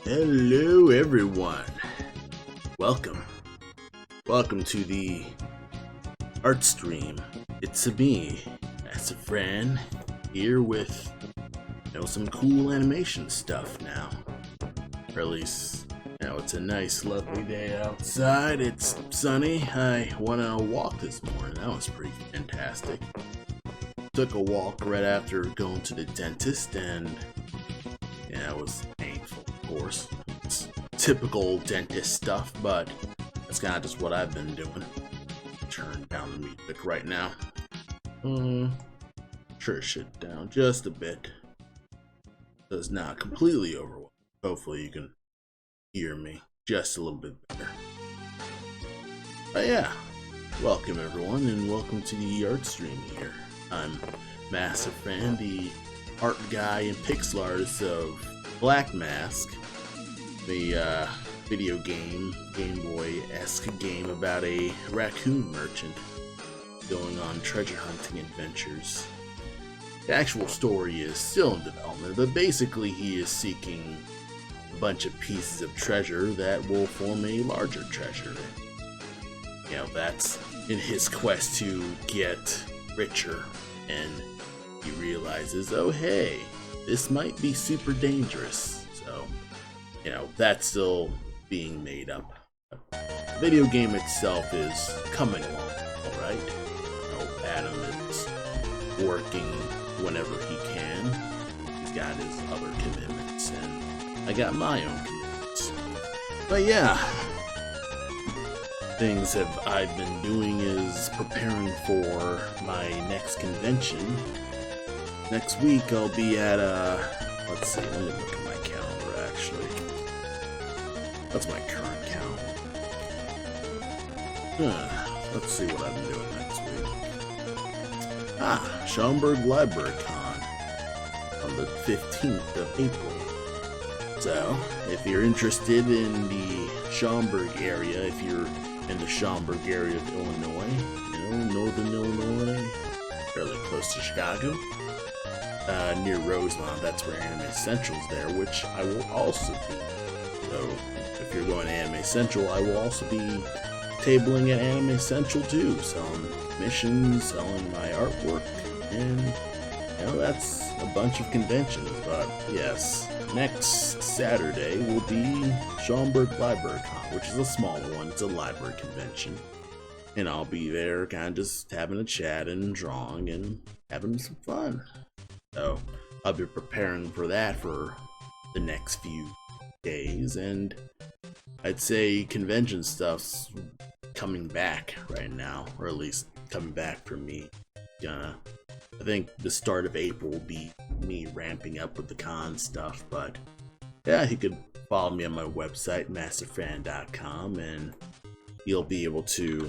Hello everyone. Welcome. Welcome to the art stream. It's me, as a friend, here with some cool animation stuff now. Or at least, it's a nice lovely day outside. It's sunny. I went on a walk this morning. That was pretty fantastic. Took a walk right after going to the dentist, and it was painful, of course. It's typical dentist stuff, but that's kind of just what I've been doing. Turn down the music right now. Sure, shit down just a bit. So it's not completely overwhelmed. Hopefully you can hear me just a little bit better. But yeah, welcome everyone, and welcome to the art stream here. I'm Massive Fan, the art guy and pixel artist of Black Mask, the video game, Game Boy-esque game about a raccoon merchant going on treasure hunting adventures. The actual story is still in development, but basically he is seeking a bunch of pieces of treasure that will form a larger treasure. That's in his quest to get richer, and he realizes, oh hey, this might be super dangerous. So, that's still being made up. The video game itself is coming along, alright? Adam is working whenever he can. He's got his other commitments, and I got my own commitments. But yeah, things that I've been doing is preparing for my next convention. Next week I'll be at let's see, let me look at my calendar actually. That's my current calendar. Let's see what I've been doing next week. Schaumburg Library Con on the 15th of April. So, if you're interested in the Schaumburg area, if you're in the Schaumburg area of Illinois, northern Illinois, fairly close to Chicago, near Rosemont, that's where Anime Central's there, which I will also be. So, if you're going to Anime Central, I will also be tabling at Anime Central too, selling missions, selling my artwork, and that's a bunch of conventions. But yes, next Saturday will be Schaumburg Library Con, which is a smaller one. It's a library convention, and I'll be there kind of just having a chat and drawing and having some fun. So I'll be preparing for that for the next few days, and I'd say convention stuff's coming back right now, or at least coming back for me. I think the start of April will be me ramping up with the con stuff, but yeah, you could follow me on my website, masterfan.com, and you'll be able to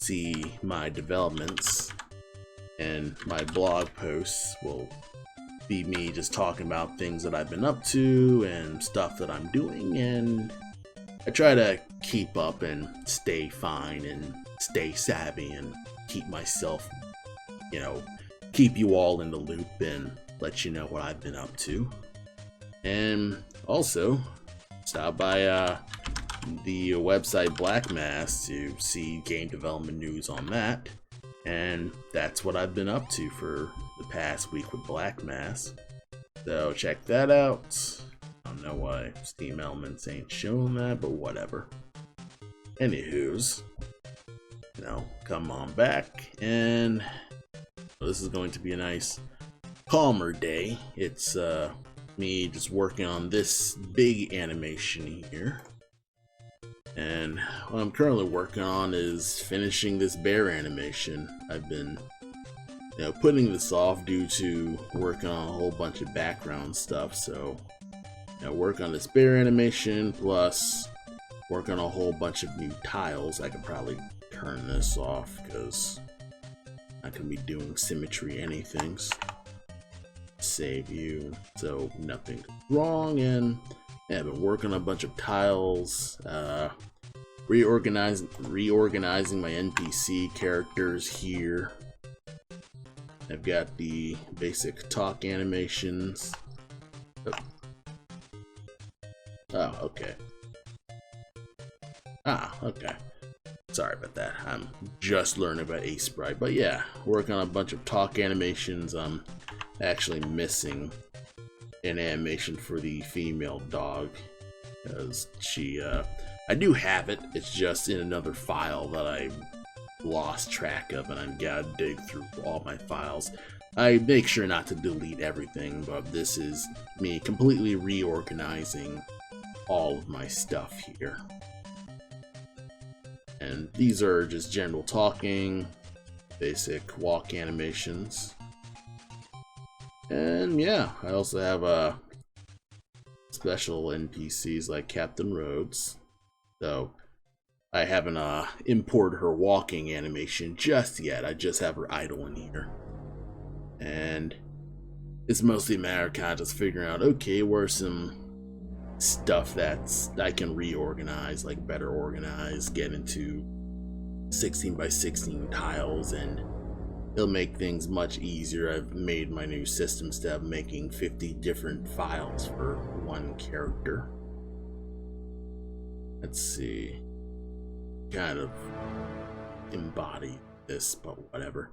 see my developments, and my blog posts will be me just talking about things that I've been up to and stuff that I'm doing, and I try to keep up and stay fine and stay savvy and keep myself, keep you all in the loop and let you know what I've been up to. And also, stop by the website Black Mask to see game development news on that. And that's what I've been up to for the past week with Black Mask. So check that out. I don't know why Steam Elements ain't showing that, but whatever. Anywho's, come on back, and this is going to be a nice, calmer day. It's me just working on this big animation here. And what I'm currently working on is finishing this bear animation. I've been putting this off due to working on a whole bunch of background stuff. So work on this bear animation, plus work on a whole bunch of new tiles. I could probably turn this off because I'm not gonna be doing symmetry anything. Save you so nothing's wrong. And I've been working on a bunch of tiles, reorganizing my NPC characters here. I've got the basic talk animations. Oh, okay. Ah, okay. Sorry about that. I'm just learning about Aseprite. But yeah, working on a bunch of talk animations. I'm actually missing an animation for the female dog. Because I do have it. It's just in another file that I lost track of, and I've got to dig through all my files. I make sure not to delete everything, but this is me completely reorganizing all of my stuff here. And these are just general talking, basic walk animations. And yeah, I also have special NPCs like Captain Rhodes. So I haven't imported her walking animation just yet. I just have her idling here. And it's mostly a matter of kind of just figuring out, okay, where's some stuff that's I can reorganize, like better organize, get into 16 by 16 tiles, and it'll make things much easier. I've made my new system step making 50 different files for one character. Let's see. Kind of embody this, but whatever.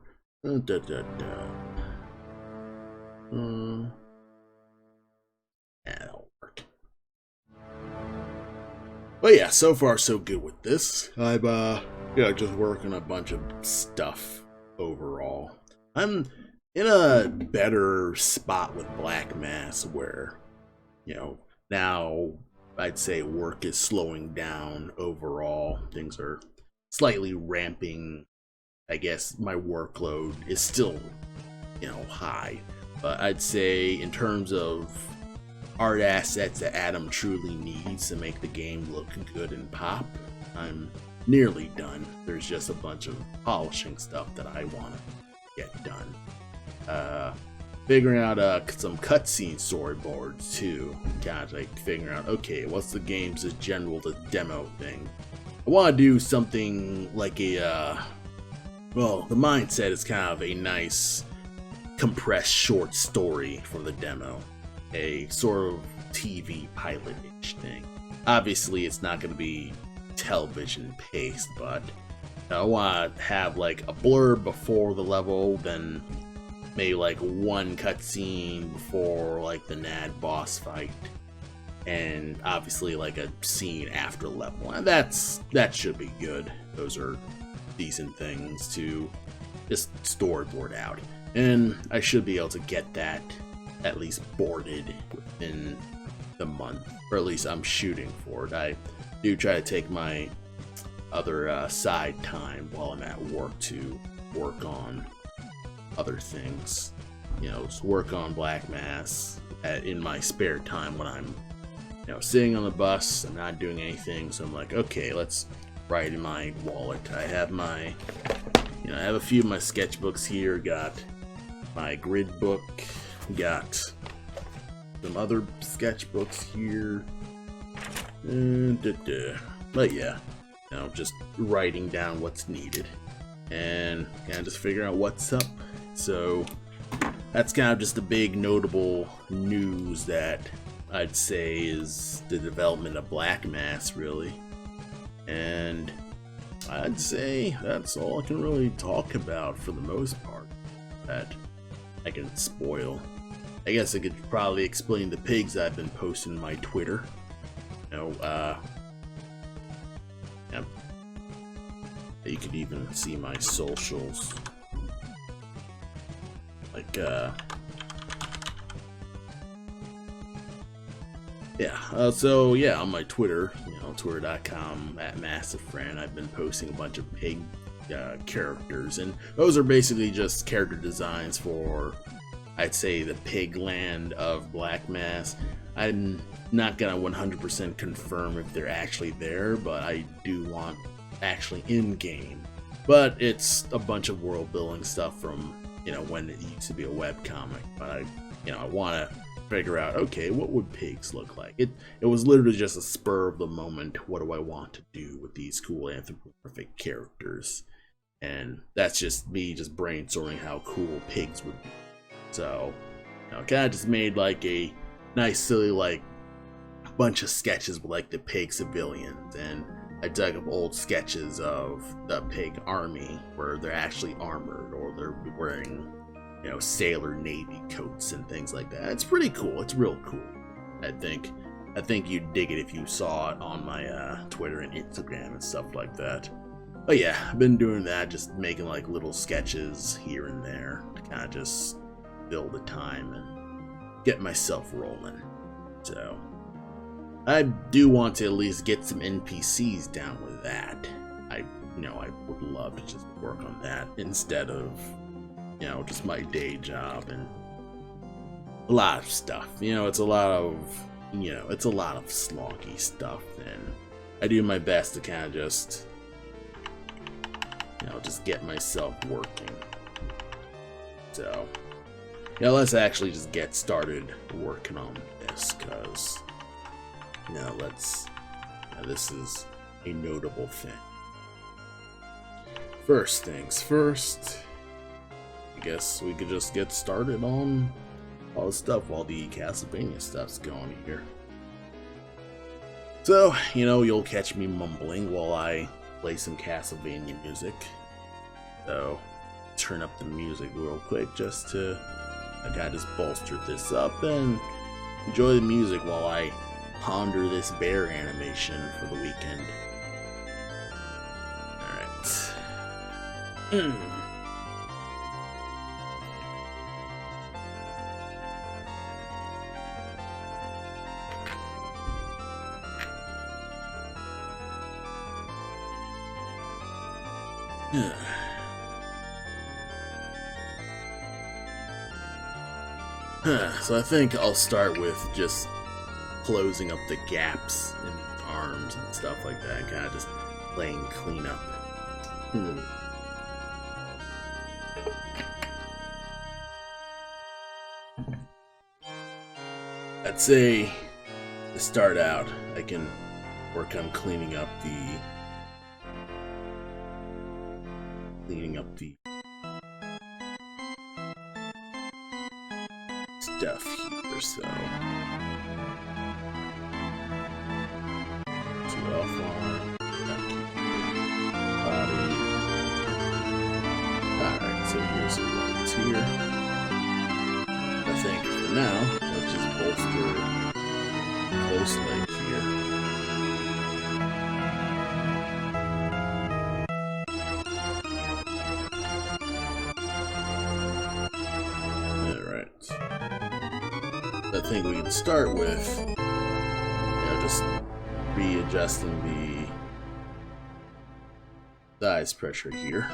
That'll work. But yeah, so far so good with this. I'm just working a bunch of stuff overall. I'm in a better spot with Black Mass where, now I'd say work is slowing down overall. Things are slightly ramping. I guess my workload is still, high. But I'd say in terms of art assets that Adam truly needs to make the game look good and pop, I'm nearly done. There's just a bunch of polishing stuff that I want to get done. Figuring out some cutscene storyboards too. Kind of like figuring out, okay, what's the game's general the demo thing. I want to do something like the mindset is kind of a nice compressed short story for the demo. A sort of TV pilot-ish thing. Obviously, it's not going to be television paced, but I want to have like a blurb before the level, then maybe like one cutscene before like the Nad boss fight, and obviously like a scene after the level. And that should be good. Those are decent things to just storyboard out, and I should be able to get that at least boarded within the month, or at least I'm shooting for it. I do try to take my other side time while I'm at work to work on other things, just work on Black Mass in my spare time when I'm sitting on the bus. I'm not doing anything, so I'm like, okay, let's write in my wallet. I have my I have a few of my sketchbooks here. Got my grid book, got some other sketchbooks here, but yeah, just writing down what's needed and kind of just figuring out what's up. So that's kind of just the big notable news that I'd say is the development of Black Mass, really. And I'd say that's all I can really talk about for the most part that I can spoil. I guess I could probably explain the pigs I've been posting on my Twitter. You could even see my socials. So on my Twitter, twitter.com @MassiveFran, I've been posting a bunch of pig characters, and those are basically just character designs for, I'd say, the pig land of Black Mass. I'm not gonna 100% confirm if they're actually there, but I do want actually in game. But it's a bunch of world building stuff from when it used to be a webcomic. But I want to figure out, okay, what would pigs look like? It was literally just a spur of the moment. What do I want to do with these cool anthropomorphic characters? And that's just me just brainstorming how cool pigs would be. So kind of just made like a nice silly like bunch of sketches with like the pig civilians, and I dug up old sketches of the pig army where they're actually armored or they're wearing, you know, sailor navy coats and things like that. It's pretty cool. It's real cool. I think you'd dig it if you saw it on my Twitter and Instagram and stuff like that. But yeah, I've been doing that, just making like little sketches here and there to kind of just fill the time and get myself rolling. So I do want to at least get some NPCs down with that. I would love to just work on that instead of, you know, just my day job and a lot of stuff. You know, it's a lot of sloggy stuff, and I do my best to kind of just, you know, just get myself working. So, yeah, let's actually just get started working on this, because, you know, this is a notable thing. First things first, I guess we could just get started on all the stuff while the Castlevania stuff's going here. So, you know, you'll catch me mumbling while I play some Castlevania music. So, turn up the music real quick just to, I gotta just bolster this up and enjoy the music while I ponder this bear animation for the weekend. Alright. So I think I'll start with just closing up the gaps in the arms and stuff like that, kind of just playing cleanup. I'd say to start out, I can work on cleaning up the stuff here, so too off on body. Alright, so here's the ones here. I think for now, let's just bolster close leg here. I think we can start with, you know, just readjusting the size pressure here.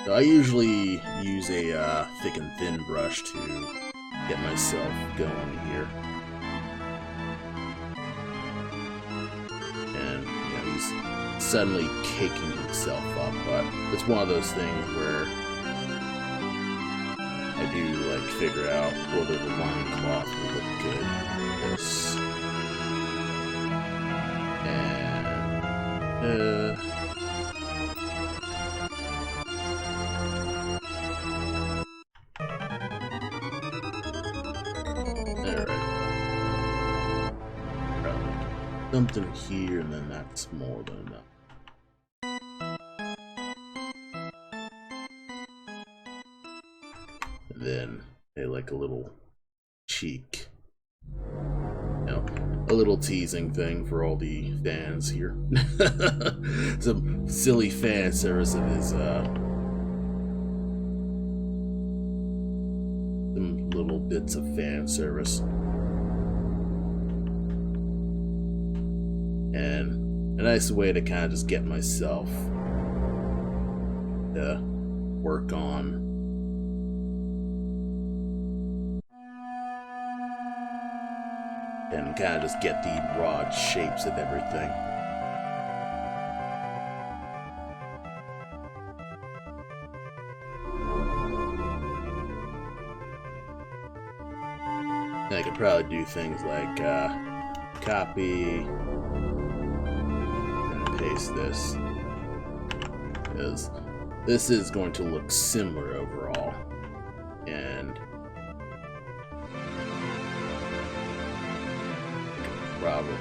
So I usually use a thick and thin brush to get myself going here. And, you know, he's suddenly caking himself up, but it's one of those things where I do like figure out whether the loincloth will look good with this. And alright. Something here, and then that's more than enough. Then like a little cheek, you know, a little teasing thing for all the fans here. Some silly fan service of his some little bits of fan service, and a nice way to kind of just get myself to work on and kind of just get the broad shapes of everything. And I could probably do things like copy and paste this, because this is going to look similar overall. And probably.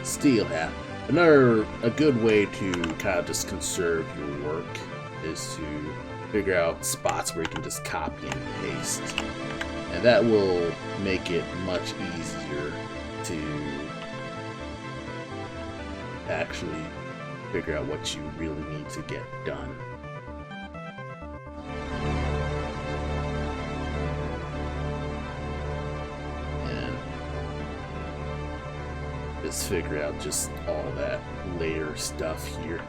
Steel hat. A good way to kind of just conserve your work is to figure out spots where you can just copy and paste. And that will make it much easier to actually figure out what you really need to get done. And just figure out just all that layer stuff here.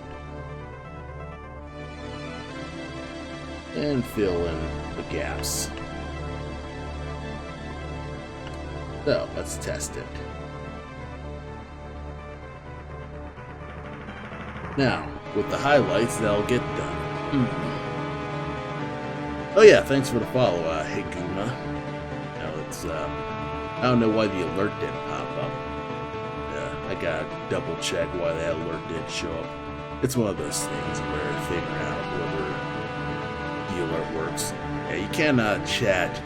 And fill in the gaps. So, let's test it. Now, with the highlights, that'll get done. Oh yeah, thanks for the follow, hey Guma. Now it's, I don't know why the alert didn't pop up. I gotta double check why that alert didn't show up. It's one of those things where figuring out whether the alert works. Yeah, you cannot chat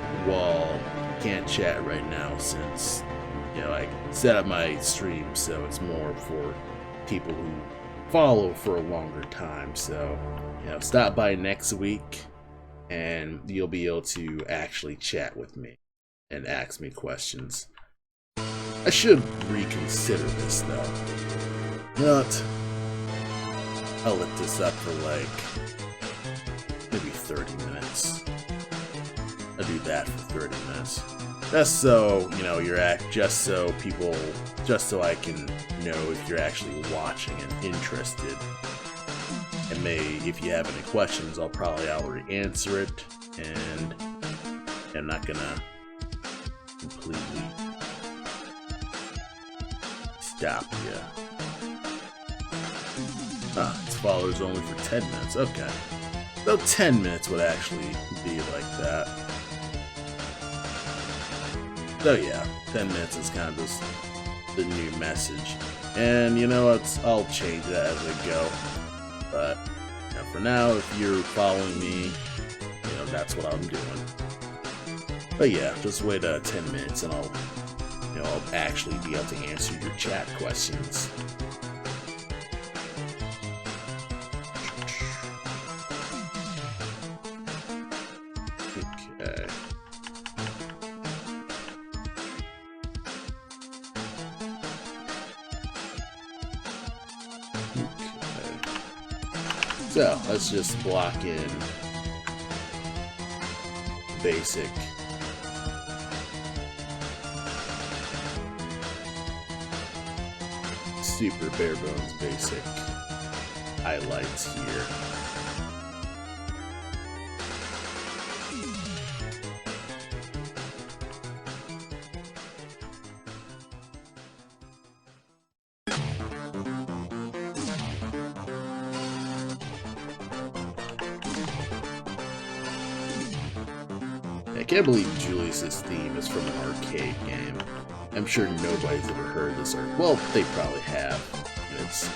can't chat right now since, you know, I set up my stream so it's more for people who follow for a longer time. So, you know, stop by next week and you'll be able to actually chat with me and ask me questions. I should reconsider this though. Not. I'll let this up for like maybe 30 minutes. I'll do that for 30 minutes. Just so, you know, just so I can know if you're actually watching and interested. And if you have any questions, I'll probably already answer it, and I'm not gonna completely stop you. It's followers only for 10 minutes, okay. About 10 minutes would actually be like that. So yeah, 10 minutes is kind of just the new message. And you know what, I'll change that as I go. But you know, for now, if you're following me, you know, that's what I'm doing. But yeah, just wait 10 minutes and I'll actually be able to answer your chat questions. Okay. So, let's just block in basic. Super bare bones basic highlights here. I can't believe Julius's theme is from an arcade game. I'm sure nobody's ever heard this, or well, they probably have. It's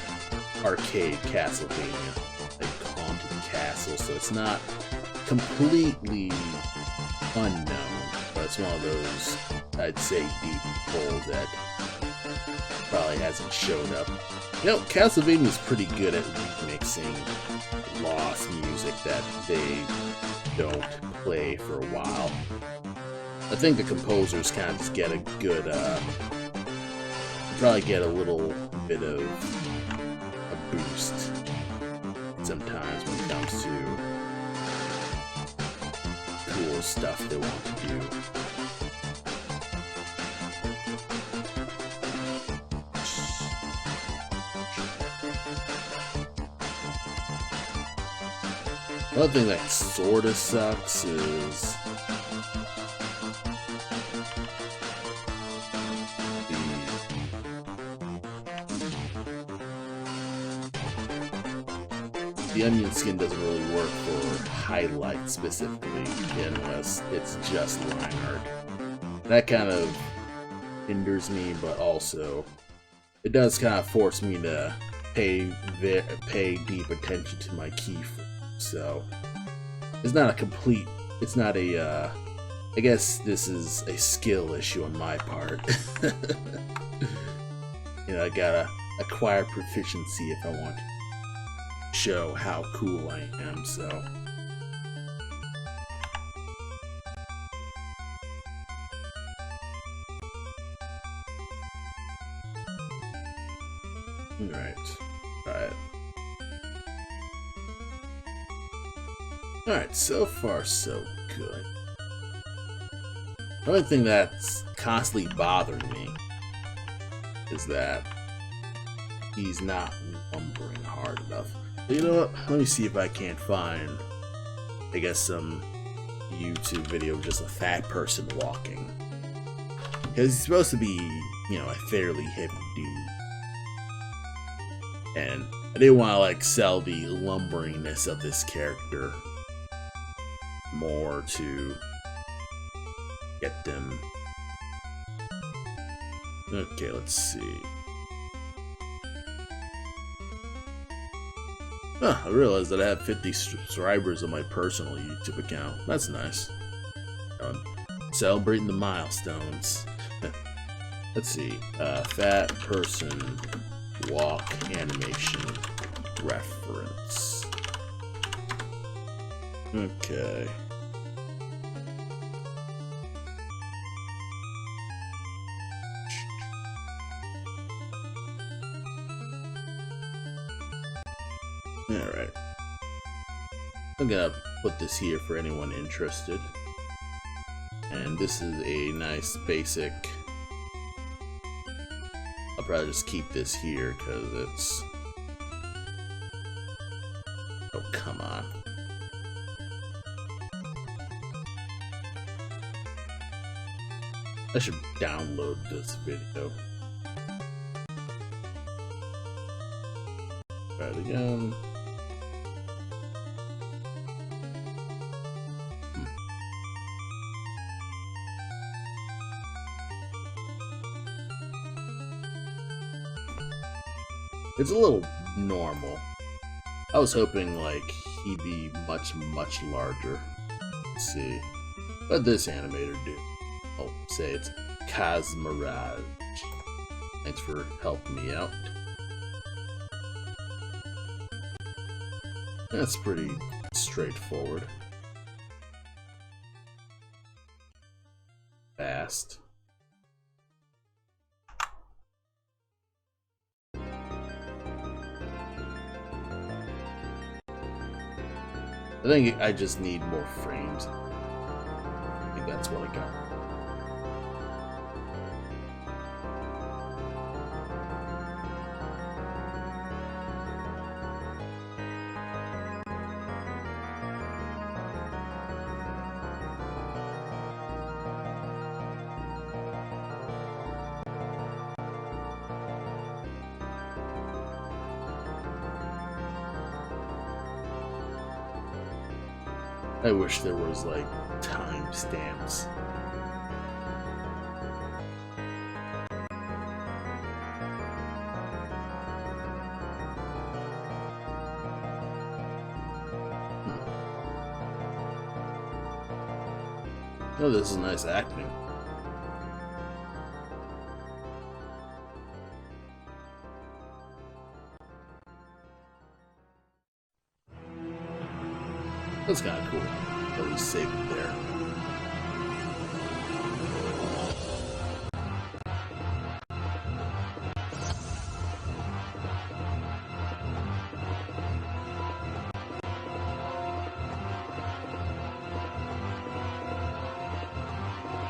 arcade Castlevania, like Haunted Castle, so it's not completely unknown, but it's one of those, I'd say, deep holes that probably hasn't shown up. You know, Castlevania's pretty good at remixing lost music that they don't play for a while. I think the composers kind of just get a good, probably get a little bit of a boost sometimes when it comes to cool stuff they want to do. Another thing that sorta sucks is the onion skin doesn't really work for highlights specifically unless it's just line art. That kind of hinders me, but also it does kind of force me to pay deep attention to my keyframes. So it's not a I guess this is a skill issue on my part. You know, I gotta acquire proficiency if I want to show how cool I am, so. Alright. Alright, so far so good. The only thing that's constantly bothering me is that he's not lumbering hard enough. But you know what? Let me see if I can't find, I guess, some YouTube video of just a fat person walking. Because he's supposed to be, you know, a fairly hip dude. And I didn't want to, like, sell the lumberingness of this character more to get them. Okay, let's see. I realized that I have 50 subscribers on my personal YouTube account. That's nice. Celebrating the milestones. Let's see. Fat person walk animation reference. Okay. Alright. I'm gonna put this here for anyone interested. And this is a nice basic. I'll probably just keep this here because it's. Oh, come on. I should download this video. Try it again. It's a little normal. I was hoping like he'd be much larger. Let's see. What this animator do? I'll say it's Kazmaraj. Thanks for helping me out. That's pretty straightforward. Fast. I think I just need more frames. I think that's what I got. I wish there was like timestamps. Oh, this is nice acting. That's kind of cool. At least save it there.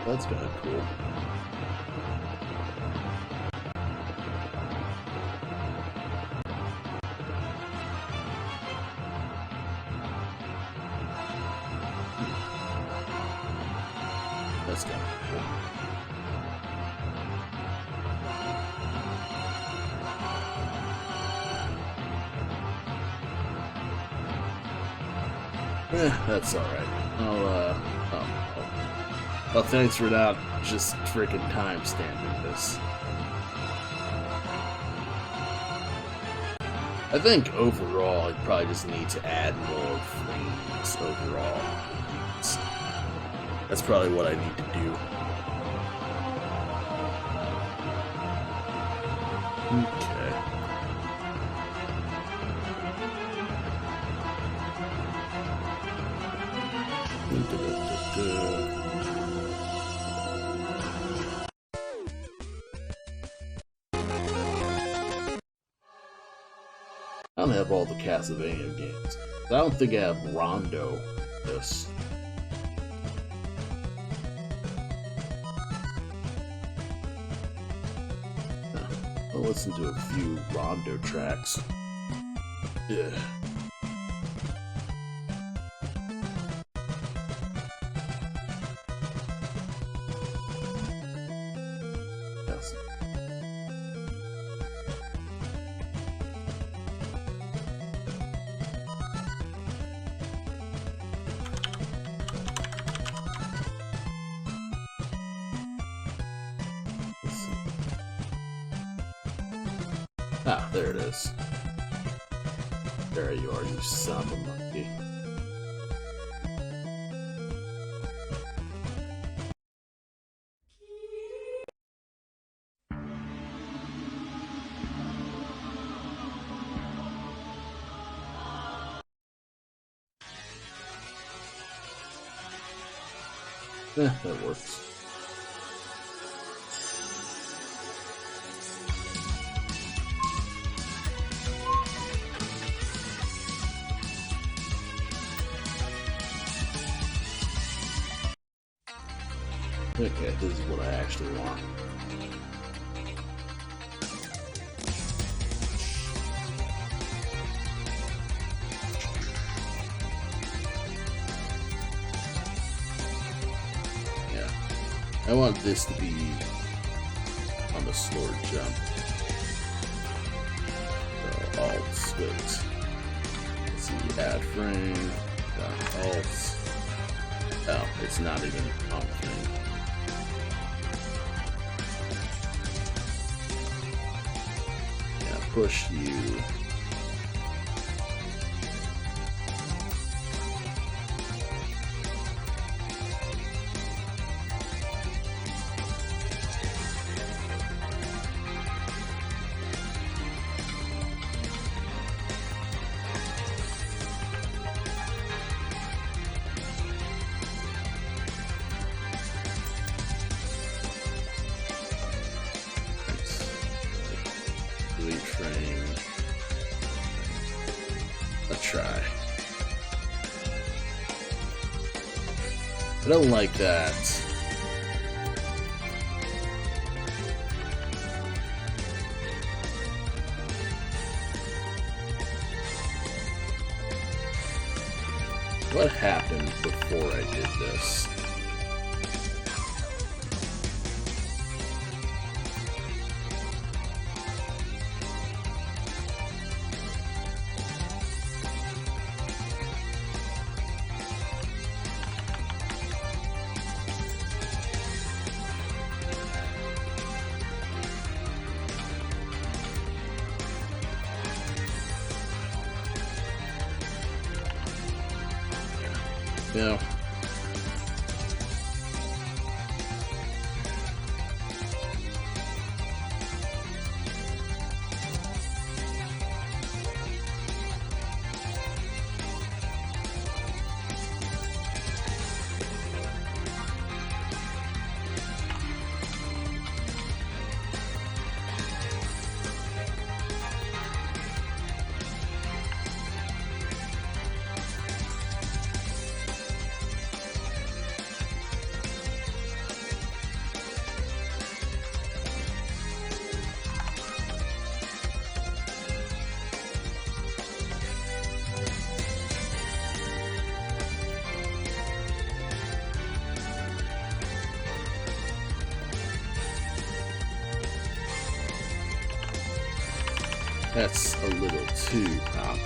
That's kind of cool. That's kind of cool. That's alright. Well, thanks for not just freaking time-stamping this. I think overall, I'd probably just need to add more frames overall. That's probably what I need to do. Okay. I don't have all the Castlevania games. I don't think I have Rondo. This. I'll listen to a few Rondo tracks. Yeah. Yes. Ah, there it is. There you are, you son of a monkey. That works. Okay, this is what I actually want. Yeah. I want this to be on the slower jump. So, alt switch. Let's see, add frame, alt. Oh, it's not even on thing. Push you. Retrain. Let's try. I don't like that. What happened before I did this? No. That's a little too poppy.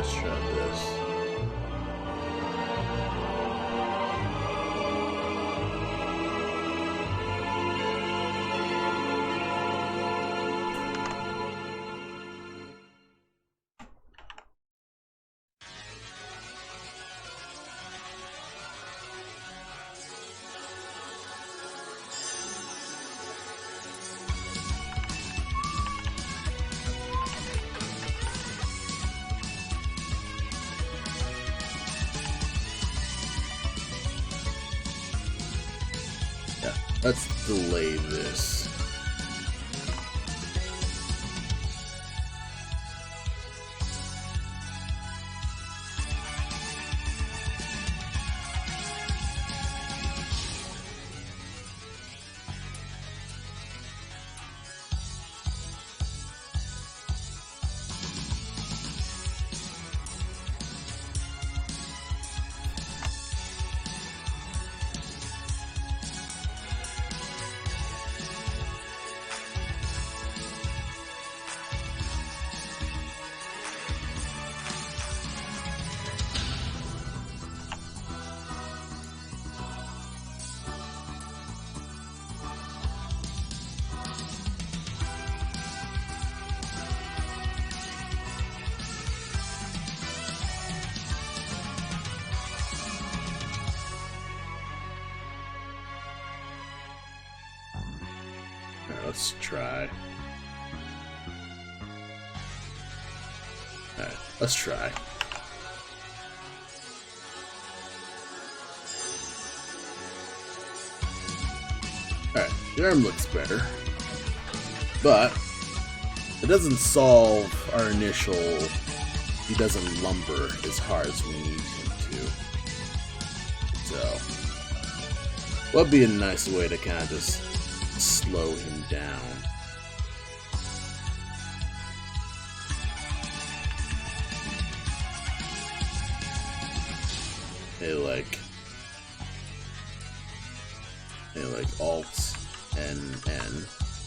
let's try this. Let's delay this. Let's try. Alright, let's try. Alright, the arm looks better. But it doesn't solve our initial he doesn't lumber as hard as we need him to. So what'd be a nice way to kind of just slow him down? They like Alt N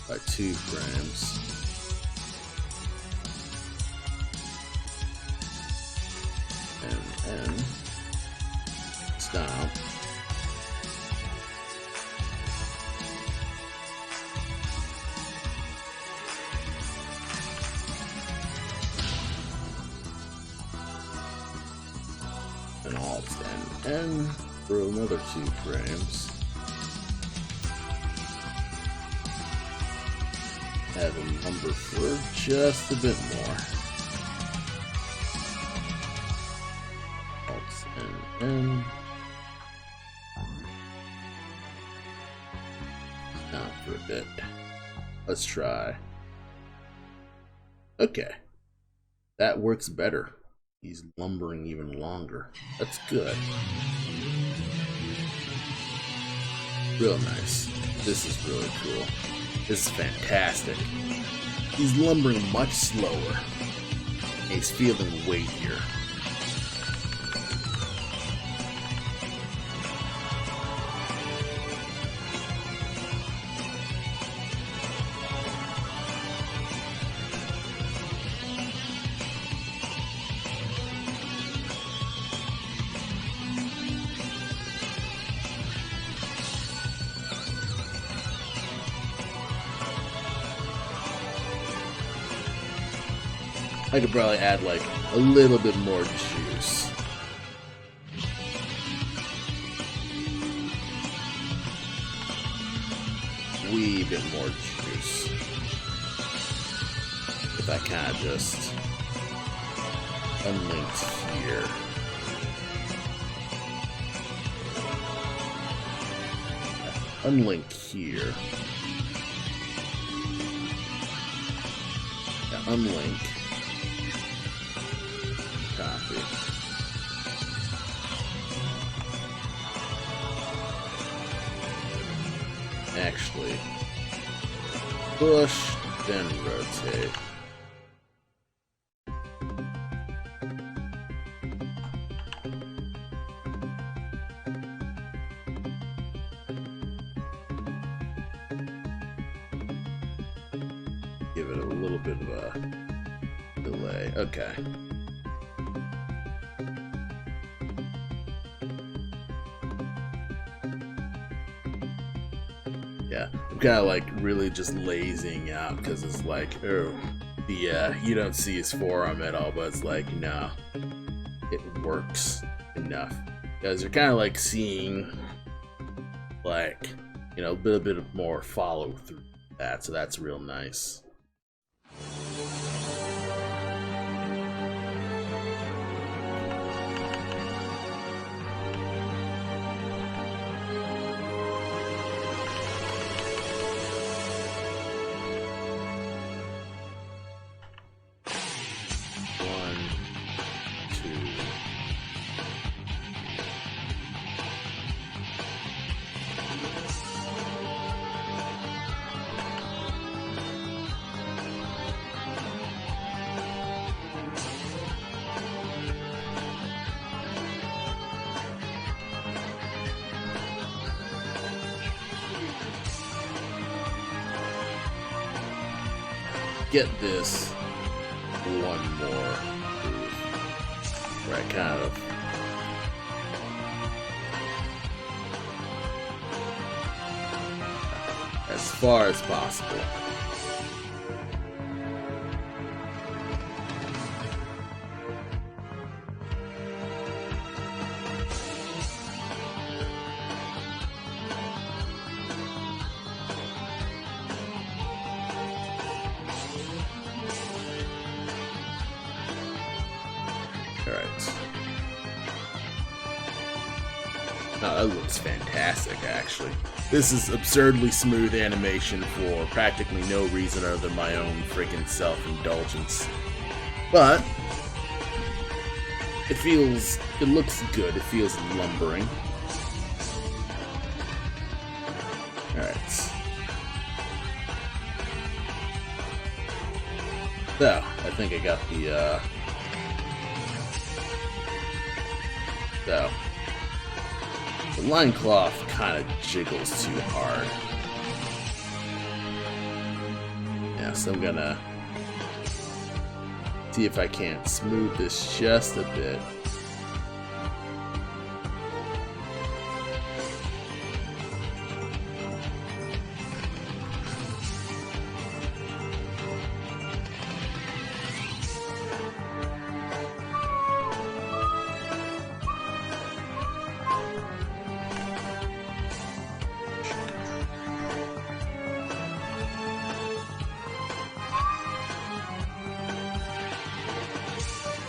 by 2 frames. N stop. And Alt N for another 2 frames. Have him lumber for just a bit more. Alt N. Stop for a bit. Let's try. Okay. That works better. He's lumbering even longer. That's good. Real nice. This is really cool. This is fantastic. He's lumbering much slower. He's feeling weightier. I could probably add like a little bit more juice. Wee bit more juice. If I kind of just unlinked here. Unlink here. Yeah, unlink. Copy. Actually, push, then rotate. Give it a little bit of a delay. Okay. Yeah, I'm kind of like really just lazing out because it's like, oh, you don't see his forearm at all, but it's like, no, it works enough. Because you're kind of like seeing, like, you know, a bit of more follow through that, so that's real nice. Get this one more move where I kind of as far as possible. Alright. Oh, that looks fantastic, actually. This is absurdly smooth animation for practically no reason other than my own freaking self-indulgence. But it looks good. It feels lumbering. Alright. So, I think I got the, So, the loincloth kind of jiggles too hard. Yeah, so I'm gonna see if I can't smooth this just a bit.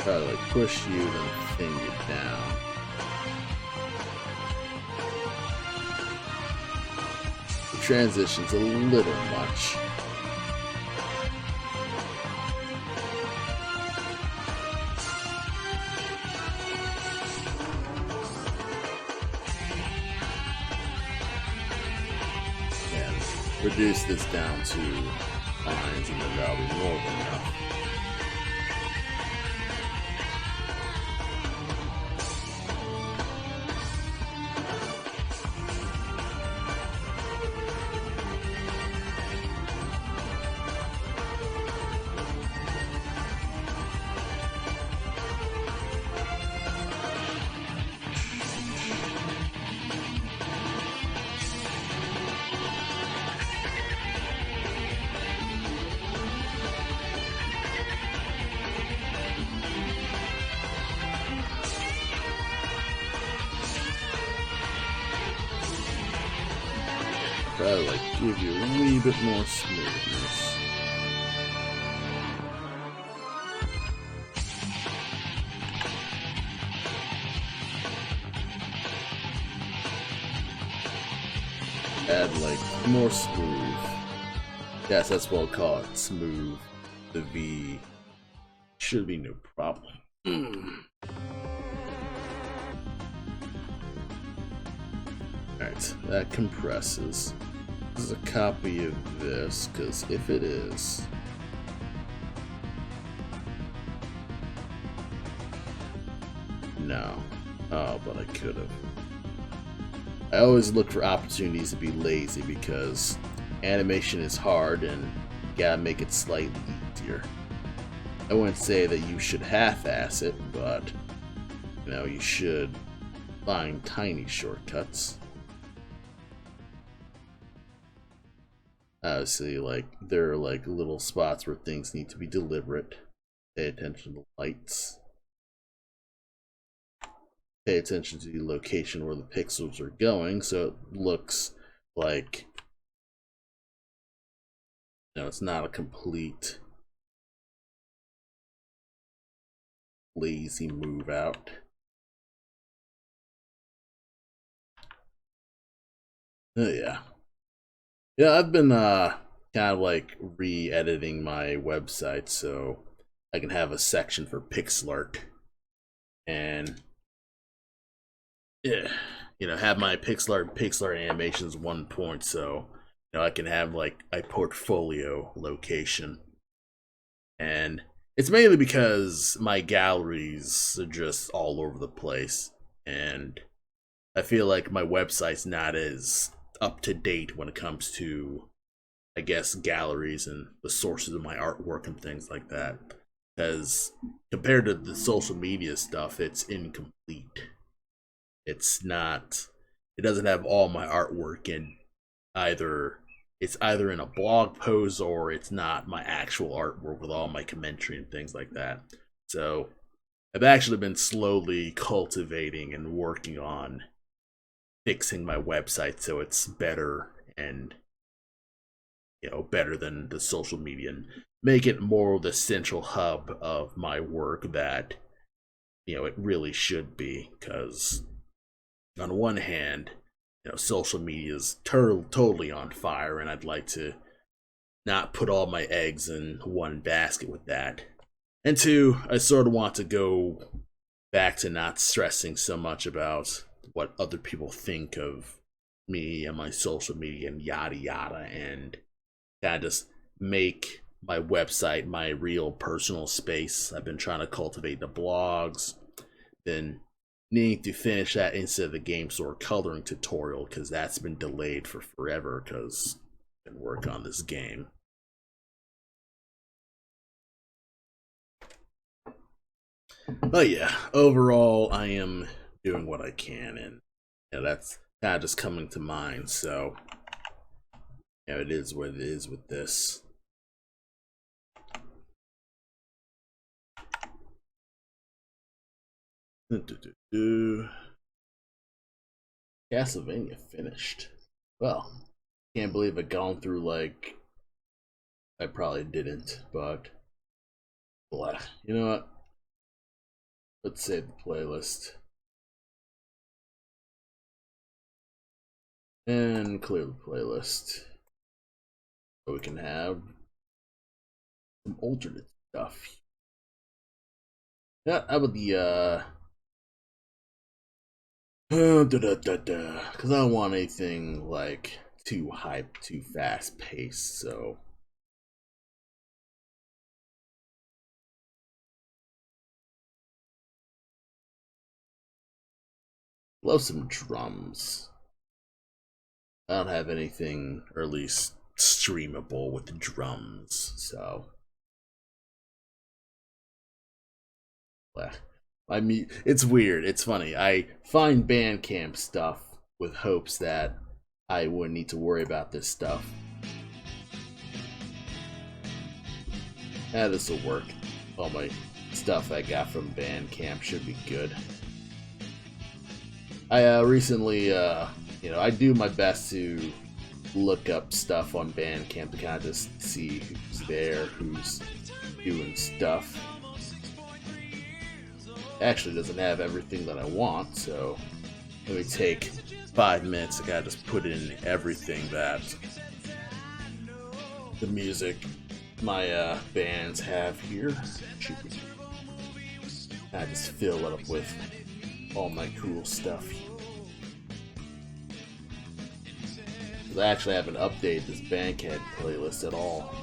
Try to like push you, then pin you down. The transition's a little much. And reduce this down to lines, and then that'll be more than enough. Try to like give you a wee bit more smoothness. Add like more smooth. Yes, that's what I'll call it. Smooth. The V should be no problem. Alright, that compresses. This is a copy of this, because if it is, no. Oh, but I could have. I always look for opportunities to be lazy because animation is hard and you gotta make it slightly easier. I wouldn't say that you should half-ass it, but you know, you should find tiny shortcuts. Obviously, like there are like little spots where things need to be deliberate. Pay attention to the lights. Pay attention to the location where the pixels are going, so it looks like, you know, it's not a complete lazy move out. Oh yeah. Yeah, I've been kind of like re-editing my website so I can have a section for pixel art and yeah, you know, have my pixel art animations one point so you know I can have like a portfolio location. And it's mainly because my galleries are just all over the place and I feel like my website's not as up to date when it comes to, I guess, galleries and the sources of my artwork and things like that. Because compared to the social media stuff, it's incomplete. It's not, it doesn't have all my artwork in either. It's either in a blog post or it's not my actual artwork with all my commentary and things like that. So I've actually been slowly cultivating and working on fixing my website so it's better and, you know, better than the social media and make it more the central hub of my work that, you know, it really should be. Because on one hand, you know, social media is totally on fire and I'd like to not put all my eggs in one basket with that. And two, I sort of want to go back to not stressing so much about what other people think of me and my social media and yada yada, and kind of just make my website my real personal space. I've been trying to cultivate the blogs, then needing to finish that instead of the game store coloring tutorial because that's been delayed for forever because I've been working on this game. But yeah, overall, I am doing what I can, and you know, that's kind of just coming to mind. So, you know, it is what it is with this. Castlevania finished. Well, can't believe I've gone through like I probably didn't, but blah. You know what? Let's save the playlist and clear the playlist so we can have some alternate stuff. Yeah, how about the because I don't want anything like too hype, too fast paced. So love some drums. I don't have anything, or at least streamable with drums. So I mean, it's weird. It's funny. I find Bandcamp stuff with hopes that I wouldn't need to worry about this stuff. This will work. All my stuff I got from Bandcamp should be good. I recently, you know, I do my best to look up stuff on Bandcamp to kind of just see who's there, who's doing stuff. Actually doesn't have everything that I want, so let me take 5 minutes to kind of just put in everything that the music my bands have here. I just fill it up with all my cool stuff. I actually haven't updated this Bandcamp playlist at all.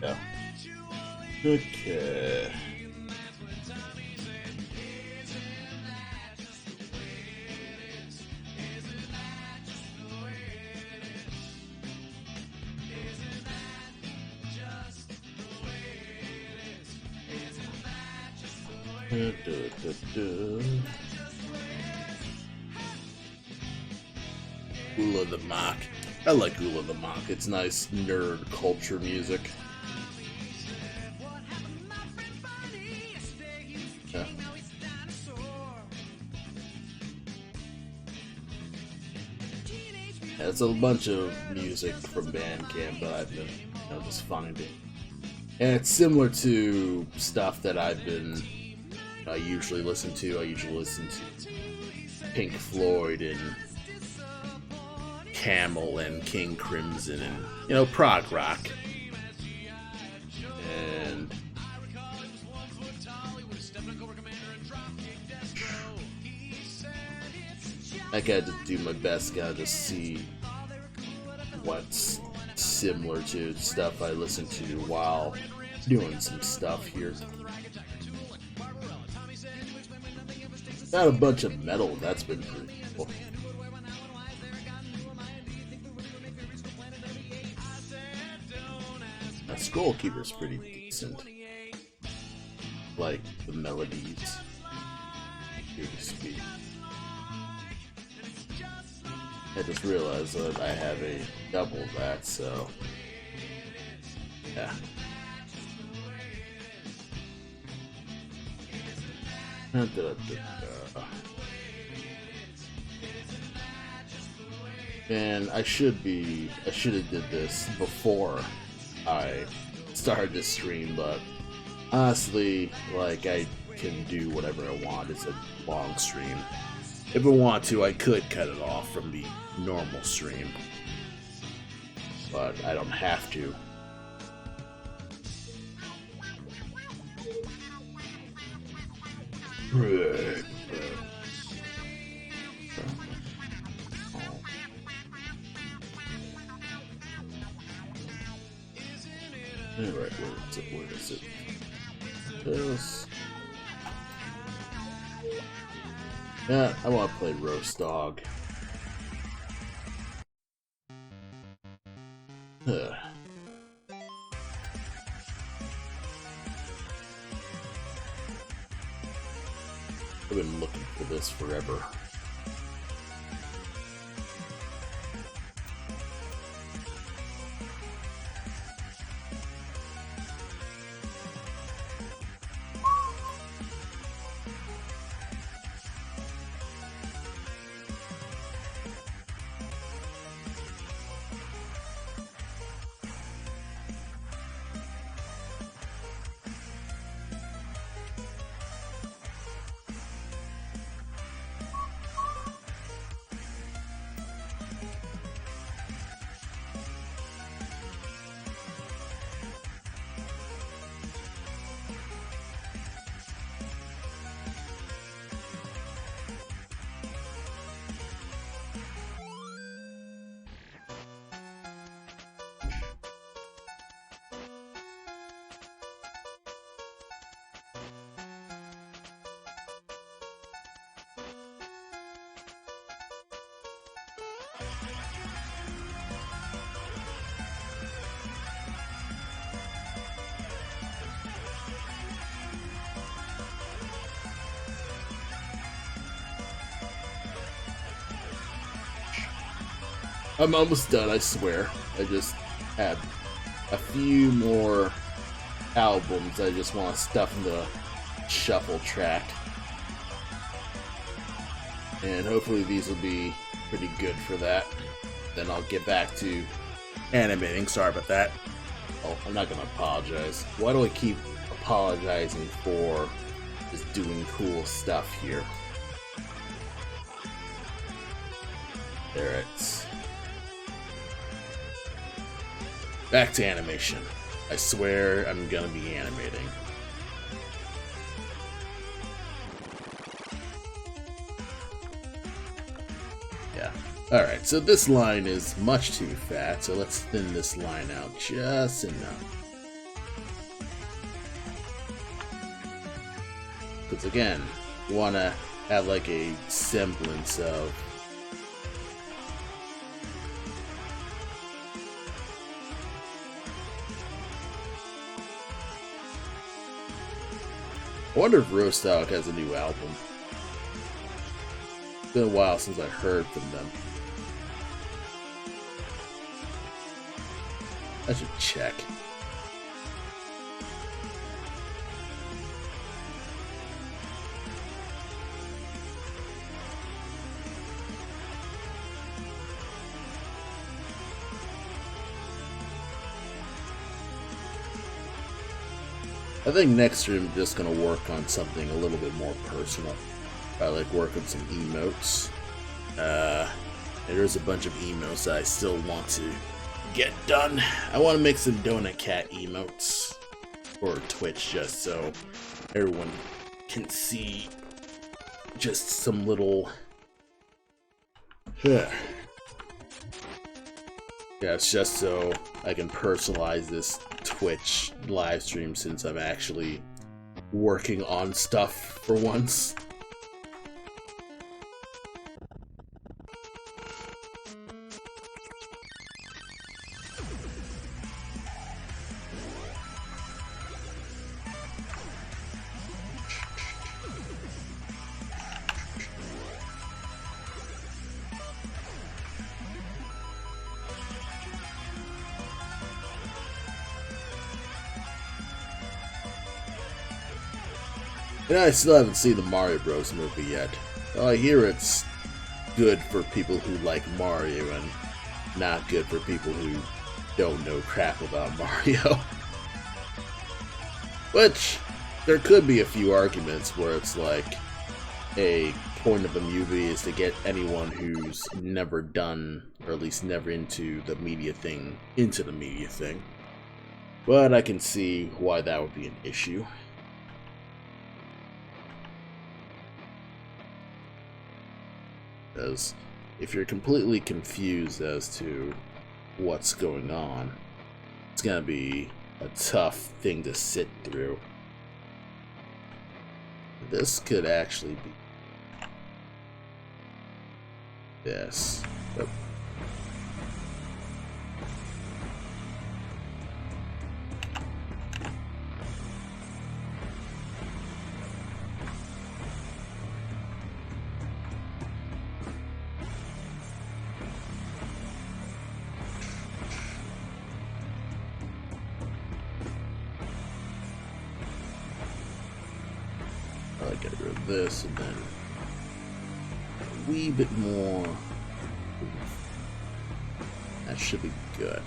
Yeah. Okay. Ula the Mach. I like Ula the Mach. It's nice nerd culture music. Yeah. Yeah, it's a bunch of music from Bandcamp, but I've been just finding. And it's similar to stuff that I usually listen to. I usually listen to Pink Floyd and Camel and King Crimson and, prog rock. And I got to do my best, gotta just see what's similar to stuff I listen to while doing some stuff here. Got a bunch of metal, that's been pretty cool. That Scroll Keeper's pretty decent. Like the melodies. Pretty sweet. I just realized that I have a double that, so yeah. And I should have did this before I started this stream, but honestly, like, I can do whatever I want. It's a long stream. If I want to, I could cut it off from the normal stream, but I don't have to. Alright, where is it? This. Yeah, I want to play Roast Dog. Ugh. I've been looking for this forever. I'm almost done, I swear. I just had a few more albums I just want to stuff in the shuffle track. And hopefully these will be pretty good for that. Then I'll get back to animating. Sorry about that. Oh, I'm not gonna apologize. Why do I keep apologizing for just doing cool stuff here? There it's... Back to animation. I swear I'm gonna be animating. Yeah. Alright, so this line is much too fat, so let's thin this line out just enough. Because again, you want to have like a semblance of I wonder if Roast Dog has a new album. It's been a while since I heard from them. I should check. I think next stream I'm just gonna work on something a little bit more personal. I like work on some emotes. There's a bunch of emotes that I still want to get done. I want to make some Donut Cat emotes for Twitch just so everyone can see just some little... Yeah, it's just so I can personalize this Twitch live stream since I'm actually working on stuff for once. And I still haven't seen the Mario Bros. Movie yet. Well, I hear it's good for people who like Mario and not good for people who don't know crap about Mario. Which, there could be a few arguments where it's like a point of the movie is to get anyone who's never done, or at least never into the media thing, into the media thing. But I can see why that would be an issue. Because if you're completely confused as to what's going on, it's gonna be a tough thing to sit through. This could actually be this. Yep. I'll get rid of this and then a wee bit more. That should be good.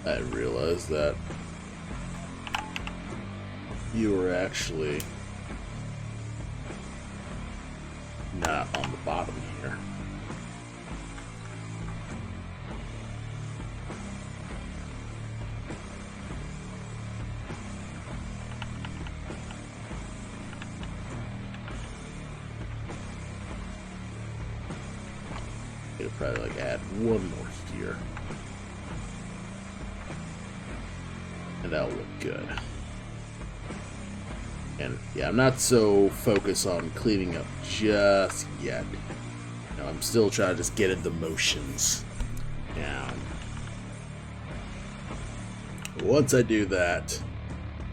I realized that you were actually not on the bottom here. I'll probably like add one more here. And that'll look good. And yeah, I'm not so focused on cleaning up just yet. You know, I'm still trying to just get in the motions. Now, once I do that,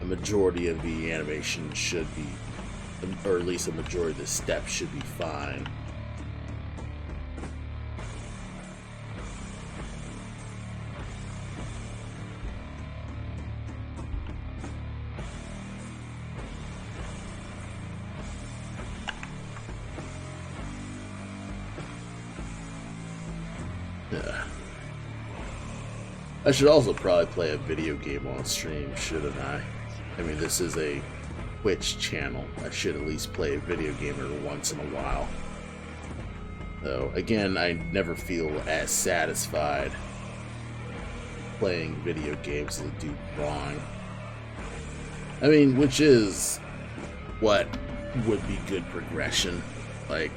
a majority of the animation should be, or at least a majority of the steps should be fine. I should also probably play a video game on stream, shouldn't I? I mean, this is a Twitch channel. I should at least play a video game every once in a while. Though, again, I never feel as satisfied playing video games as I do drawing. I mean, which is what would be good progression. Like,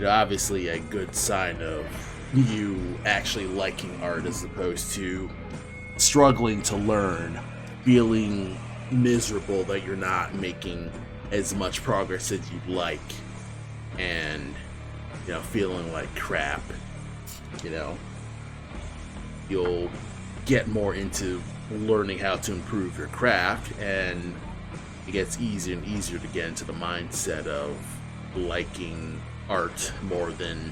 obviously a good sign of you actually liking art as opposed to struggling to learn, feeling miserable that you're not making as much progress as you'd like, and feeling like crap. You'll get more into learning how to improve your craft, and it gets easier and easier to get into the mindset of liking art more than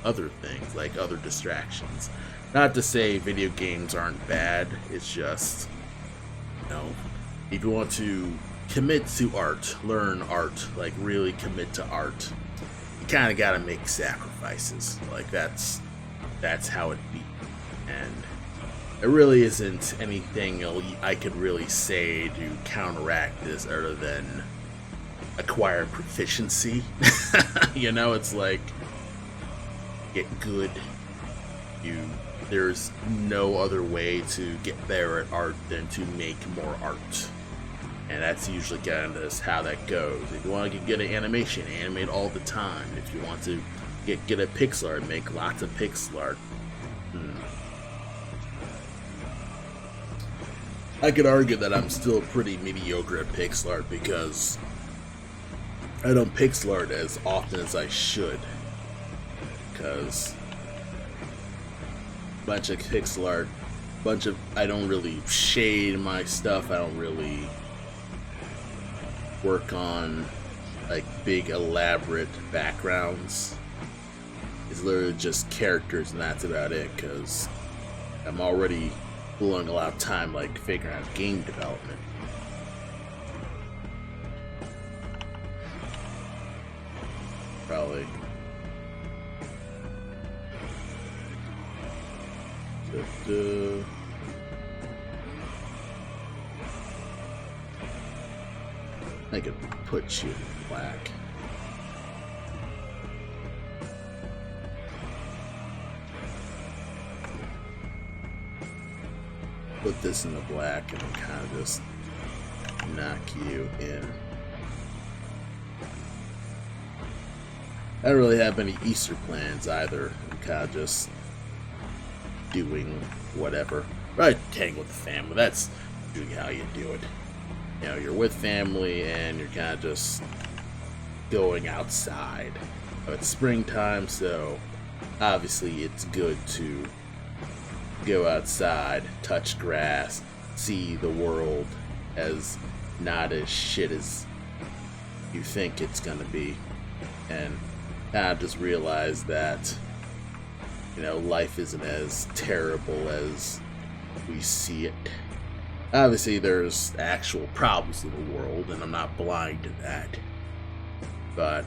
other things, like other distractions. Not to say video games aren't bad, it's just, if you want to commit to art, learn art, like really commit to art, you kind of gotta make sacrifices. Like that's how it be. And there really isn't anything I could really say to counteract this other than acquire proficiency. It's like, get good. There's no other way to get better at art than to make more art. And that's usually kind of how that goes. If you want to get good at animation, animate all the time. If you want to get good at pixel art, make lots of pixel art. I could argue that I'm still pretty mediocre at pixel art because I don't pixel art as often as I should. Because bunch of pixel art, I don't really shade my stuff. I don't really work on like big elaborate backgrounds. It's literally just characters, and that's about it, because I'm already blowing a lot of time like figuring out game development. Probably I could put you in black. Put this in the black and kind of just knock you in. I don't really have any Easter plans either. I'm kind of just doing whatever. Right, hang with the family. That's doing how you do it. You're with family and you're kind of just going outside. It's springtime, so obviously it's good to go outside, touch grass, see the world as not as shit as you think it's gonna be, and kind of just realize that life isn't as terrible as we see it. Obviously there's actual problems in the world, and I'm not blind to that, but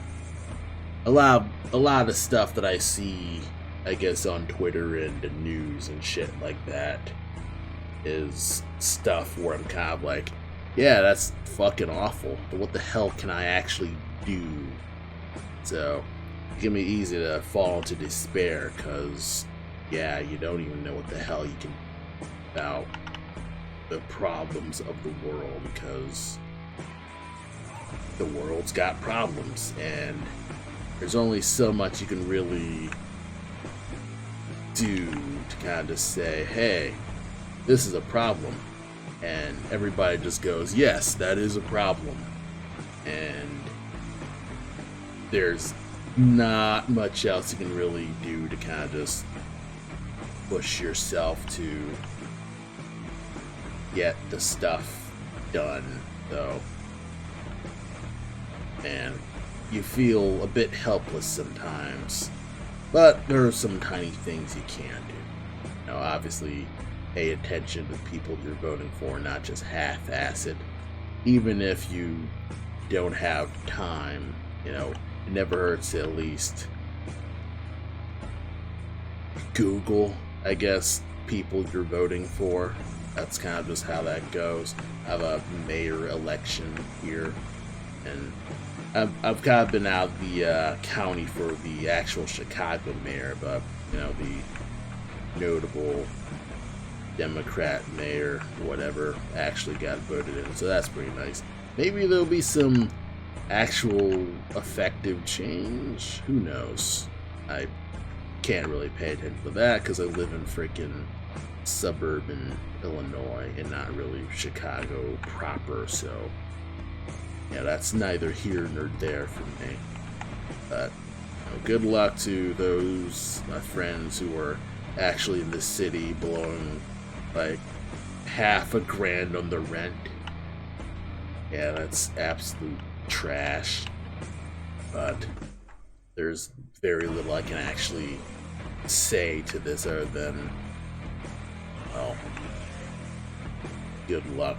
a lot of stuff that I see, I guess, on Twitter and the news and shit like that is stuff where I'm kind of like, yeah, that's fucking awful, but what the hell can I actually do? So it can be easy to fall into despair, because yeah, you don't even know what the hell you can do about the problems of the world, because the world's got problems, and there's only so much you can really do to kind of say, hey, this is a problem, and everybody just goes, yes, that is a problem, and there's not much else you can really do to kind of just push yourself to get the stuff done, though. And you feel a bit helpless sometimes, but there are some tiny things you can do. Obviously, pay attention to the people you're voting for, not just half-ass it. Even if you don't have time, it never hurts to at least Google, I guess, people you're voting for. That's kind of just how that goes. I have a mayor election here, and I've kind of been out of the county for the actual Chicago mayor, but the notable Democrat mayor, whatever, actually got voted in, so that's pretty nice. Maybe there'll be some actual effective change, who knows? I can't really pay attention to that because I live in freaking suburban Illinois and not really Chicago proper, so yeah, that's neither here nor there for me. But good luck to those my friends who are actually in the city blowing like half a grand on the rent. Yeah, that's absolute trash. But there's very little I can actually say to this other than, well, good luck.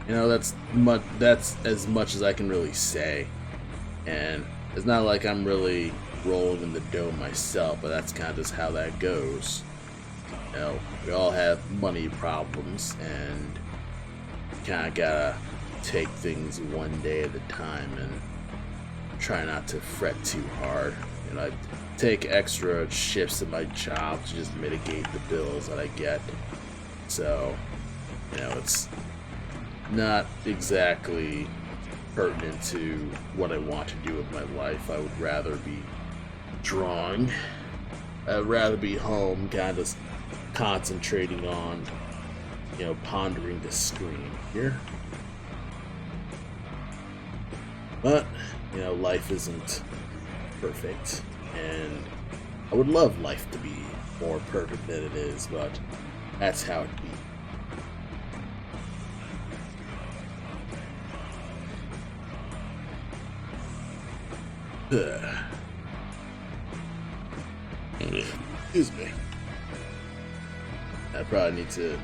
You know, that's as much as I can really say. And it's not like I'm really rolling in the dough myself, but that's kind of just how that goes. You know, we all have money problems, and kind of gotta take things one day at a time and try not to fret too hard. You know, I take extra shifts in my job to just mitigate the bills that I get. So, you know, it's not exactly pertinent to what I want to do with my life. I would rather be drawing. I'd rather be home, kind of concentrating on, you know, pondering the screen here. But, you know, life isn't perfect, and I would love life to be more perfect than it is, but that's how it be. Excuse me. I probably need to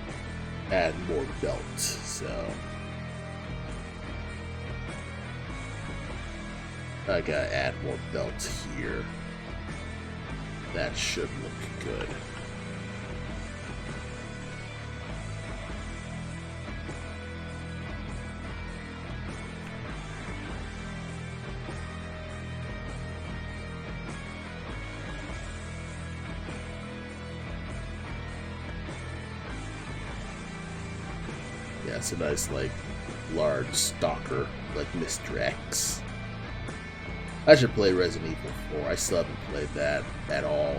add more belts, so I gotta add more belts here. That should look good. Yeah, it's a nice, like, large stalker, like Mr. X. I should play Resident Evil 4. I still haven't played that at all.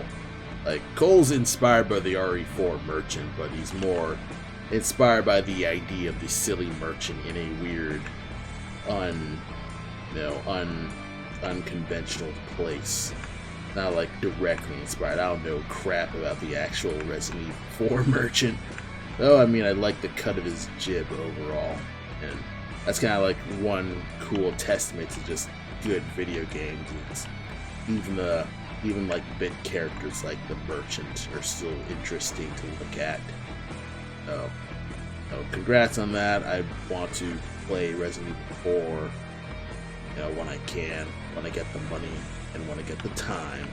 Like, Cole's inspired by the RE4 merchant, but he's more inspired by the idea of the silly merchant in a weird, unconventional place. Not like directly inspired. I don't know crap about the actual Resident Evil 4 merchant. Though, I mean, I like the cut of his jib overall. And that's kind of like one cool testament to just good video games. It's even like bit characters like the merchant are still interesting to look at. So congrats on that. I want to play Resident Evil 4, you know, when I can, when I get the money and when I get the time.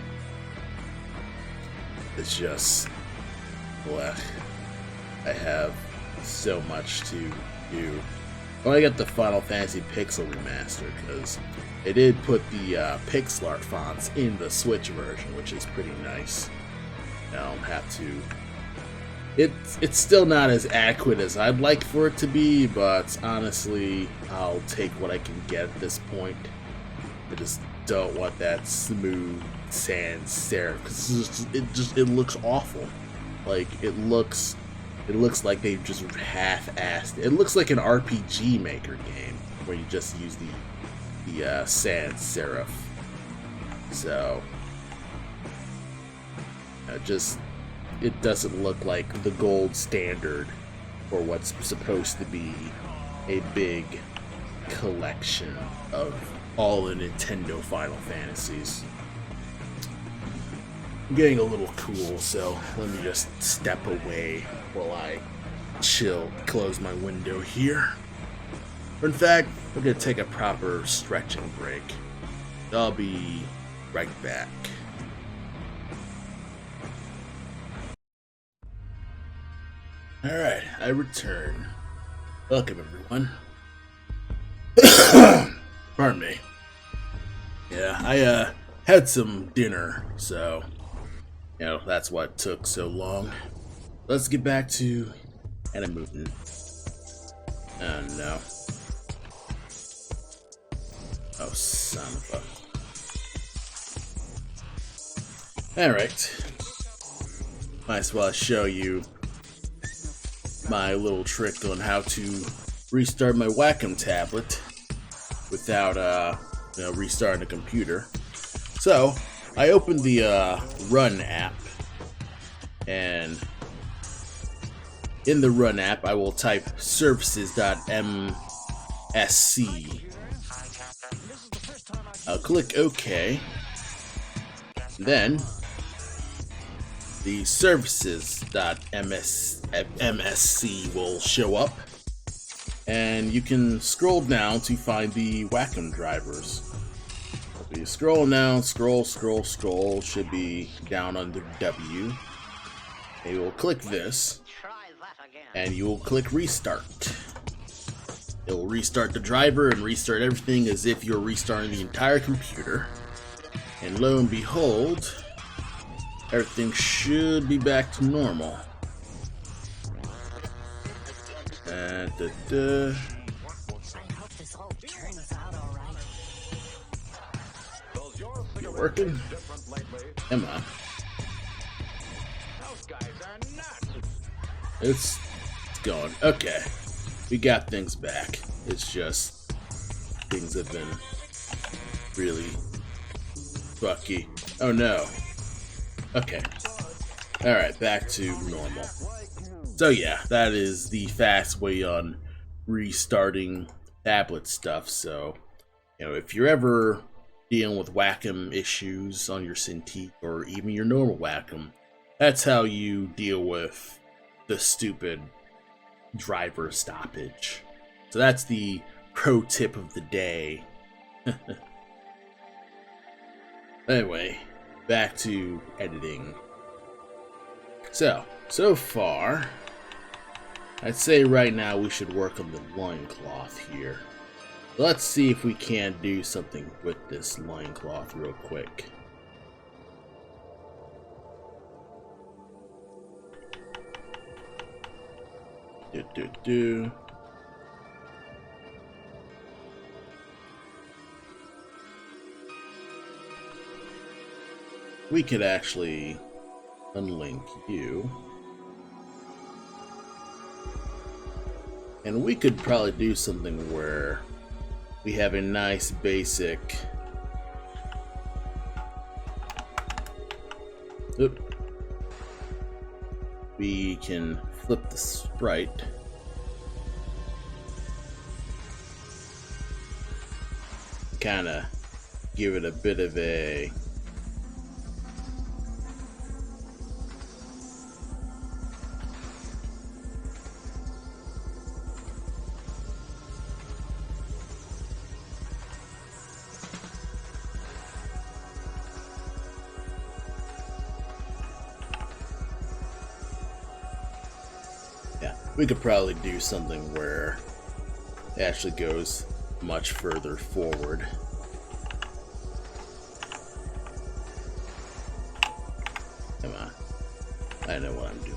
It's just, blech. I have so much to do. Well, I got the Final Fantasy Pixel Remaster because they did put the pixel art fonts in the Switch version, which is pretty nice. I don't have to. It's still not as accurate as I'd like for it to be, but honestly, I'll take what I can get at this point. I just don't want that smooth sans serif because it looks awful. Like it looks like they've just half-assed it. It looks like an RPG Maker game where you just use the sans serif. So it doesn't look like the gold standard for what's supposed to be a big collection of all the Nintendo Final Fantasies. I'm getting a little cool, so let me just step away while I chill, close my window here. Or in fact, I'm gonna take a proper stretching break. I'll be right back. Alright, I return. Welcome everyone. Pardon me. Yeah, I had some dinner, so you know, that's what took so long. Let's get back to Anna Mutin. Oh no. Oh, son of a... Alright. Might as well show you my little trick on how to restart my Wacom tablet without restarting the computer. So I opened the Run app, and in the Run app I will type services.msc. I'll click OK. Then the services.msc will show up, and you can scroll down to find the Wacom drivers. So you scroll down, scroll, should be down under W. And you will click this, and you will click restart. It will restart the driver and restart everything as if you're restarting the entire computer. And lo and behold, everything should be back to normal. You're working? Come on. It's going. Okay. We got things back. It's just things have been really fucky. Oh no. Okay. Alright, back to normal. So yeah, that is the fast way on restarting tablet stuff. So, if you're ever dealing with Wacom issues on your Cintiq or even your normal Wacom, that's how you deal with the stupid driver stoppage. So that's the pro tip of the day. Anyway, back to editing. So far, I'd say right now we should work on the loincloth here. Let's see if we can't do something with this loincloth real quick. We could actually unlink you. And we could probably do something where we have a nice basic... Oop. We can flip the sprite. Kind of give it a bit of a... We could probably do something where it actually goes much further forward. Come on. I know what I'm doing.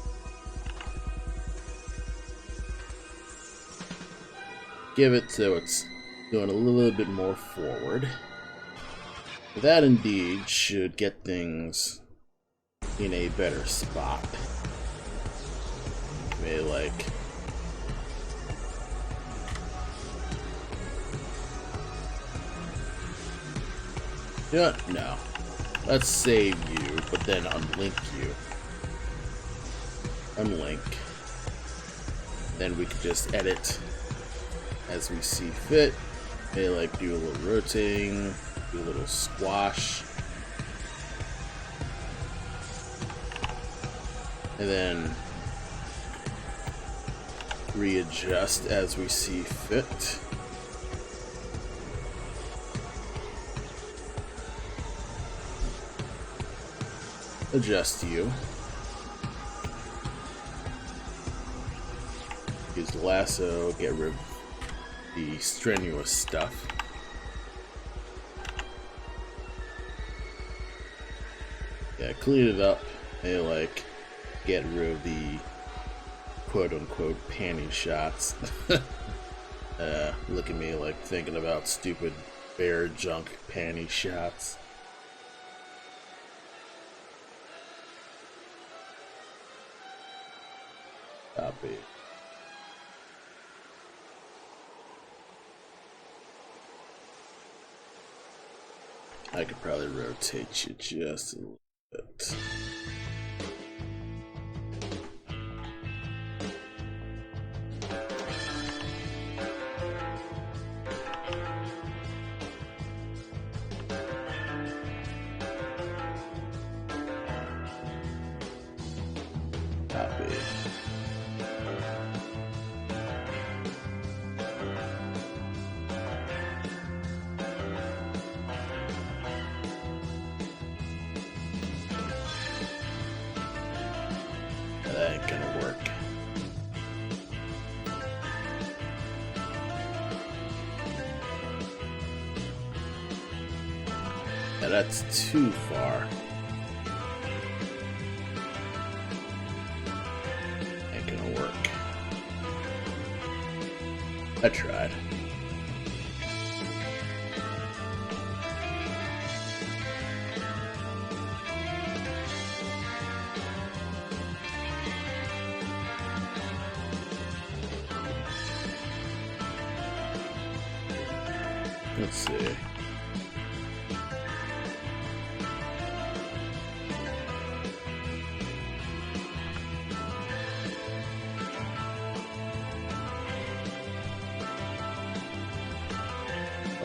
Give it so it's going a little bit more forward. That indeed should get things in a better spot. Maybe like... Yeah, no. Let's save you, but then unlink you. Unlink. Then we could just edit as we see fit. Maybe like do a little rotating, do a little squash. And then readjust as we see fit. Adjust you. Use the lasso, get rid of the strenuous stuff. Yeah, clean it up. Maybe like get rid of the quote-unquote panty shots. Look at me like thinking about stupid Bear junk panty shots. Copy. I could probably rotate you just a little bit. Copy. That ain't gonna work. Yeah, that's too far. Ain't gonna work. I tried. Let's see.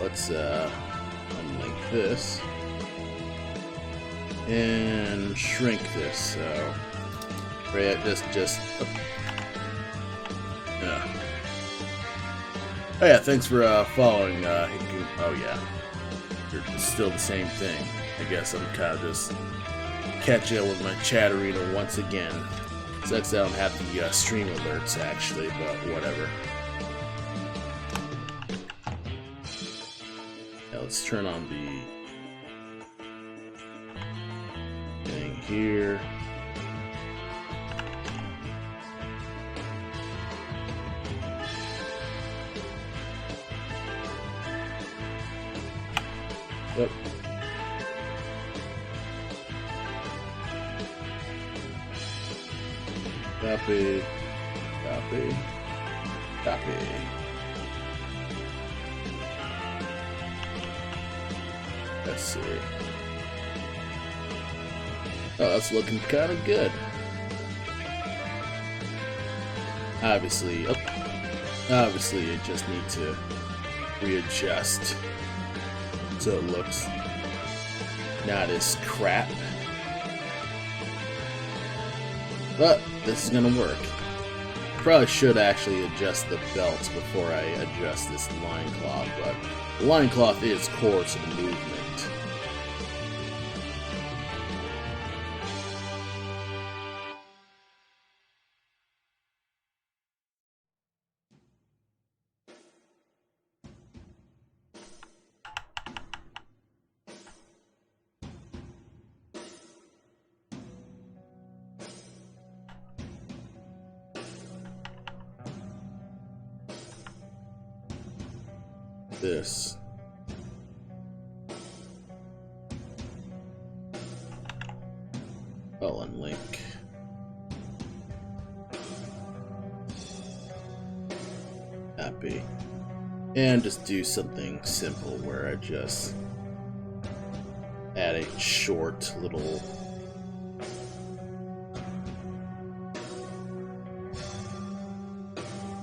Let's unlink this and shrink this. So, right, just. Yeah. Oh yeah, thanks for following. Oh yeah, you're still the same thing. I guess I'm kind of just catching up with my Chatterino once again. Sucks I don't have the stream alerts actually, but whatever. Yeah, let's turn on the thing here. Yep. Copy. Copy. Copy. Let's see. Oh, that's looking kind of good. Obviously, obviously, you just need to readjust so it looks not as crap. But this is gonna work. Probably should actually adjust the belts before I adjust this loincloth, but the loincloth is core to the movement. This. I'll unlink. Happy. And just do something simple where I just add a short little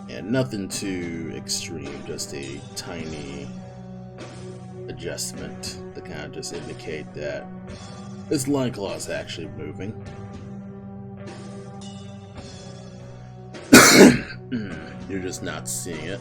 and nothing too extreme, just a tiny adjustment to kind of just indicate that this loincloth is actually moving. You're just not seeing it.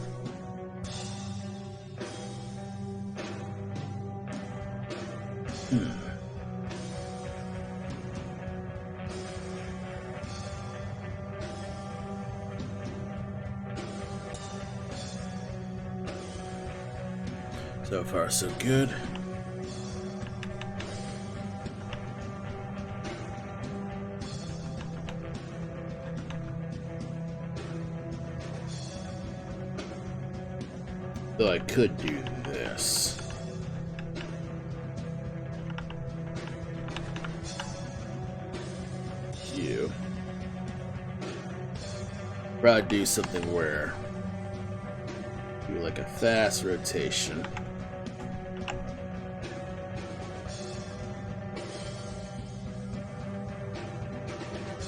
So far, so good. Though I could do this. Probably do something where do like a fast rotation.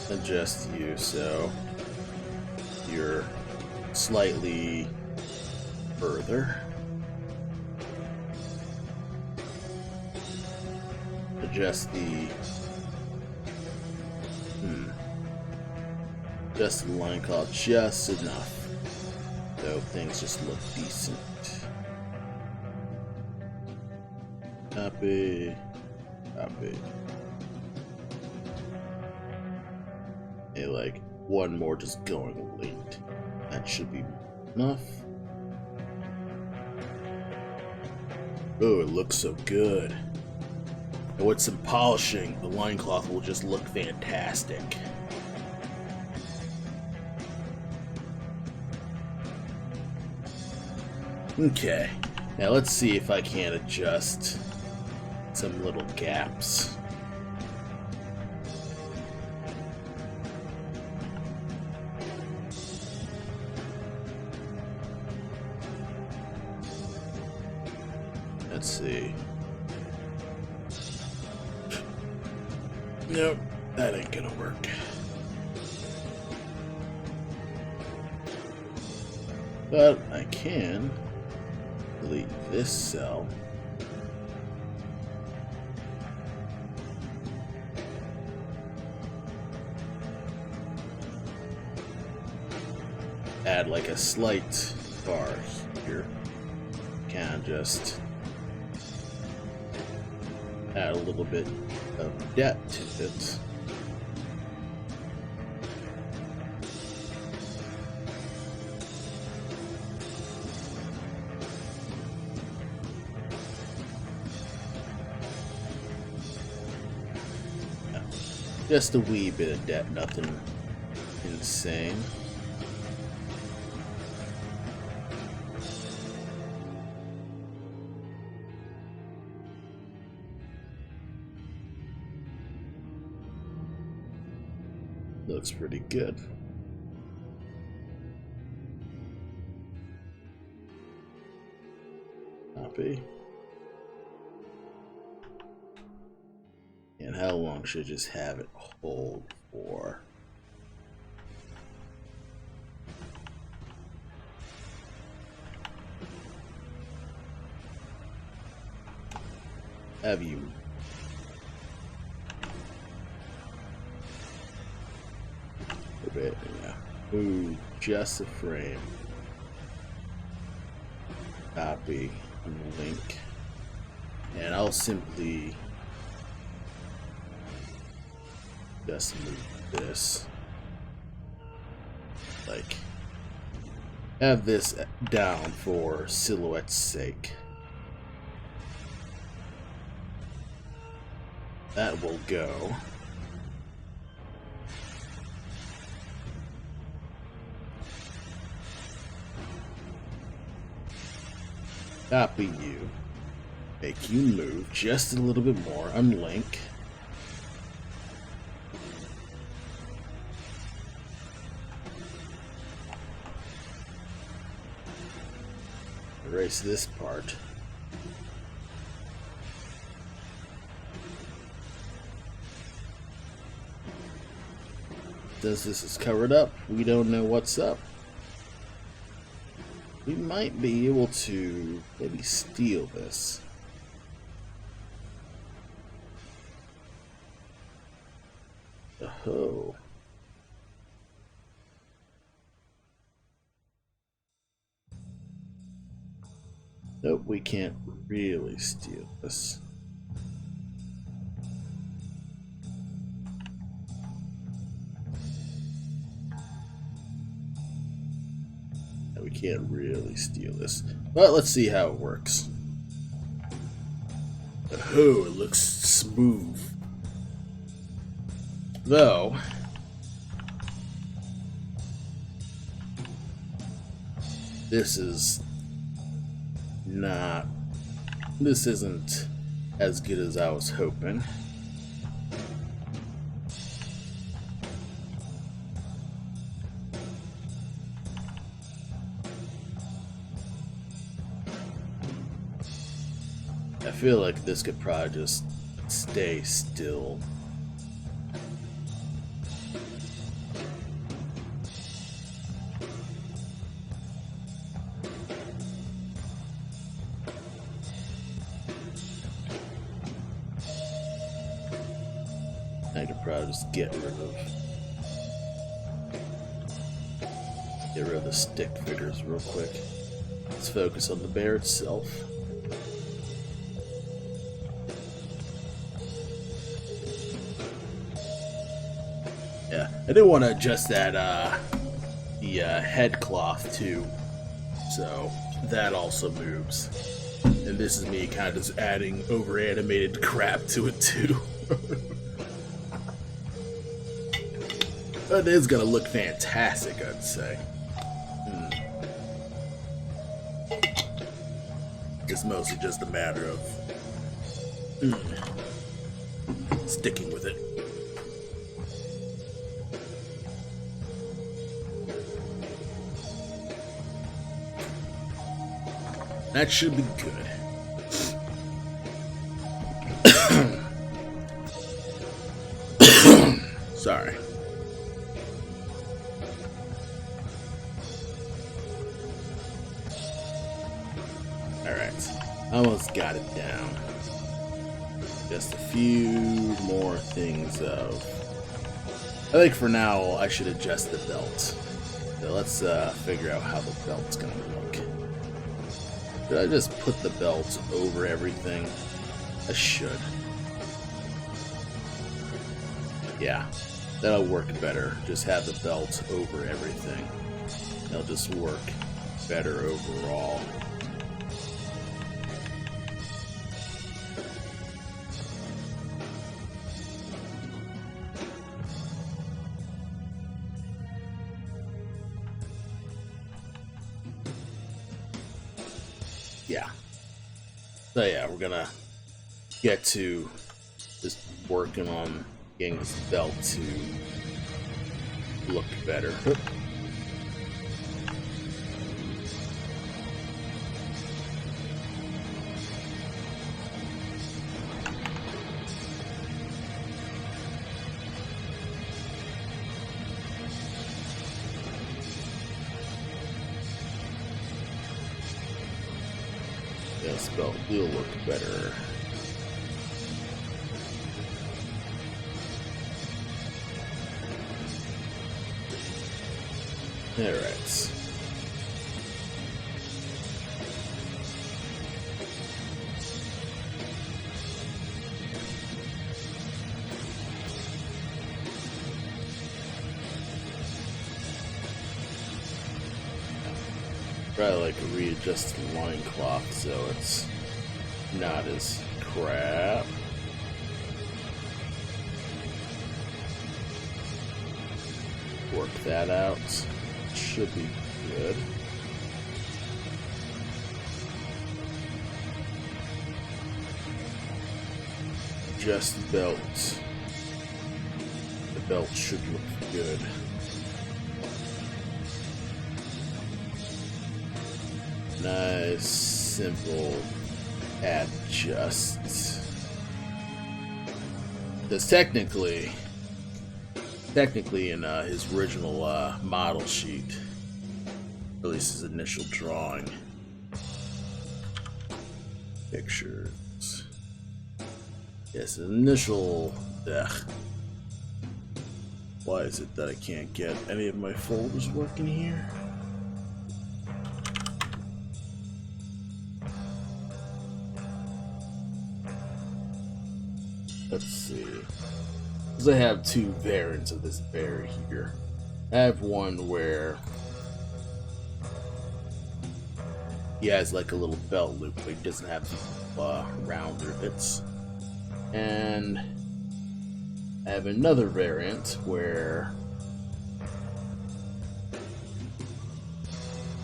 Adjust you so you're slightly further. Adjust the adjust the line cloth just enough so things just look decent. Copy. Copy. Okay, like one more just going late. That should be enough. Oh, it looks so good. And with some polishing, the loincloth will just look fantastic. Okay, now let's see if I can adjust some little gaps. Let's see. Nope, that ain't gonna work. But I can delete this cell. Add like a slight bar here. Can just add a little bit of depth to it. Just a wee bit of depth, nothing insane. Looks pretty good. Copy. And how long should I just have it hold for? Have you? A bit, yeah. Ooh, just a frame. Copy and link. And I'll simply just move this. Like, have this down for silhouette's sake. That will go. Copy you. Make you move just a little bit more. Unlink. Erase this part. Since this is covered up, we don't know what's up. We might be able to maybe steal this. Oh. Nope, we can't really steal this. We can't really steal this. But let's see how it works. Oh, it looks smooth. Though, this isn't as good as I was hoping. I feel like this could probably just stay still. I could probably just get rid of the stick figures real quick. Let's focus on the bear itself. Yeah, I did want to adjust that the head cloth too, so that also moves. And this is me kind of just adding over animated crap to it too. But it is gonna look fantastic, I'd say. It's mostly just a matter of sticking with it. That should be good. Sorry. Alright. Almost got it down. Just a few more things of... I think for now I should adjust the belt. So let's figure out how the belt's gonna look. Should I just put the belt over everything? I should. Yeah, that'll work better. Just have the belt over everything. That'll just work better overall. Yeah. So yeah, we're gonna get to just working on getting this belt to look better. This belt will look better. Alright. Probably like readjust the loincloth so it's not as crap. Work that out. Should be good. Adjust the belt. The belt should look good. Nice, simple adjust. Because technically in his original model sheet, at least his initial drawing, pictures. Yes, his initial. Why is it that I can't get any of my folders working here? Let's see. Because I have two variants of this bear here. I have one where he has like a little belt loop, but he doesn't have round rivets. And I have another variant where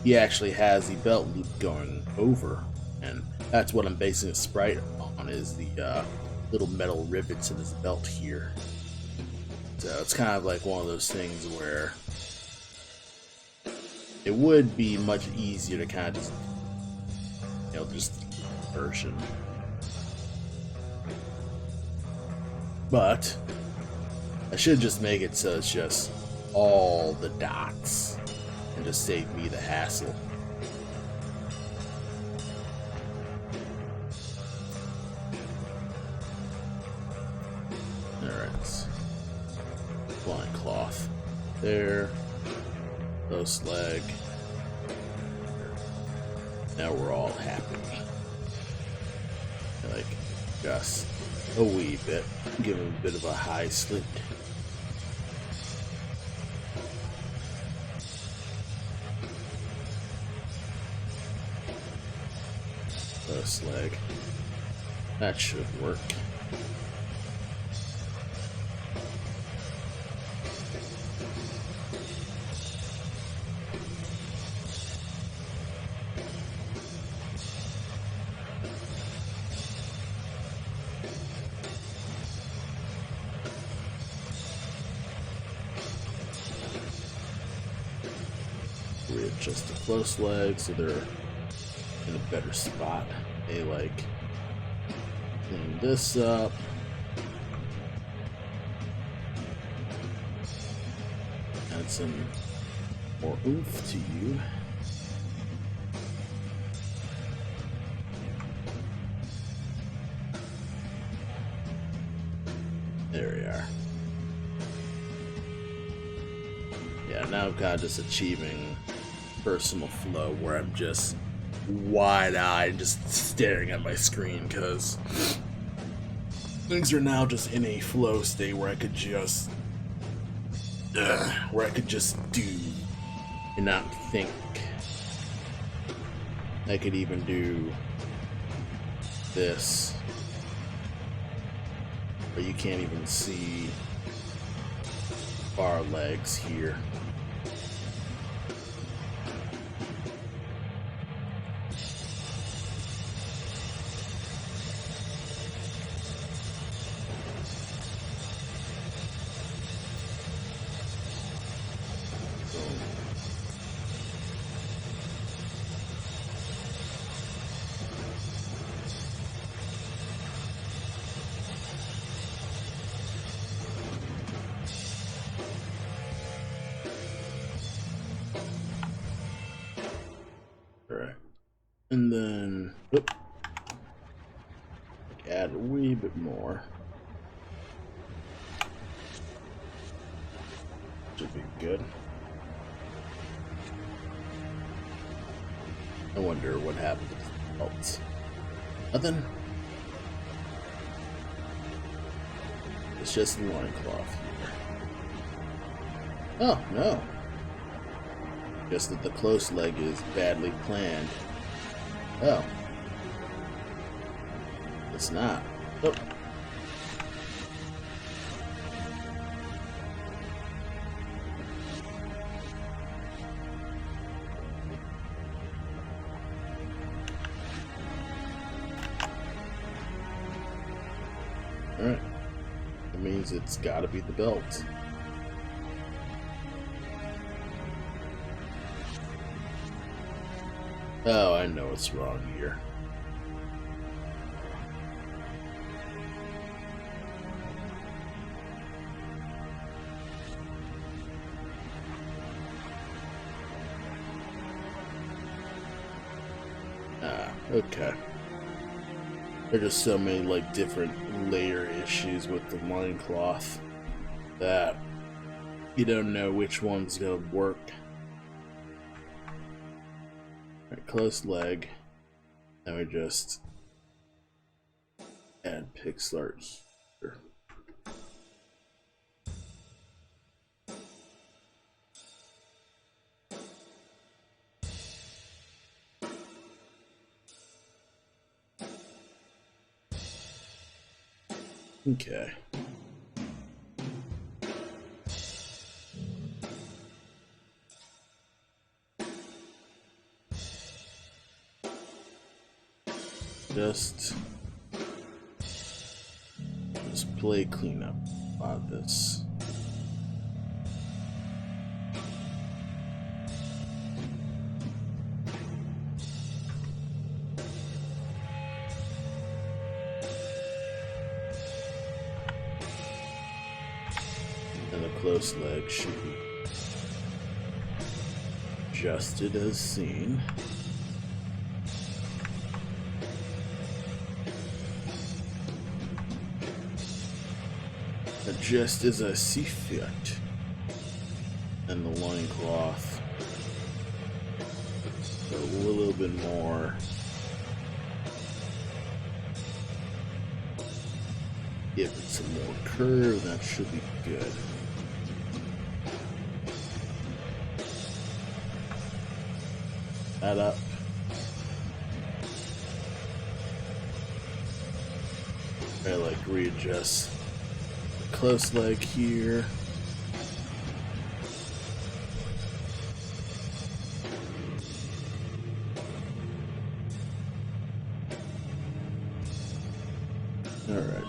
he actually has the belt loop going over, and that's what I'm basing the sprite on, is the little metal rivets in his belt here. So it's kind of like one of those things where it would be much easier to kind of just, just version. But I should just make it so it's just all the dots and just save me the hassle. Alright. Loincloth. There. Post leg. Now we're all happy. Like, just a wee bit. Give him a bit of a high slit. Post leg. That should work. Readjust the close leg so they're in a better spot. They like clean this up. Add some more oomph to you. There we are. Yeah, now I'm kind of just achieving personal flow where I'm just wide-eyed, just staring at my screen, because things are now just in a flow state where I could just do and not think. I could even do this, but you can't even see our legs here. And then add a wee bit more. Should be good. I wonder what happened to the belts. Nothing. It's just the loincloth here. Oh, no. Just that the close leg is badly planned. Oh. It's not. Oh. Alright. That means it's gotta be the belt. Oh, I know what's wrong here. Ah, okay. There are just so many, like, different layer issues with the loincloth that you don't know which one's gonna work. Close leg. Now we just add pixel art here. Okay. Just play cleanup on this. close leg should be adjusted as seen. Adjust as I see fit. And the loincloth a little bit more. Give it some more curve, that should be good. That up. I like readjust the close leg here. Alright.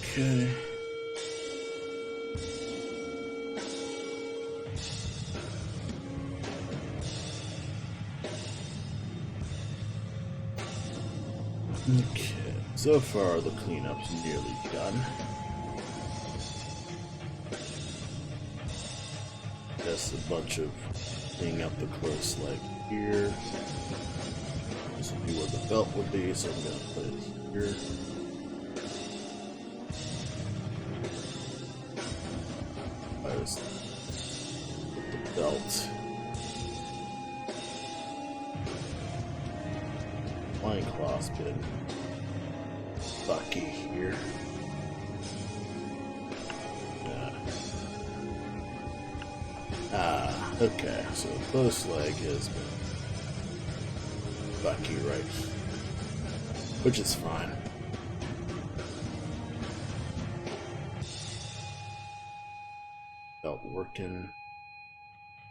Okay. Okay, so far the cleanup's nearly done. Just a bunch of cleaning up the close leg here. This would be where the belt would be, so I'm gonna put it here. I just put the belt. Loincloth's been bucky here. Okay, so close leg has been bucky right here, which is fine. Belt working,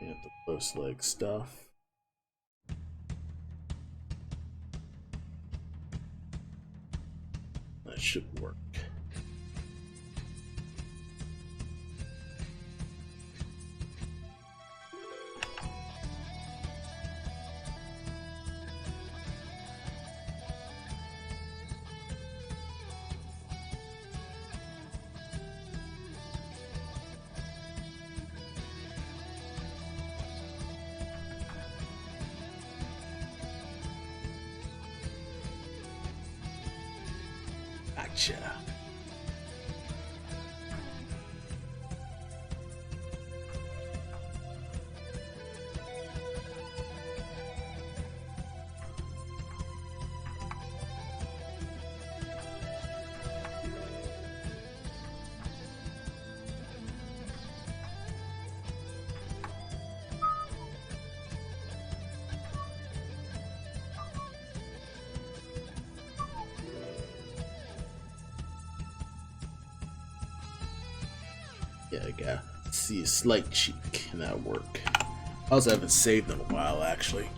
and the close leg stuff. That should work. Gotcha. Yeah, I gotta see a slight cheek, and that'll work. I also haven't saved in a while, actually.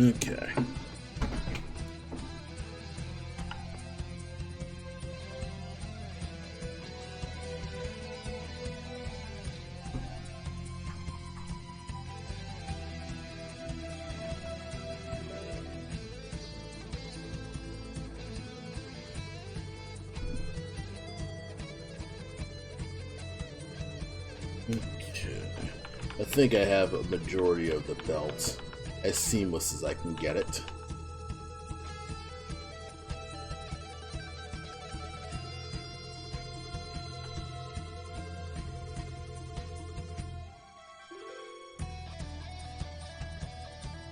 Okay. I think I have a majority of the belt as seamless as I can get it.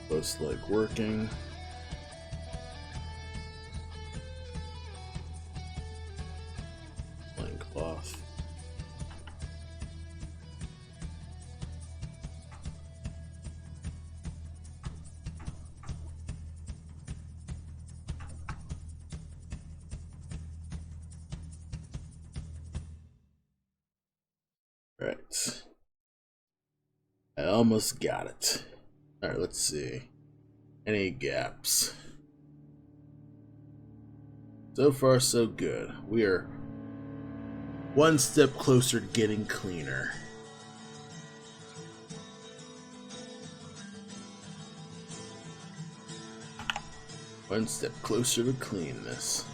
Close leg working. Loincloth. Right. I almost got it. Alright, let's see. Any gaps? So far, so good. We are one step closer to getting cleaner. One step closer to cleanness.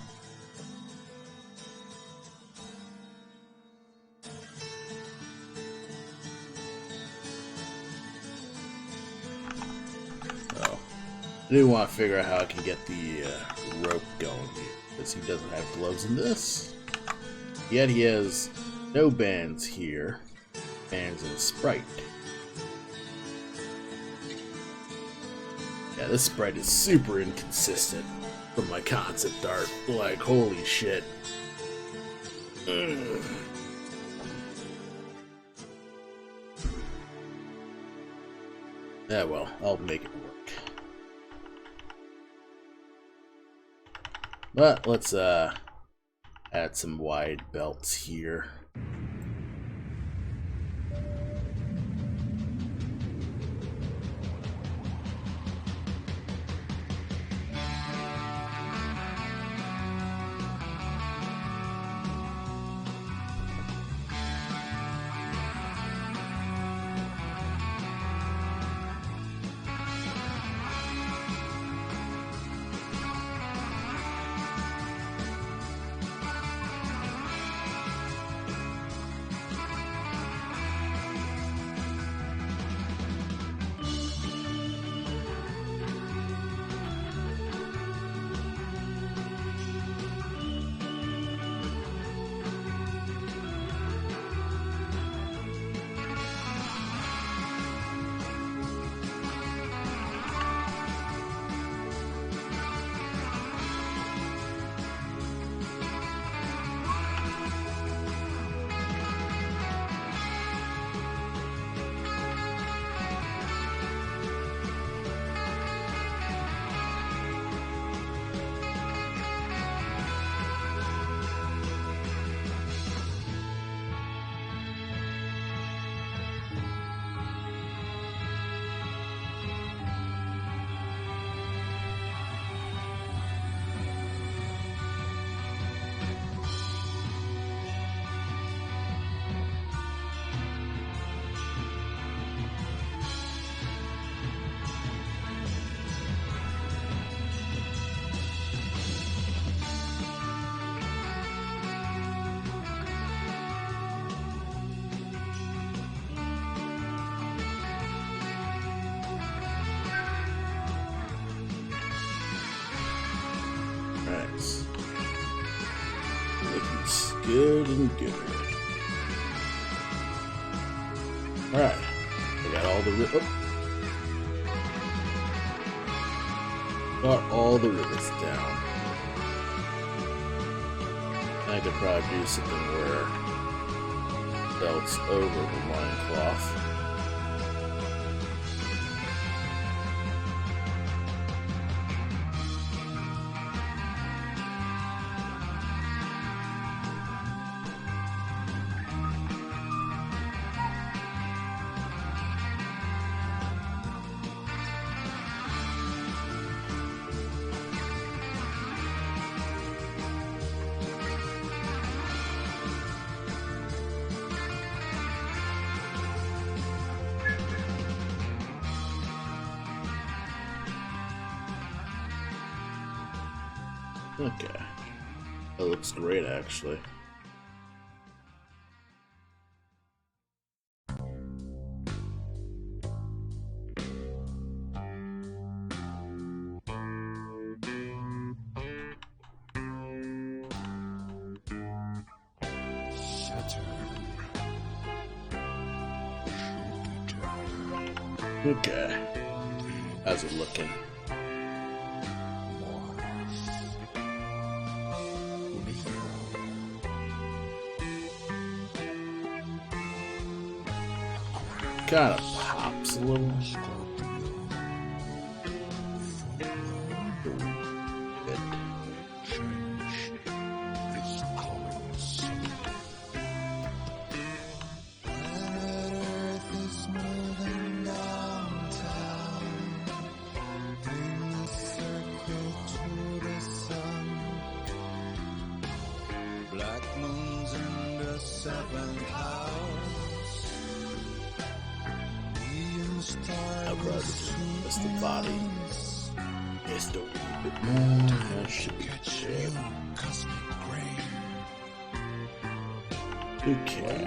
I do want to figure out how I can get the rope going here, because he doesn't have gloves in this. Yet he has no bands here. Bands in Sprite. Yeah, this Sprite is super inconsistent from my concept art. Like, holy shit. Ugh. Yeah, well, I'll make it work. But let's add some wide belts here. Nice. Looking good and good. Alright. I got all the got all the rivets down. I could probably do something where belts over the loincloth. Okay. That looks great, actually. Okay. How's it looking? Kind of pops a little. but that's the body. Yes, don't leave it more. That should be good. Okay.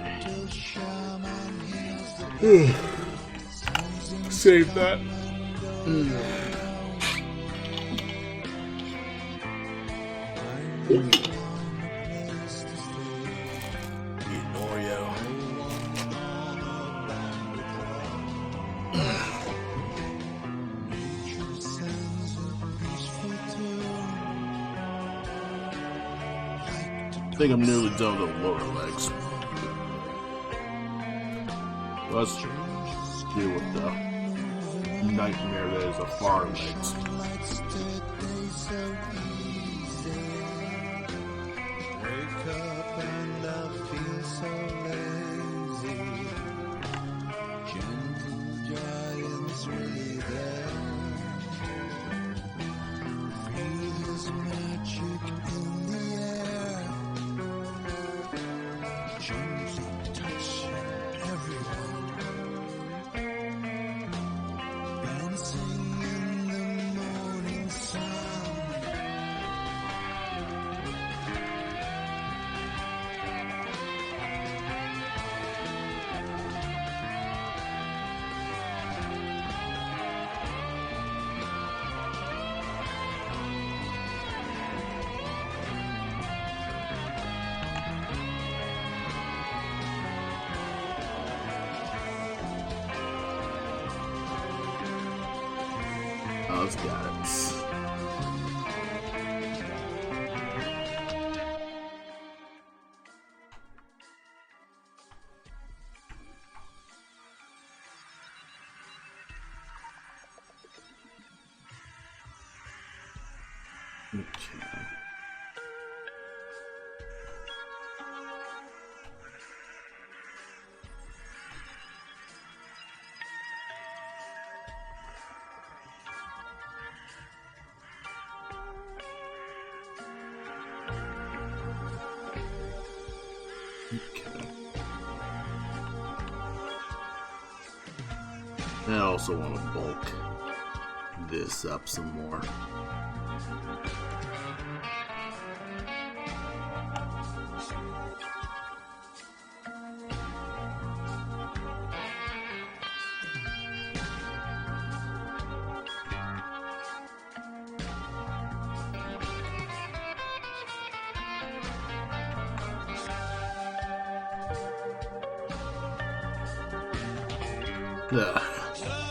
Save that. Eating Oreo. I think I'm nearly done with the lower legs. Let's deal with the nightmare that is the far legs. Wake up and I feel so lazy. Gentle giants really there. Feel his magic in the air. Gentle touch everyone. Dancing in the morning sun. Oh, it's got it. Okay. Okay. I also want to bulk this up some more.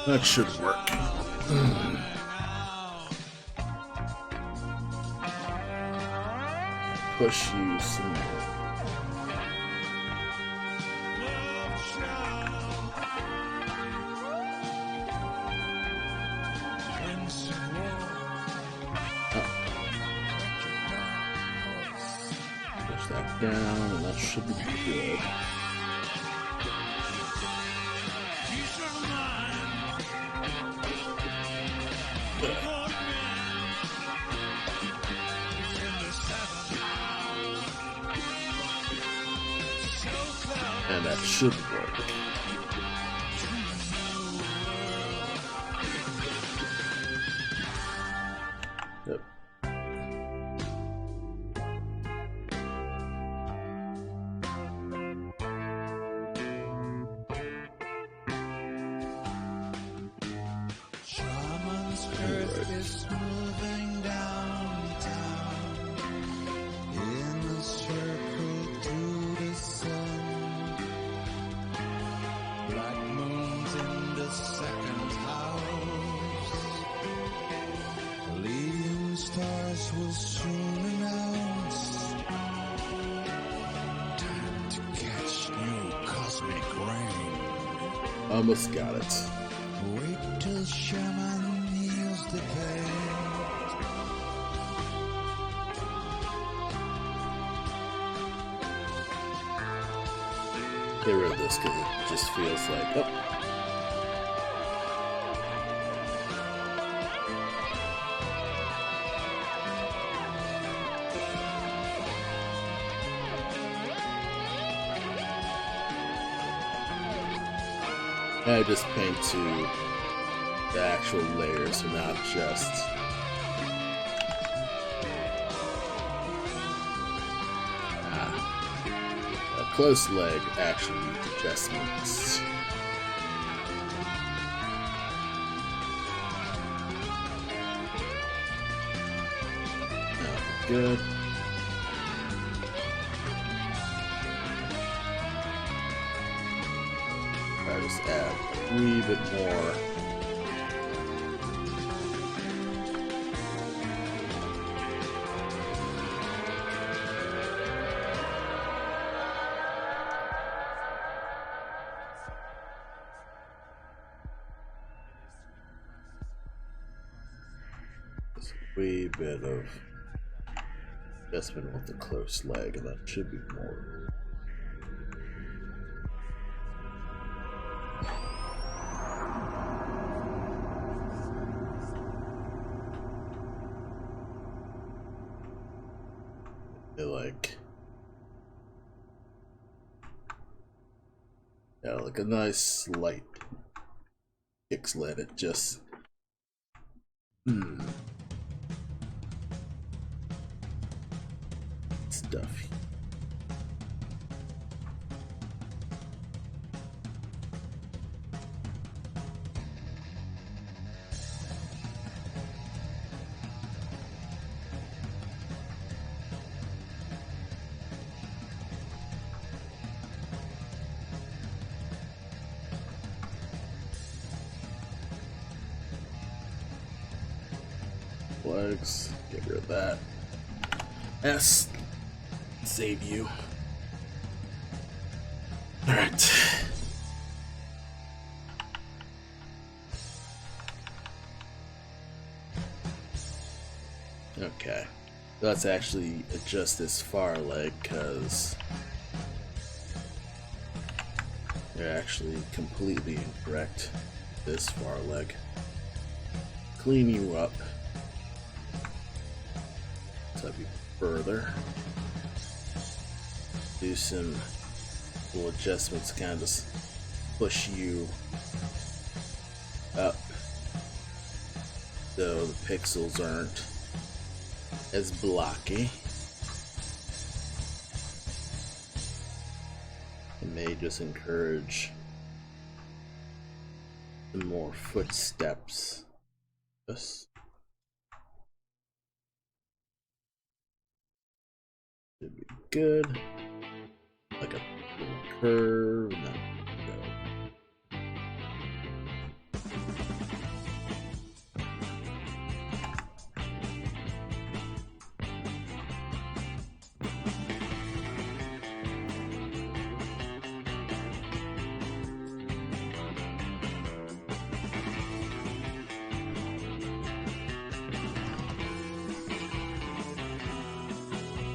That should work. Push you some more. Push that down, and that should be good. And that should work. Yep. Shaman's earth is moving downtown in a circle to the sun. Black moons in the second house. Leading stars will soon announce. Time to catch new cosmic rain. Almost got it. Wait till Shaman heals the pain. Get rid of this because it just feels like, oh. I just paint to the actual layers are not just a close leg actually needs adjustments. Good. I just add a wee bit more. Just a wee bit of adjustment with the close leg, and that should be more. Like a nice slight kick sled. It just stuff. Legs, get rid of that. S, save you. Alright. Okay. Let's actually adjust this far leg, because they're actually completely incorrect. This far leg. Clean you up. Further, do some little adjustments, kind of just push you up so the pixels aren't as blocky. It may just encourage some more footsteps. Just should be good. Like a little curve. No.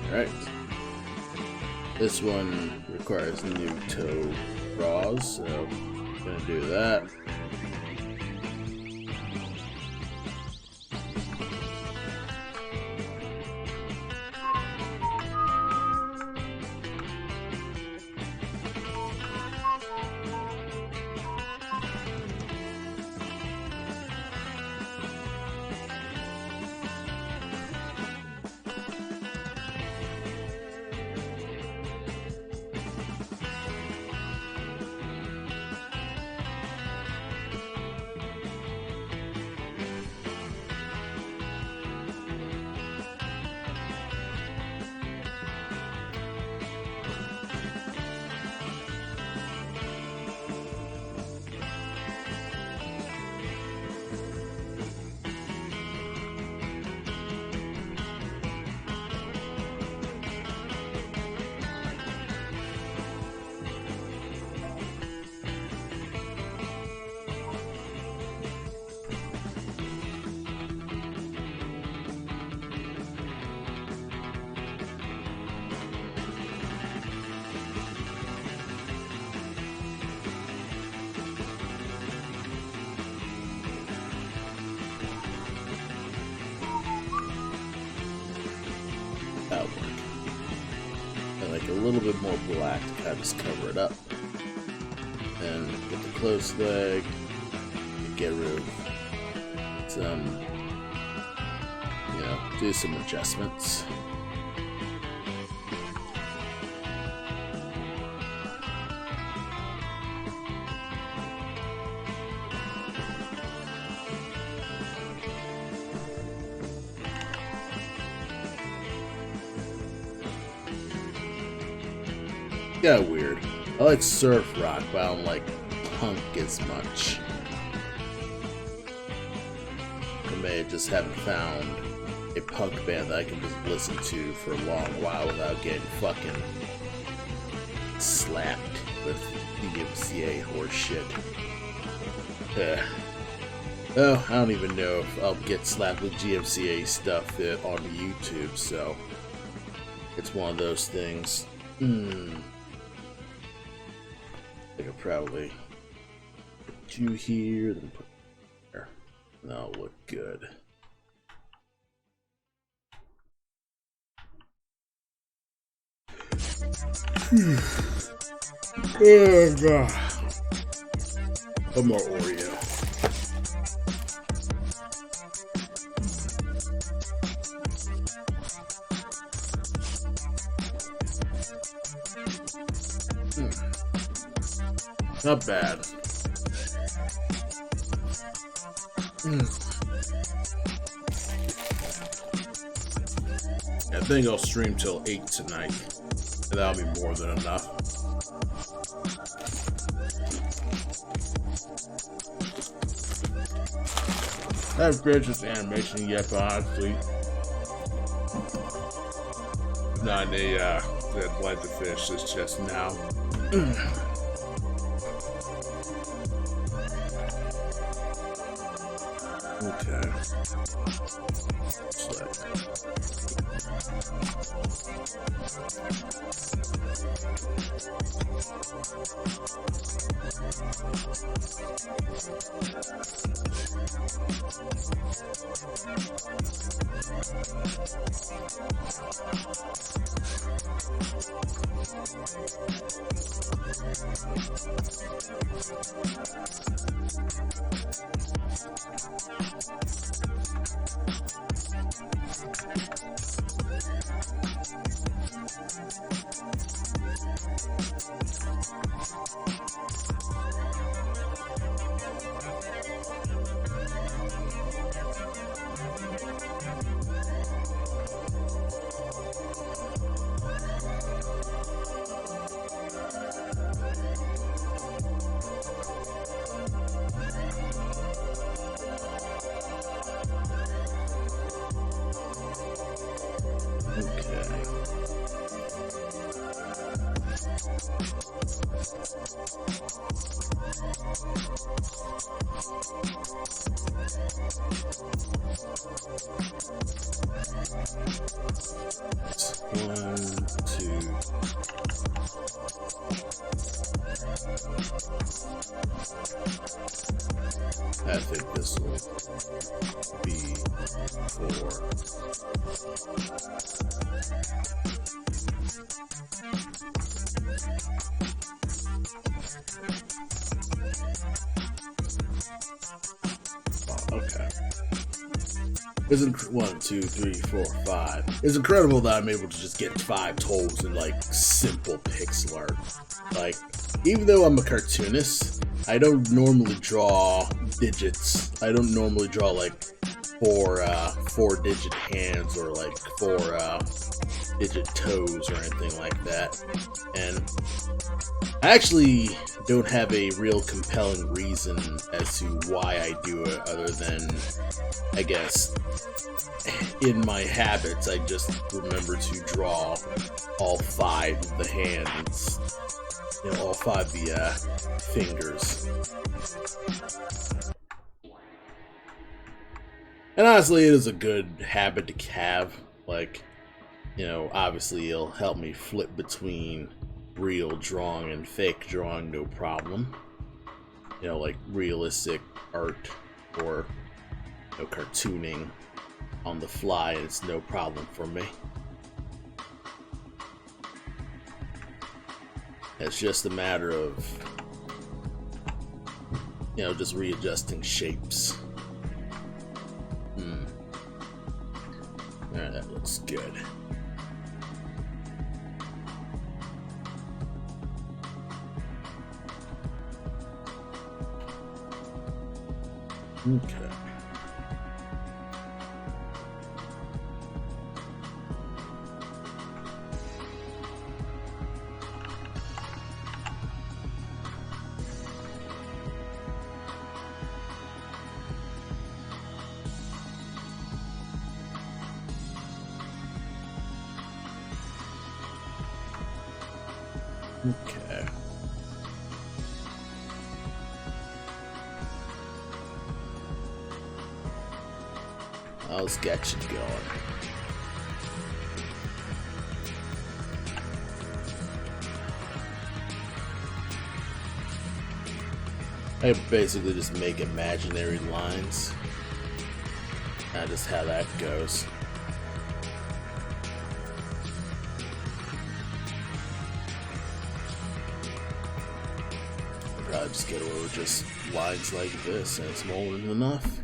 Alright. This one requires new toe draws, so I'm gonna do that. A little bit more black to kind of just cover it up. And with the close leg, you get rid of do some adjustments. Yeah, weird. I like surf rock, but I don't like punk as much. I may just haven't found a punk band that I can just listen to for a long while without getting fucking slapped with DMCA horse shit. Oh, I don't even know if I'll get slapped with GMCA stuff on YouTube, so it's one of those things. I could probably put you here, then put there. That'll look good. Oh god. One more Oreo. Not bad. I think I'll stream till 8 tonight. And that'll be more than enough. I haven't finished this animation yet, but honestly, not a deadline to finish this just now. Okay. Select. I think this will be for okay. Isn't 1, 2, 3, 4, 5. It's incredible that I'm able to just get 5 tolls in like simple pixel art. Like, even though I'm a cartoonist, I don't normally draw digits. I don't normally draw like 4-digit hands or like 4-digit toes or anything like that. And I actually don't have a real compelling reason as to why I do it, other than, I guess, in my habits, I just remember to draw all 5 of the hands. You know, all 5 of the fingers. And honestly, it is a good habit to have. Like, you know, obviously it'll help me flip between real drawing and fake drawing, no problem. You know, like realistic art or, you know, cartooning on the fly, it's no problem for me. It's just a matter of, you know, just readjusting shapes. Alright, that looks good. Okay. Okay. Let's get you going. I basically just make imaginary lines. That's just how that goes. I'll probably just get away with just lines like this, and it's more than enough.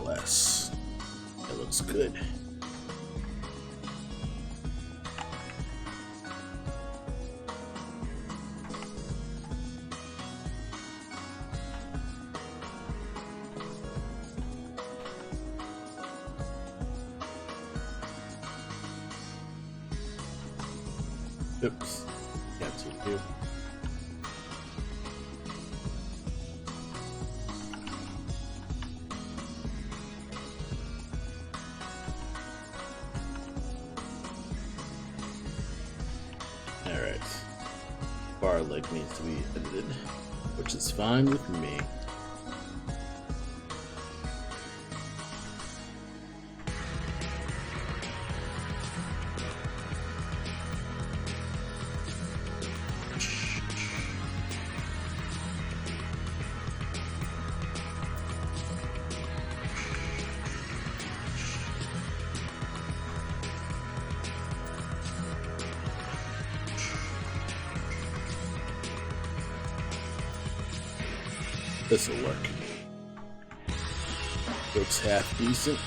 Less. That looks good. Oops. Got to do. Alright. Bar leg needs to be edited, which is fine with me. This'll work. Looks half decent.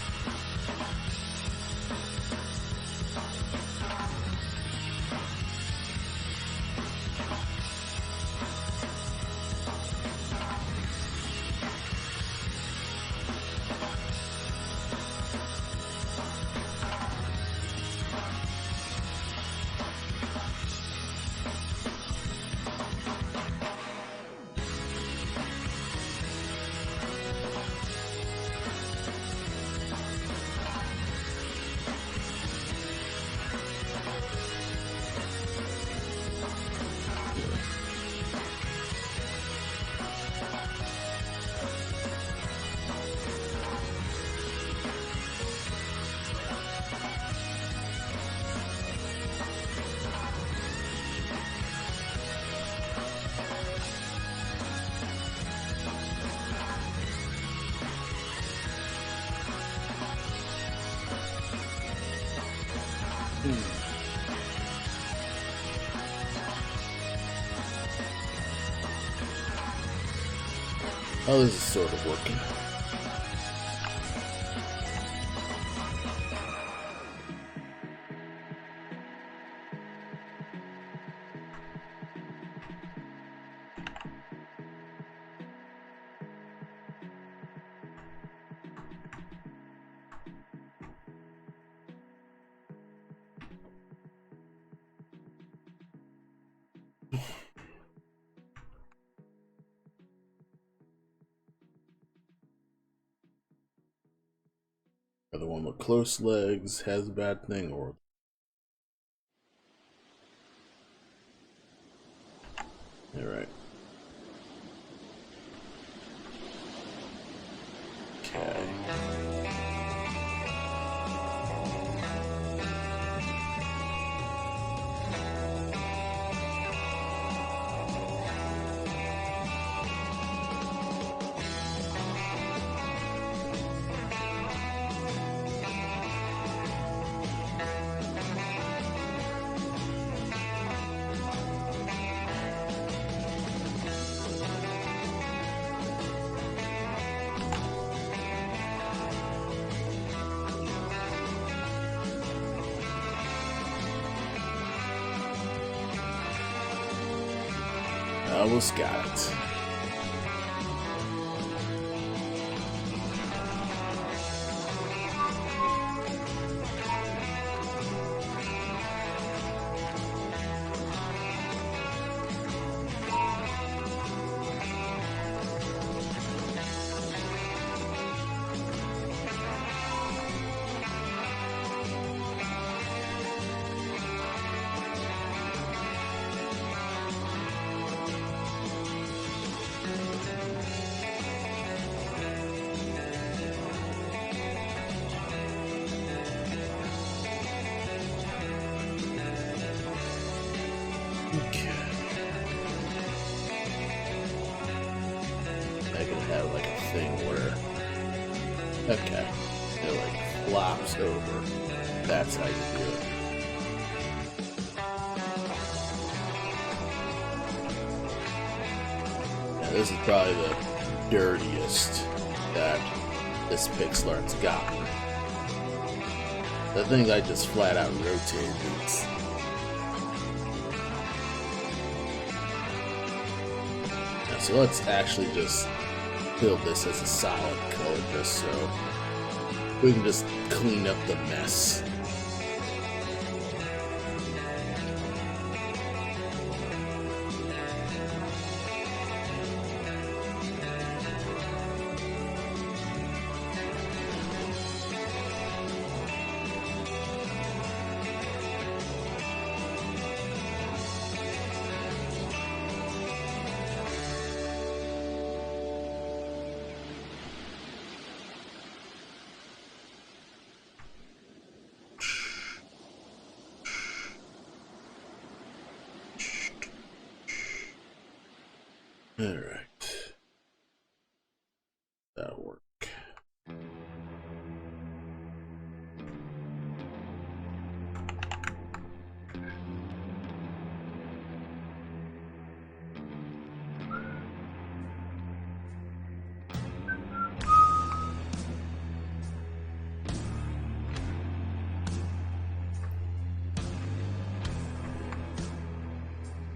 Oh, this is sort of working. The one with close legs has a bad thing, or all right. Okay. Almost got it. I could have like a thing where, okay, it like flops over. That's how you do it. Now this is probably the dirtiest that this pixel art's gotten. The thing I just flat out rotated these. So let's actually just build this as a solid color just so we can just clean up the mess. Alright. That'll work.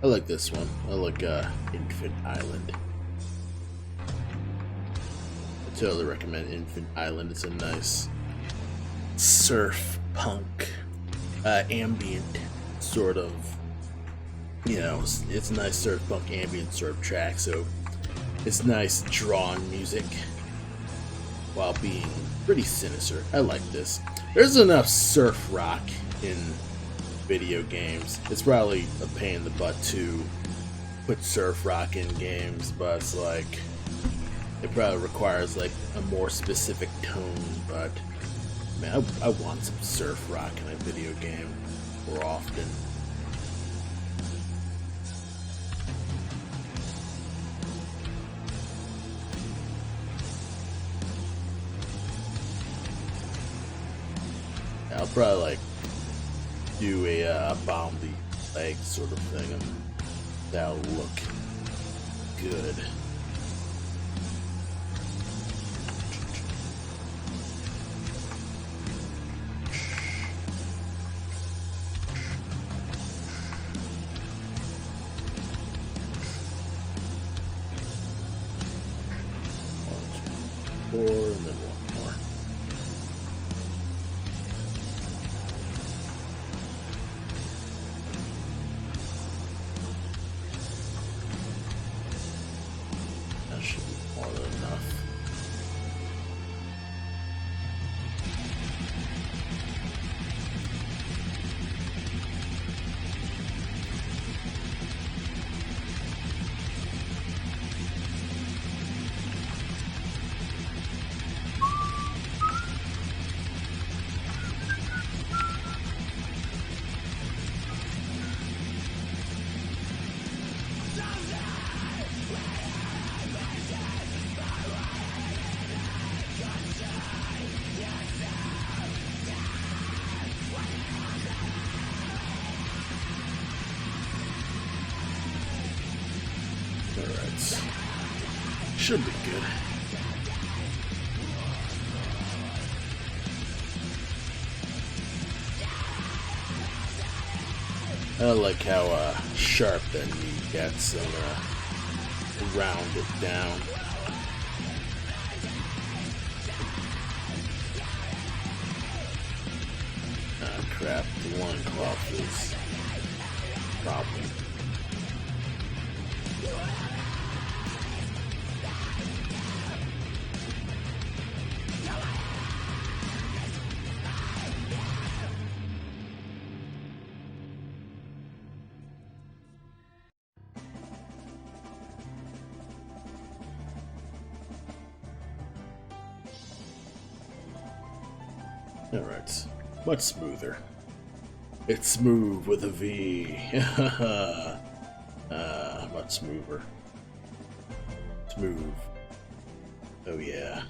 I like this one. I like Infant Island. I totally recommend Infant Island. It's a nice surf punk ambient sort of, you know, it's a nice surf punk ambient sort of track, so it's nice drawn music while being pretty sinister. I like this. There's enough surf rock in video games. It's probably a pain in the butt to put surf rock in games, but it's like it probably requires like a more specific tone. But man, I want some surf rock in a video game more often. I'll probably like do a bomb the leg sort of thing, and that'll look good. One, two, 4, and then one more. Should be more than enough. Alright. Should be good. I like how sharp that meat gets, and round it down. Ah, crap. The loincloth is a problem. Alright, much smoother. It's smooth with a V. Much smoother. Smooth. Oh yeah.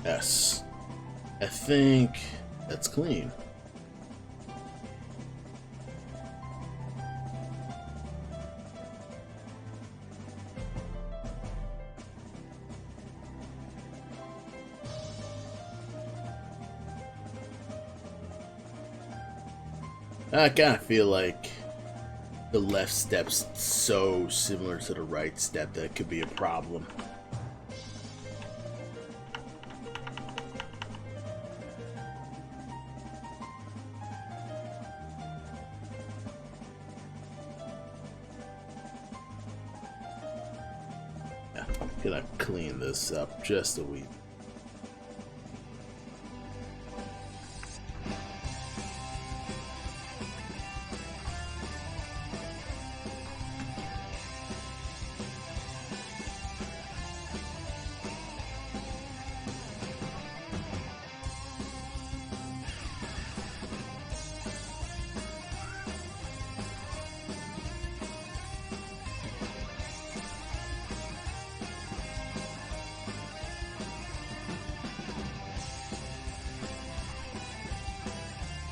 Yes. I think that's clean. I kind of feel like the left step's so similar to the right step that it could be a problem. Yeah, I'm gonna clean this up just a wee.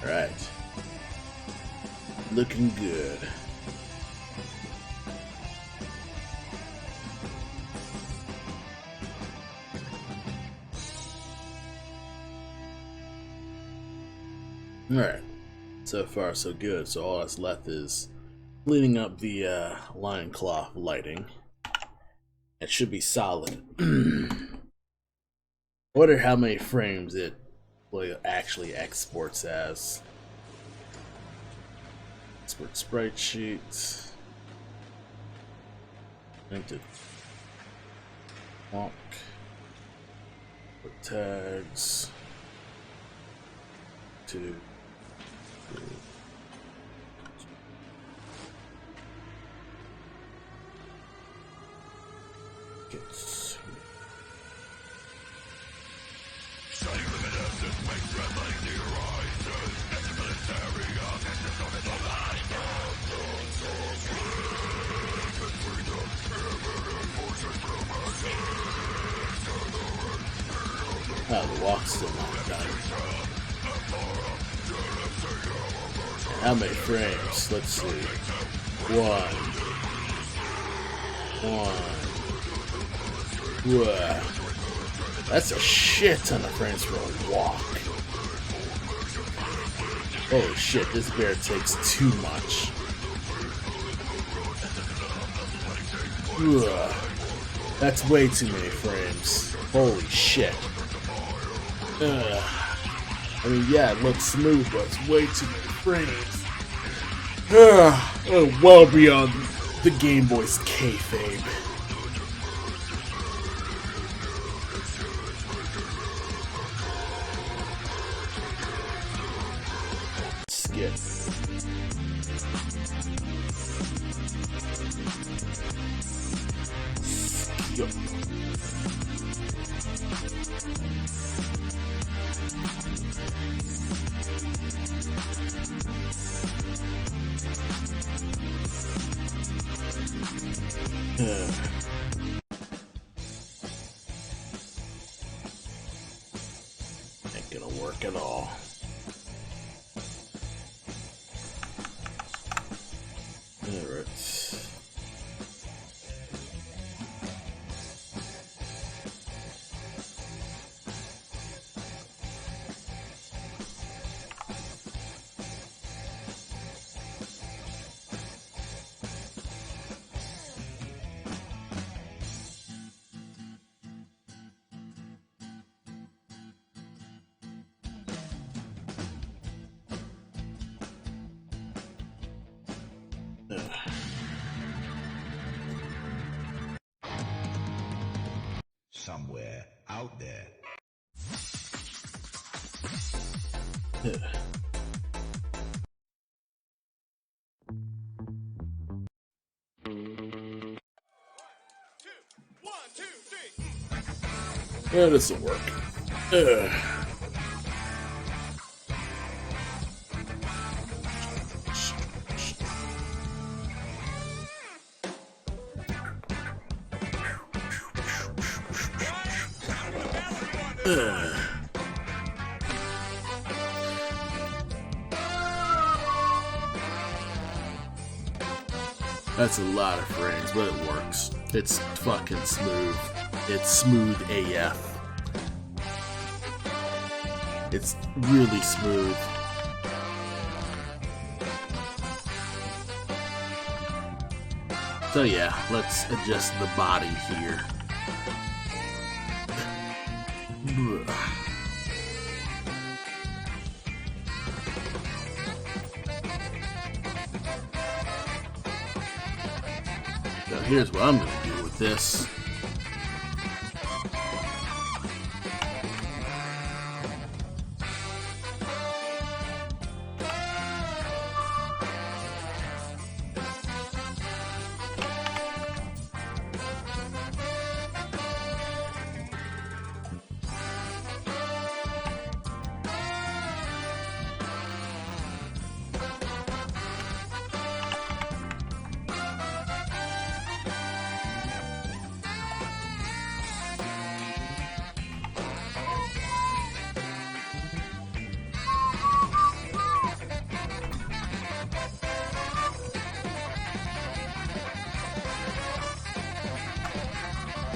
Alright. Looking good. Alright. So far, so good. So all that's left is cleaning up the loincloth lighting. It should be solid. Wonder how many frames it actually exports as. Export sprite sheet. Into walk. Put tags. Two. Oh, the walk's still not done. How many frames? Let's see. One. Whoa. That's a shit ton of frames for a walk. Holy shit, this bear takes too much. Ugh. That's way too many frames. Holy shit. I mean, yeah, it looks smooth, but it's way too many frames. Well beyond the Game Boy's kayfabe. Skip. Skip. Ain't gonna work at all. Alright. somewhere out there. Yeah, this'll work. That's a lot of frames, but it works. It's fucking smooth. It's smooth AF. It's really smooth. So yeah, let's adjust the body here. So here's what I'm gonna do with this.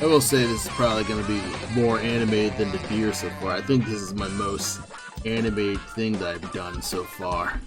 I will say this is probably going to be more animated than the deer so far. I think this is my most animated thing that I've done so far.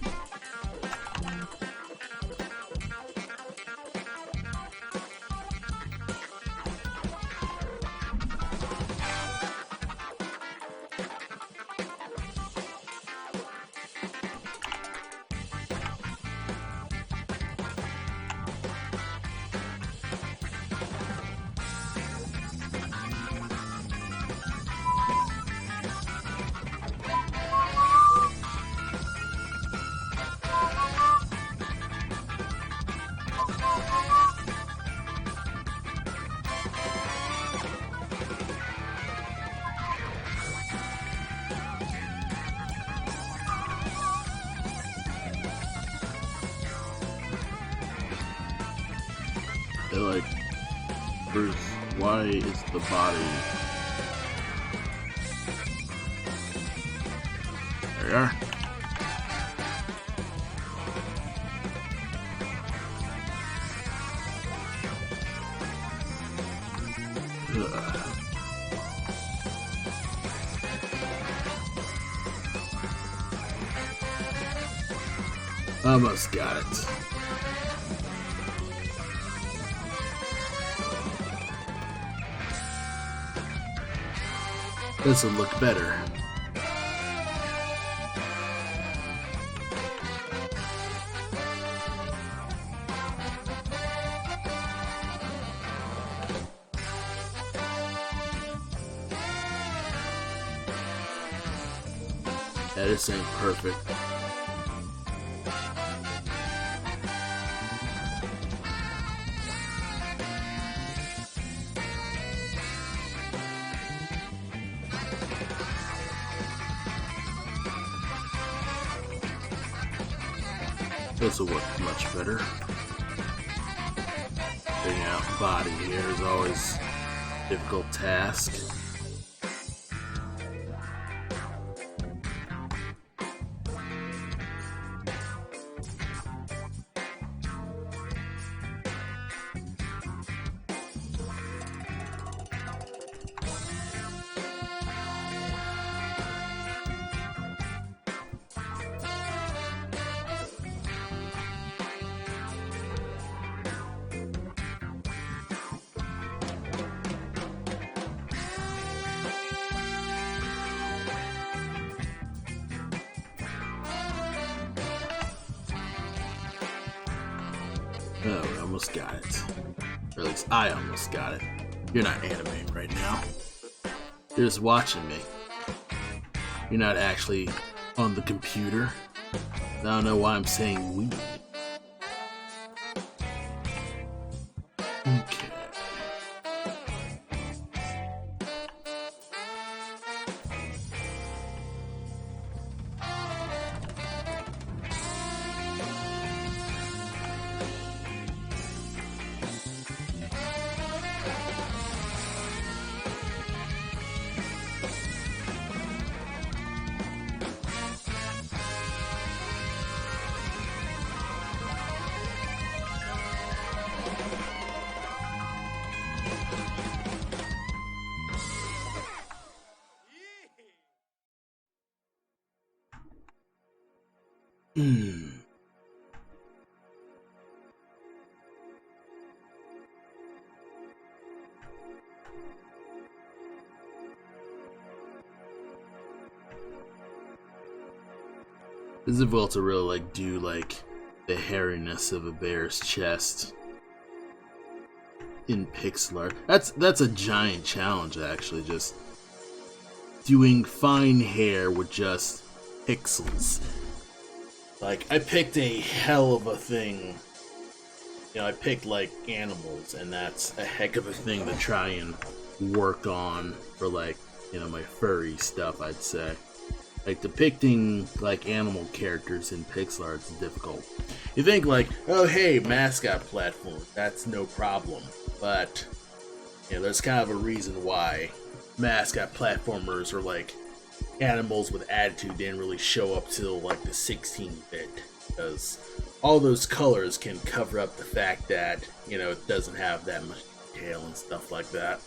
They're like, Bruce, why is the body... There you are. Almost got it. This will look better. Yeah, this ain't perfect. This will work much better. Figuring out body here is always a difficult task. Oh, we almost got it. Or at least I almost got it. You're not animating right now. You're just watching me. You're not actually on the computer. I don't know why I'm saying we. Okay. It's difficult to really like do like the hairiness of a bear's chest in pixel art. That's a giant challenge actually, just doing fine hair with just pixels. Like I picked a hell of a thing. You know, I picked like animals, and that's a heck of a thing to try and work on for like, you know, my furry stuff, I'd say. Like depicting like animal characters in pixel art is difficult. You think like, oh hey, mascot platform, that's no problem. But you know, there's kind of a reason why mascot platformers or like animals with attitude didn't really show up till like the 16-bit, because all those colors can cover up the fact that, you know, it doesn't have that much detail and stuff like that.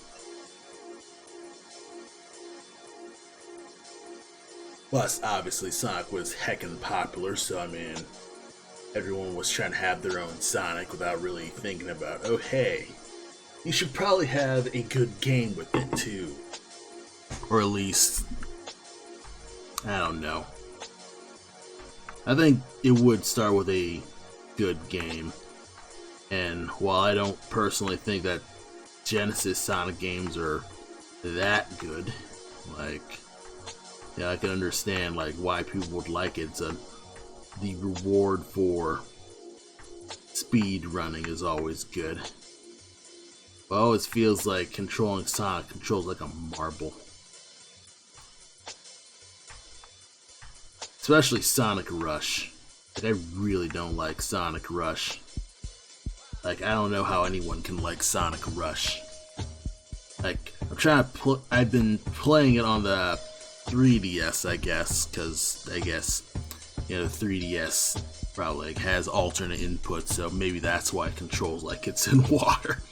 Plus, obviously, Sonic was heckin' popular, so I mean, everyone was trying to have their own Sonic without really thinking about, oh hey, you should probably have a good game with it too. Or at least, I don't know. I think it would start with a good game. And while I don't personally think that Genesis Sonic games are that good, like, yeah, I can understand like why people would like it. The reward for speed running is always good. But it always feels like controlling Sonic controls like a marble. Especially Sonic Rush. Like, I really don't like Sonic Rush. Like, I don't know how anyone can like Sonic Rush. Like, I've been playing it on the 3DS, I guess, because I guess, you know, 3DS probably has alternate input, so maybe that's why it controls like it's in water.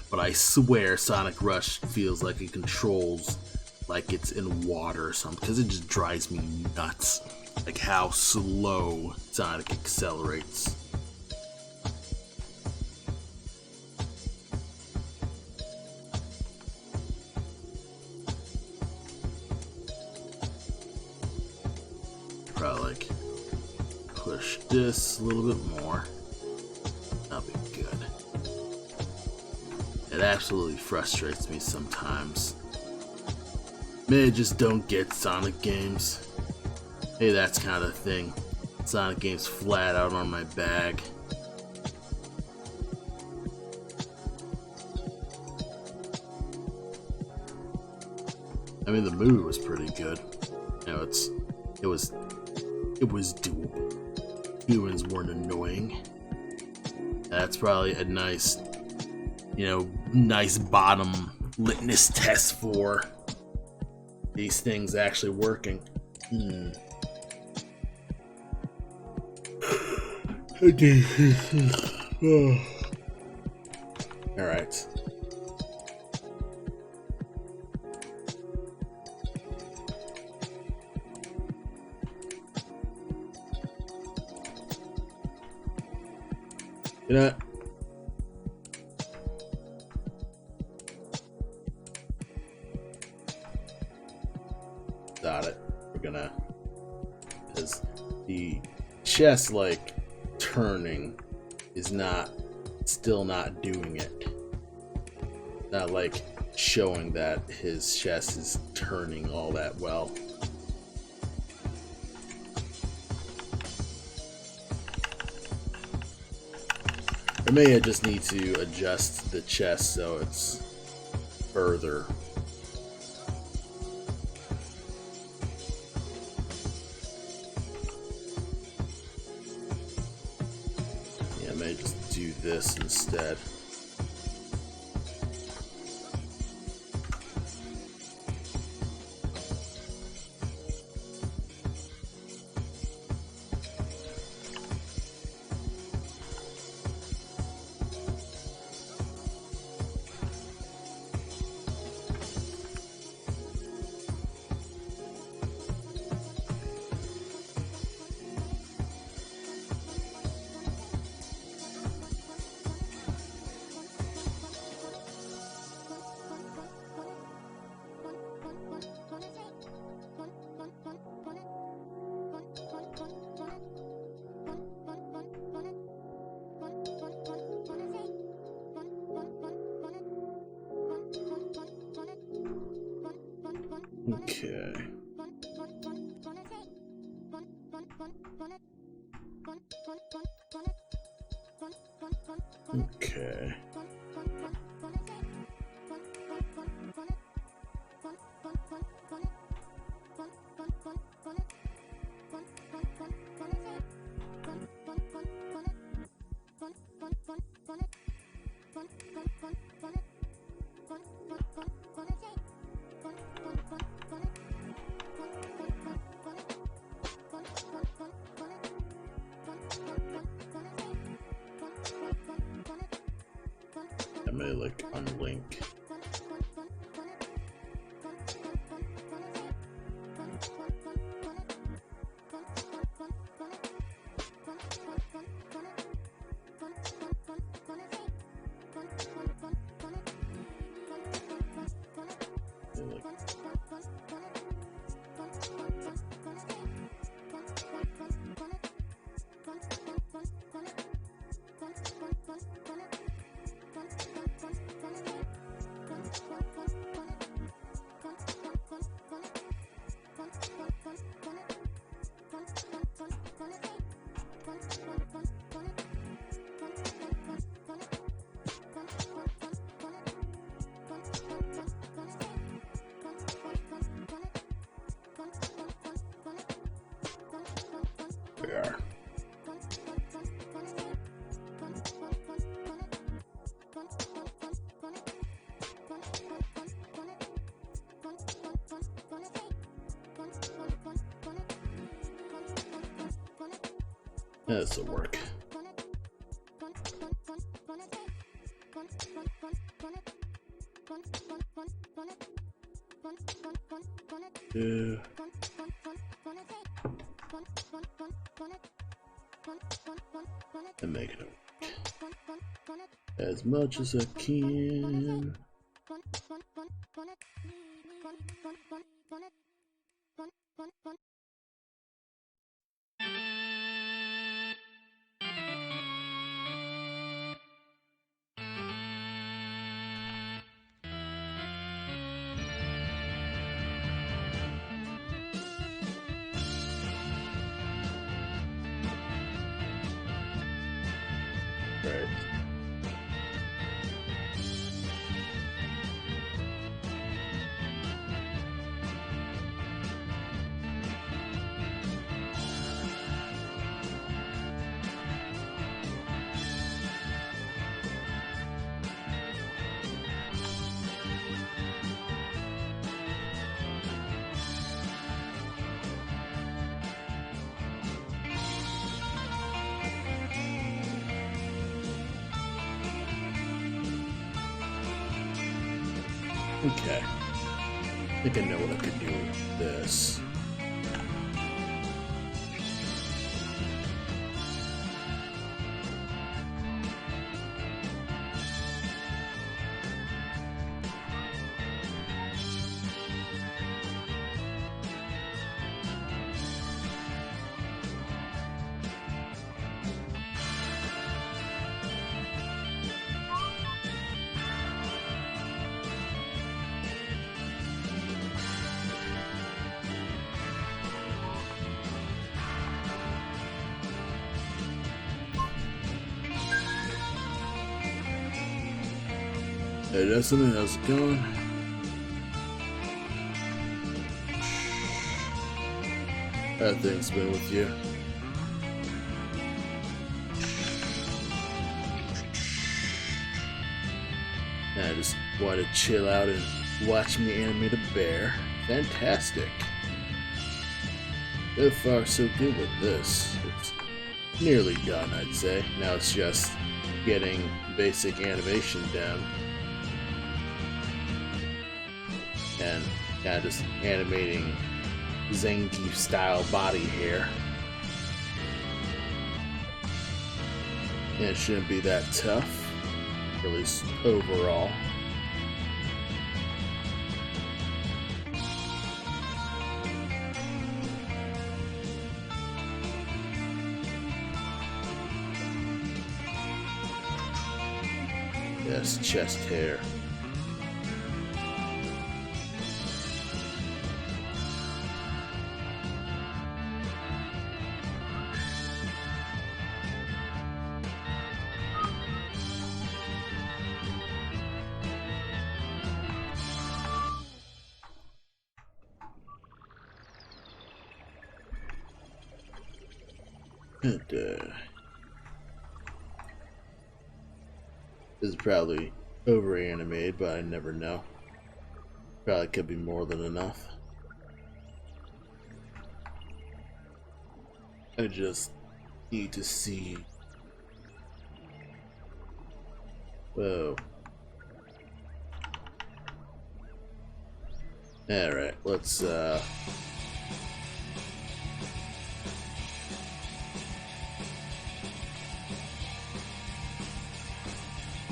But I swear Sonic Rush feels like it controls like it's in water or something, because it just drives me nuts. Like how slow Sonic accelerates. Probably like push this a little bit more. That'll be good. It absolutely frustrates me sometimes. Maybe I just don't get Sonic games. Hey, that's kind of thing. Sonic games flat out on my bag. I mean, the movie was pretty good. You know, it was doable. Humans weren't annoying. That's probably a nice, you know, nice bottom litmus test for these things actually working. Alright. You know, got it. We're gonna, because the chest like turning is still not doing it. Not like showing that his chest is turning all that well. I may just need to adjust the chest so it's further. Yeah, I may just do this instead. Okay. Okay. I may like unlink. There. This'll work. Yeah. And make it work as much as I can. Right. Okay. I think I know what I could do with this. Hey Destiny, how's it going? How things been with you? I just want to chill out and watch me animate a bear. Fantastic. So far, so good with this. It's nearly done, I'd say. Now it's just getting basic animation down. And kind of just animating Zangief style body hair. And it shouldn't be that tough, at least overall. Yes, chest hair. And, this is probably over animated, but I never know. Probably could be more than enough. I just need to see. Whoa. Alright, let's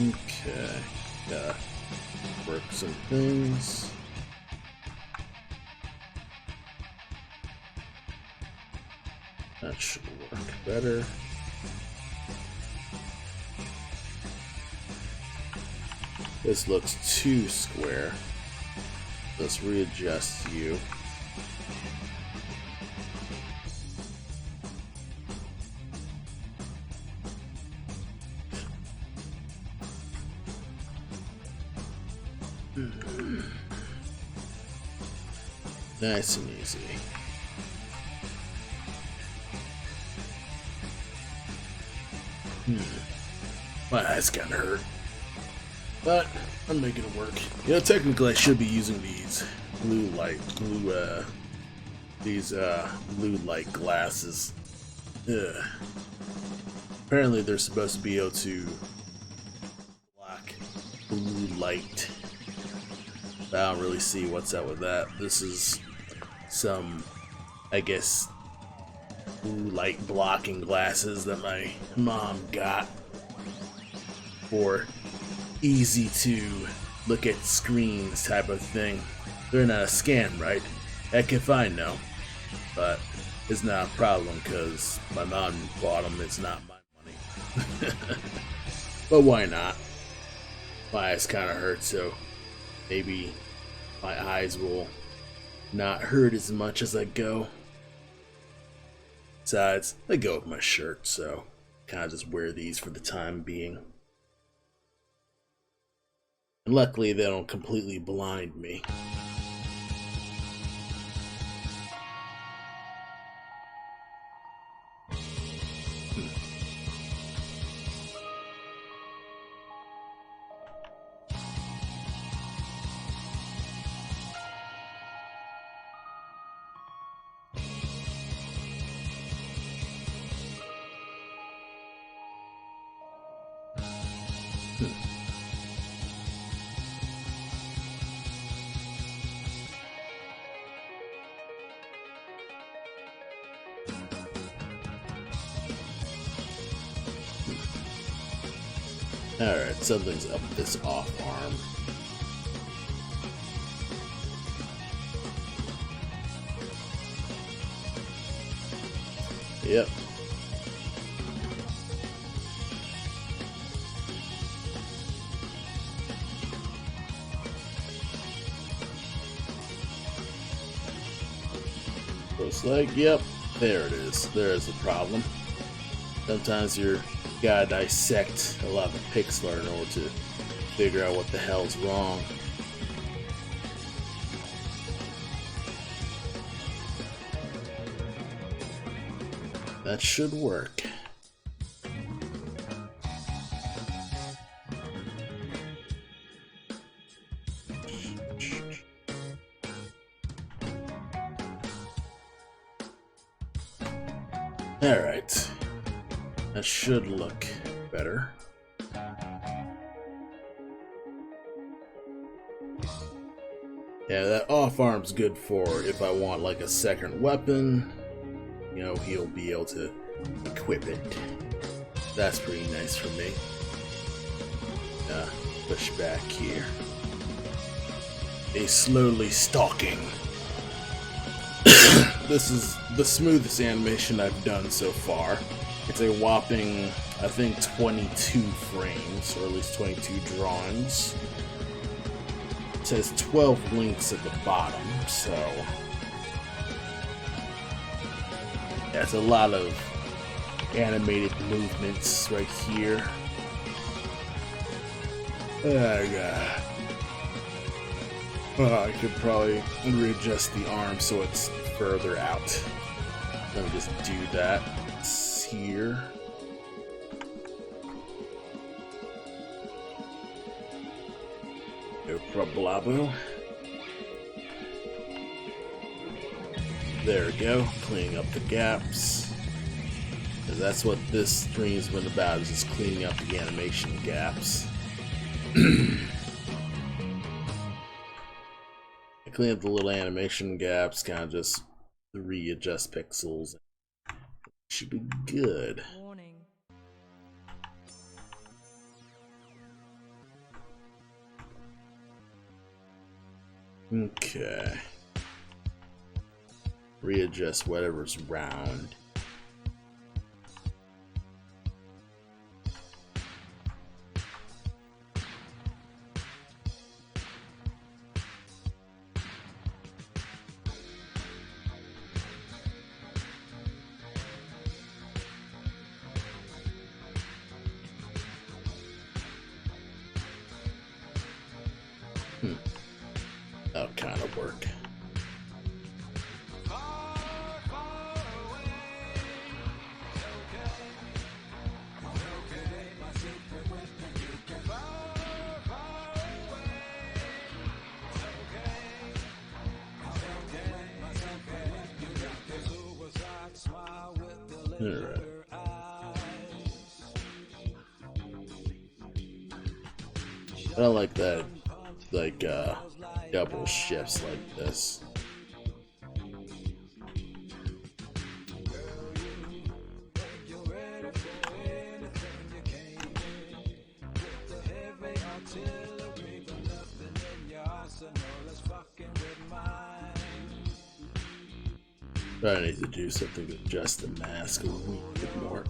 okay, gotta work some things. That should work better. This looks too square. Let's readjust you. Nice and easy. My eyes kinda hurt. But I'm making it work. You know, technically I should be using these blue light glasses. Ugh. Apparently they're supposed to be able to block blue light. But I don't really see what's up with that. This is some, I guess, blue light blocking glasses that my mom got for easy to look at screens type of thing. They're not a scam, right? Heck if I know. But it's not a problem because my mom bought them. It's not my money. But why not? My eyes kind of hurt, so maybe my eyes will not hurt as much as I go. Besides, I go with my shirt, so kind of just wear these for the time being. And luckily, they don't completely blind me. Alright, something's up this off arm. Yep. Looks like, yep, there it is. There's the problem. Sometimes you're gotta dissect a lot of the pixel art in order to figure out what the hell's wrong. That should work. Alright. That should look better. Yeah, that off arm's good for if I want like a second weapon. You know, he'll be able to equip it. That's pretty nice for me. Push back here. A slowly stalking. This is the smoothest animation I've done so far. It's a whopping, I think, 22 frames, or at least 22 drawings. It says 12 links at the bottom, so that's a lot of animated movements right here. Oh god. Oh, I could probably readjust the arm so it's further out. Let me just do that. It's here. No problemo. There we go. Cleaning up the gaps. And that's what this stream's been about, is just cleaning up the animation gaps. I clean up the little animation gaps, kind of just readjust pixels. Should be good. Warning. Okay. Readjust whatever's round. That'll kind of work. Alright. I don't like that, like, double shifts like this. I need to do something to adjust the mask a wee bit more.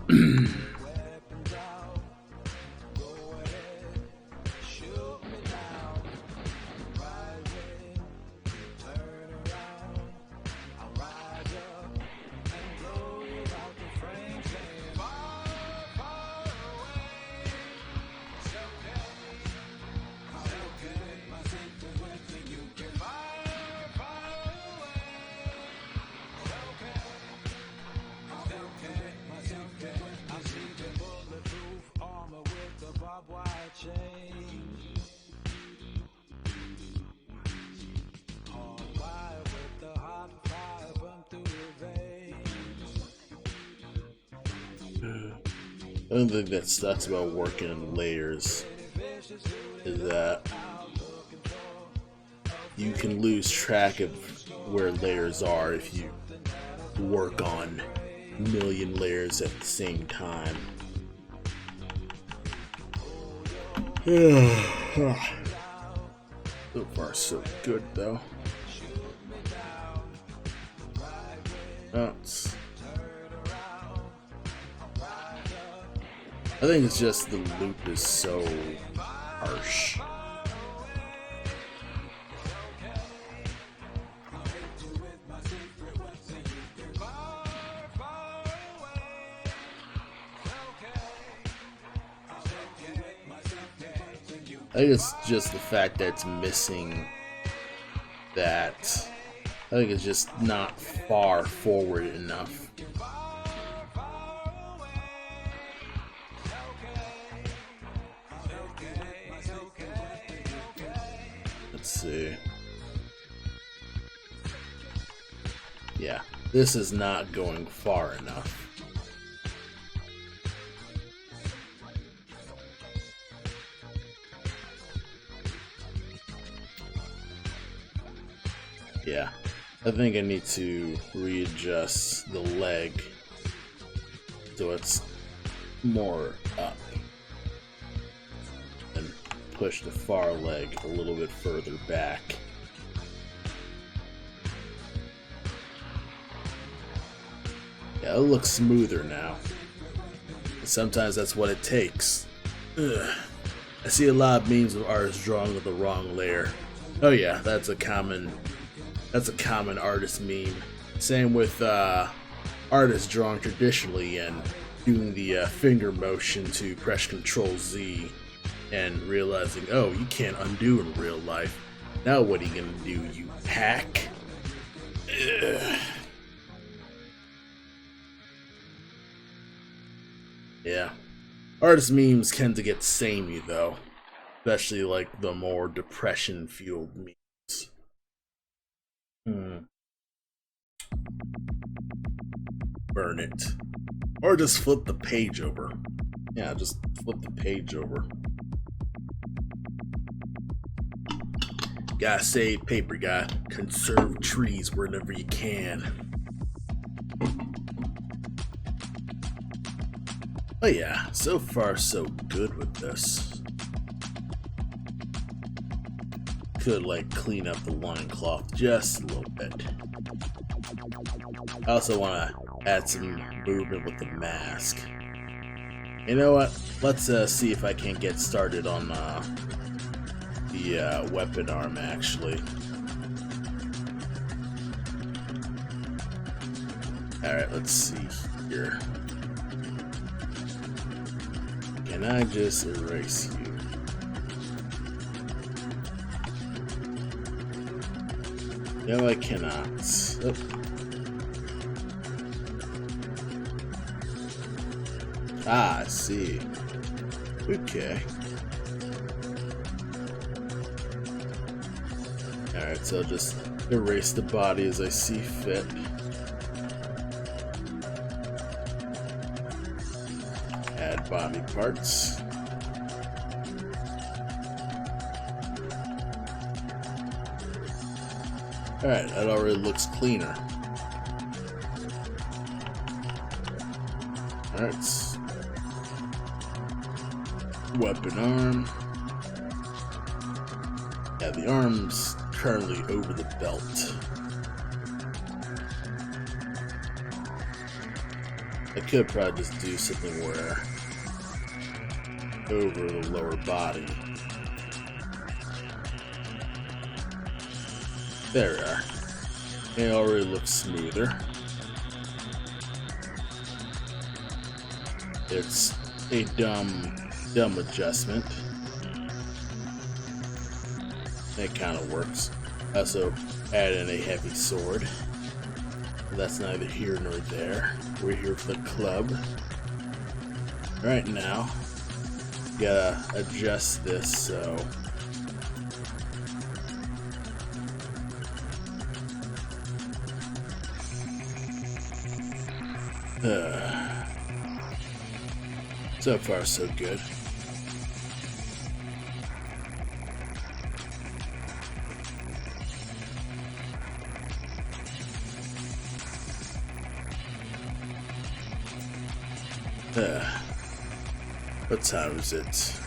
I don't think that sucks about working in layers is that you can lose track of where layers are if you work on a million layers at the same time. So far so good though. I think it's just the loop is so harsh. I think it's just the fact that it's missing that. I think it's just not far forward enough. Let's see. Yeah, this is not going far enough. Yeah, I think I need to readjust the leg so it's more up and push the far leg a little bit further back. Yeah, it looks smoother now. Sometimes that's what it takes. Ugh. I see a lot of memes of artists drawing with the wrong layer. Oh yeah, that's a common artist meme. Same with artists drawing traditionally and doing the finger motion to press Control Z and realizing, oh, you can't undo in real life. Now what are you gonna do, you hack? Ugh. Yeah. Artist memes tend to get samey though. Especially like the more depression fueled memes. Burn it. Or just flip the page over. Yeah, just flip the page over. Gotta save paper, gotta conserve trees wherever you can. Oh yeah, so far so good with this. Could like clean up the loincloth just a little bit. I also want to add some movement with the mask. You know what? Let's see if I can get started on the weapon arm actually. Alright, let's see here. Can I just erase you? No, I cannot. Oh. Ah, I see. Okay. Alright, so I'll just erase the body as I see fit. Add body parts. Alright, that already looks cleaner. Alright. Weapon arm. Yeah, the arm's currently over the belt. I could probably just do something where over the lower body. There we are. It already looks smoother. It's a dumb adjustment. It kind of works. Also, add in a heavy sword. That's neither here nor there. We're here for the club. Right now, gotta adjust this so. So far, so good. What time is it?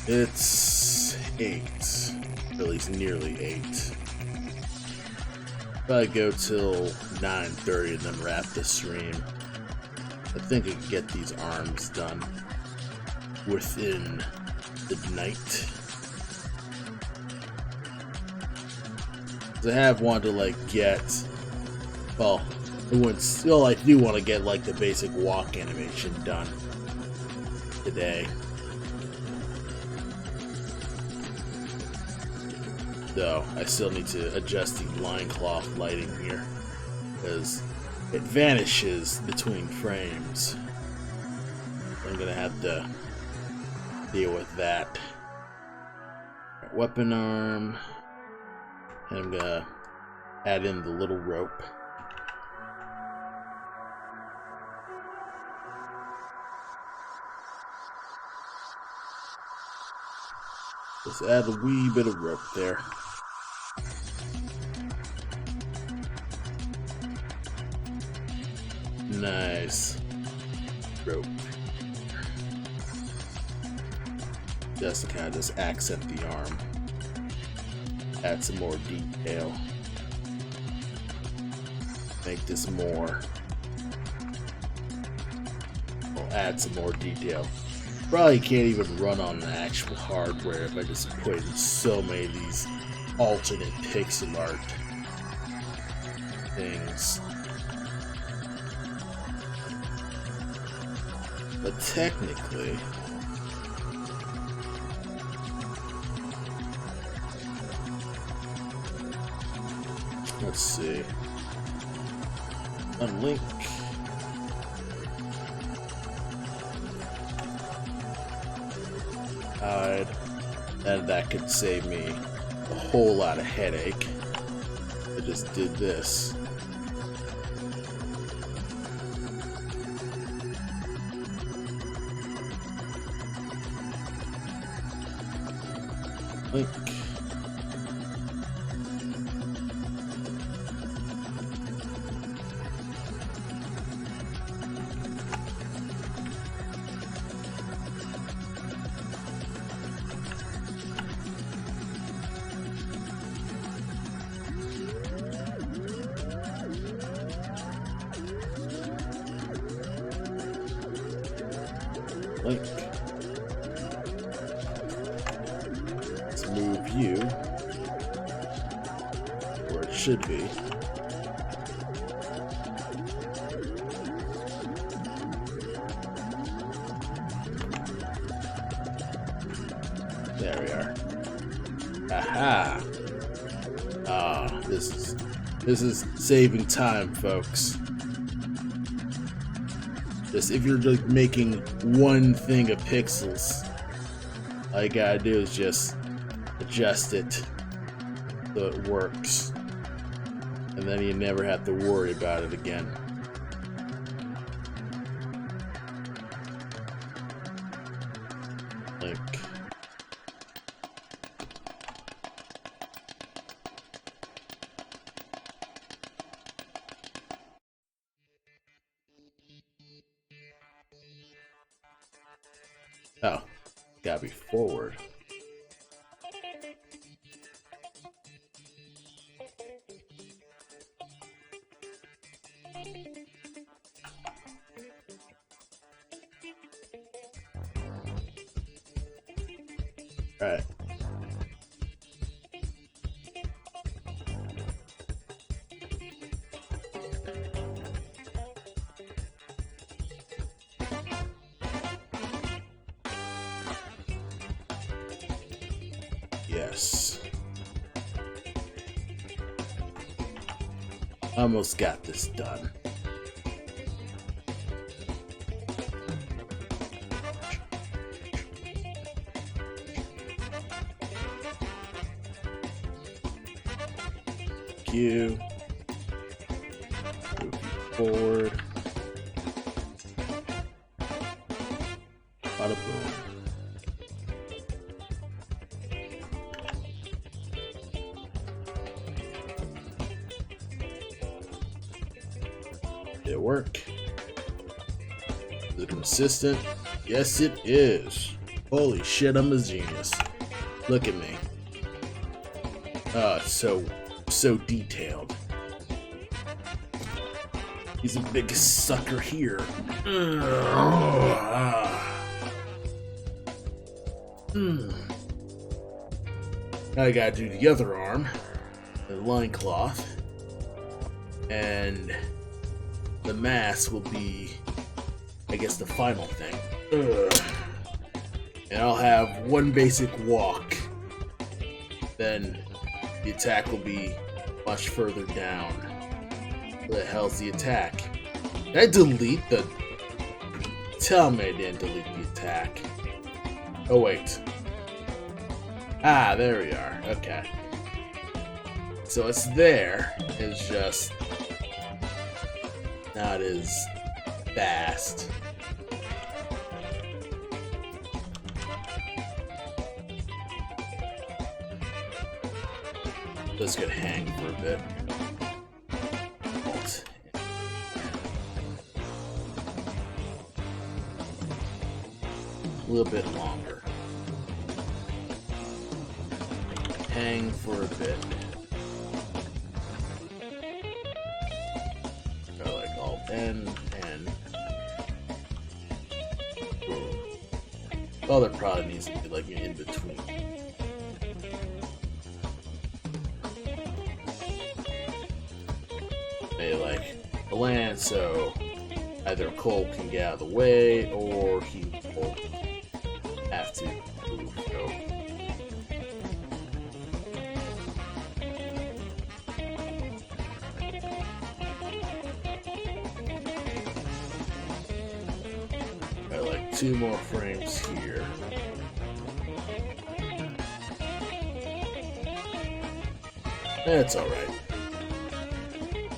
It's 8. At least nearly 8. Probably go till 9:30 and then wrap the stream. I think I can get these arms done within the night. I have wanted to like get, well, I wouldn't still, I do want to get like the basic walk animation done today. Though I still need to adjust the loincloth lighting here, because it vanishes between frames. I'm gonna have to deal with that. Weapon arm, and I'm gonna add in the little rope. Just add a wee bit of rope there. Nice. Rope. Just to kind of just accent the arm. Add some more detail. Make this more. We'll add some more detail. Probably can't even run on the actual hardware if I just put in so many of these alternate pixel art things. But technically, let's see. Unlink. Hide. And that could save me a whole lot of headache. I just did this. Link. Link. Let's move you where it should be. There we are. Aha! Ah, this is saving time, folks. Just if you're like making one thing of pixels, all you gotta do is just adjust it so it works, and then you never have to worry about it again. Like, oh, gotta be forward. Alright. Yes. Almost got this done. You move forward. Bada boom. Did it work? Is it consistent? Yes, it is. Holy shit, I'm a genius. Look at me. So detailed. He's the biggest sucker here. Now I gotta do the other arm, the loincloth, and the mask will be, I guess, the final thing. And I'll have one basic walk, then the attack will be much further down. Where the hell's the attack? Did I delete the... Tell me I didn't delete the attack. Oh, wait. Ah, there we are. Okay. So it's there. It's just not as fast. This could hang for a bit. A little bit longer. Hang for a bit. Go like Alt N. Boom. Oh, there probably needs to be like an in between. Maybe like the land, so either Cole can get out of the way or he will have to move. Go. Got like 2 more frames here. That's alright.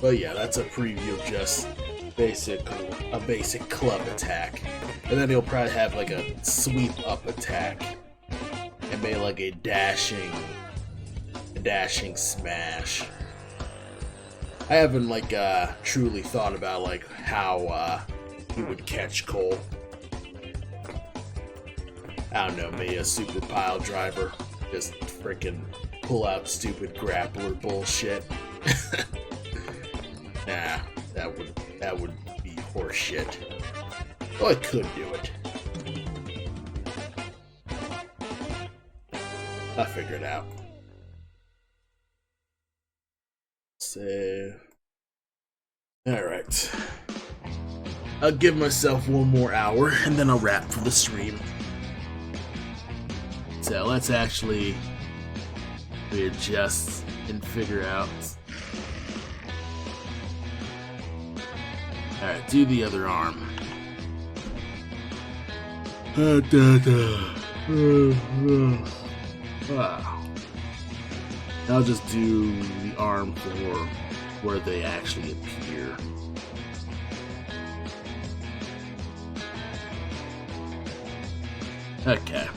But yeah, that's a preview of just a basic club attack. And then he'll probably have like a sweep up attack. And maybe like a dashing smash. I haven't like truly thought about like how he would catch Cole. I don't know, maybe a super pile driver. Just freaking pull out stupid grappler bullshit. Nah, that would be horseshit. Oh, I could do it. I'll figure it out. Save. Alright. I'll give myself 1 more hour and then I'll wrap for the stream. So let's actually readjust and figure out. Alright, do the other arm. I'll just do the arm for where they actually appear. Okay.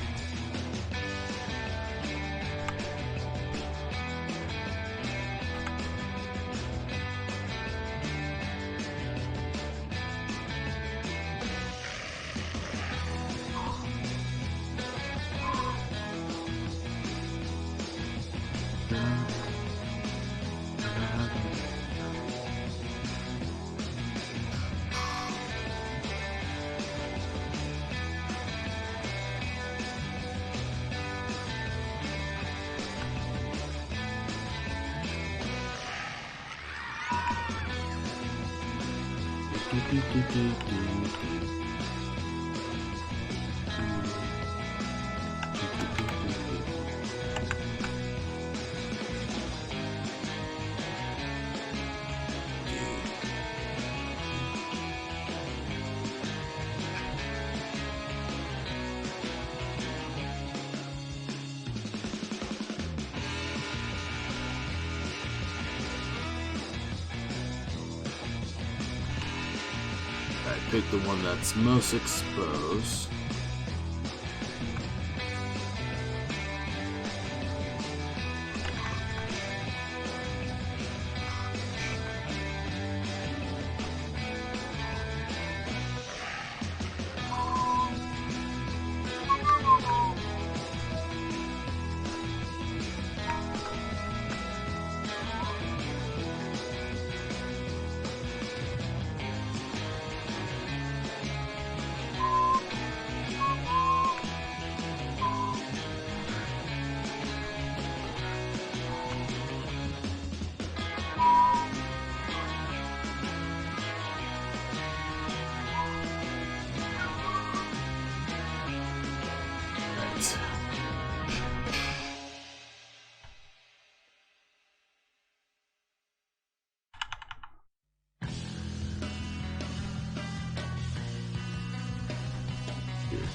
Pick the one that's most exposed.